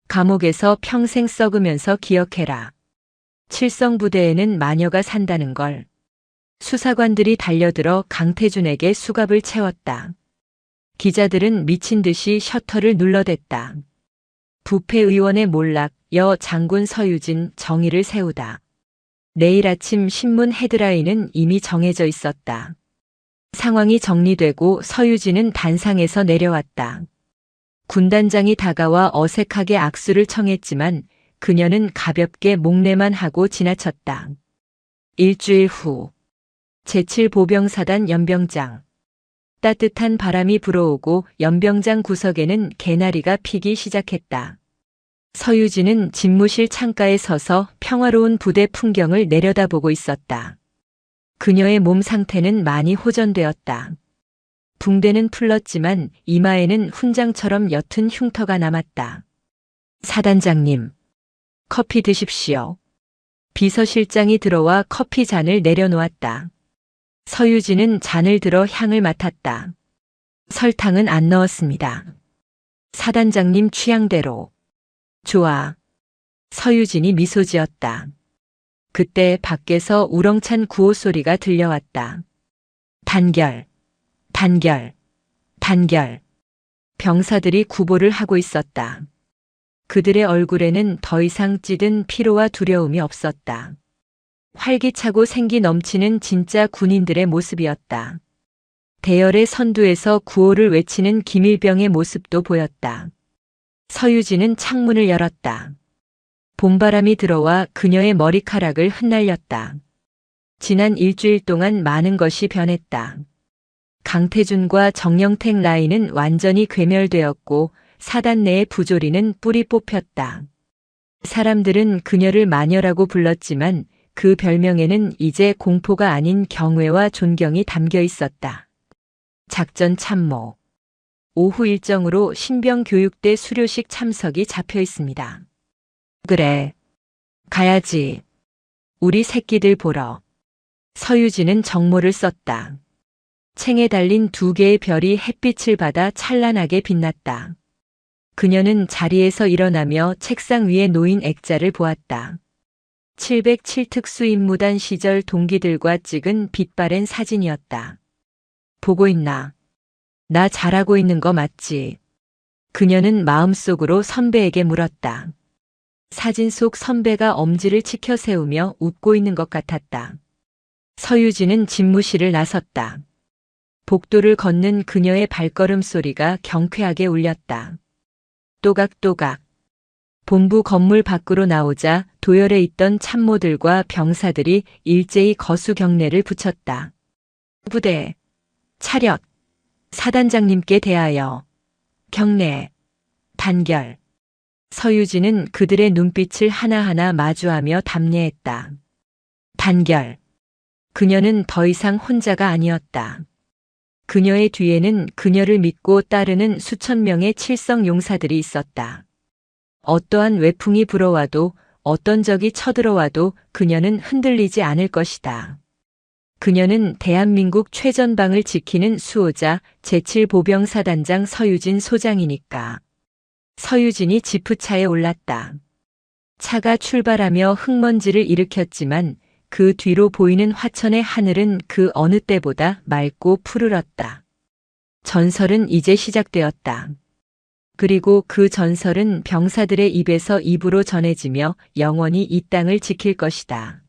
감옥에서 평생 썩으면서 기억해라. 칠성부대에는 마녀가 산다는 걸. 수사관들이 달려들어 강태준에게 수갑을 채웠다. 기자들은 미친 듯이 셔터를 눌러댔다. 부패의원의 몰락, 여 장군 서유진 정의를 세우다. 내일 아침 신문 헤드라인은 이미 정해져 있었다. 상황이 정리되고 서유진은 단상에서 내려왔다. 군단장이 다가와 어색하게 악수를 청했지만 그녀는 가볍게 목례만 하고 지나쳤다. 일주일 후 제7보병사단 연병장. 따뜻한 바람이 불어오고 연병장 구석에는 개나리가 피기 시작했다. 서유진은 집무실 창가에 서서 평화로운 부대 풍경을 내려다보고 있었다. 그녀의 몸 상태는 많이 호전되었다. 붕대는 풀렀지만 이마에는 훈장처럼 옅은 흉터가 남았다. 사단장님, 커피 드십시오. 비서실장이 들어와 커피 잔을 내려놓았다. 서유진은 잔을 들어 향을 맡았다. 설탕은 안 넣었습니다. 사단장님 취향대로. 좋아. 서유진이 미소 지었다. 그때 밖에서 우렁찬 구호 소리가 들려왔다. 단결, 단결, 단결. 병사들이 구보를 하고 있었다. 그들의 얼굴에는 더 이상 찌든 피로와 두려움이 없었다. 활기차고 생기 넘치는 진짜 군인들의 모습이었다. 대열의 선두에서 구호를 외치는 김일병의 모습도 보였다. 서유진은 창문을 열었다. 봄바람이 들어와 그녀의 머리카락을 흩날렸다. 지난 일주일 동안 많은 것이 변했다. 강태준과 정영택 라인은 완전히 괴멸되었고 사단 내의 부조리는 뿌리 뽑혔다. 사람들은 그녀를 마녀라고 불렀지만 그 별명에는 이제 공포가 아닌 경외와 존경이 담겨 있었다. 작전 참모. 오후 일정으로 신병교육대 수료식 참석이 잡혀 있습니다. 그래. 가야지. 우리 새끼들 보러. 서유진은 정모를 썼다. 챙에 달린 2개의 별이 햇빛을 받아 찬란하게 빛났다. 그녀는 자리에서 일어나며 책상 위에 놓인 액자를 보았다. 707 특수임무단 시절 동기들과 찍은 빛바랜 사진이었다. 보고 있나? 나 잘하고 있는 거 맞지? 그녀는 마음속으로 선배에게 물었다. 사진 속 선배가 엄지를 치켜 세우며 웃고 있는 것 같았다. 서유진은 집무실을 나섰다. 복도를 걷는 그녀의 발걸음 소리가 경쾌하게 울렸다. 또각또각. 본부 건물 밖으로 나오자 도열에 있던 참모들과 병사들이 일제히 거수 경례를 붙였다. 부대, 차렷, 사단장님께 대하여, 경례, 단결. 서유진은 그들의 눈빛을 하나하나 마주하며 답례했다. 단결. 그녀는 더 이상 혼자가 아니었다. 그녀의 뒤에는 그녀를 믿고 따르는 수천 명의 칠성 용사들이 있었다. 어떠한 외풍이 불어와도 어떤 적이 쳐들어와도 그녀는 흔들리지 않을 것이다. 그녀는 대한민국 최전방을 지키는 수호자 제7보병사단장 서유진 소장이니까. 서유진이 지프차에 올랐다. 차가 출발하며 흙먼지를 일으켰지만 그 뒤로 보이는 화천의 하늘은 그 어느 때보다 맑고 푸르렀다. 전설은 이제 시작되었다. 그리고 그 전설은 병사들의 입에서 입으로 전해지며 영원히 이 땅을 지킬 것이다.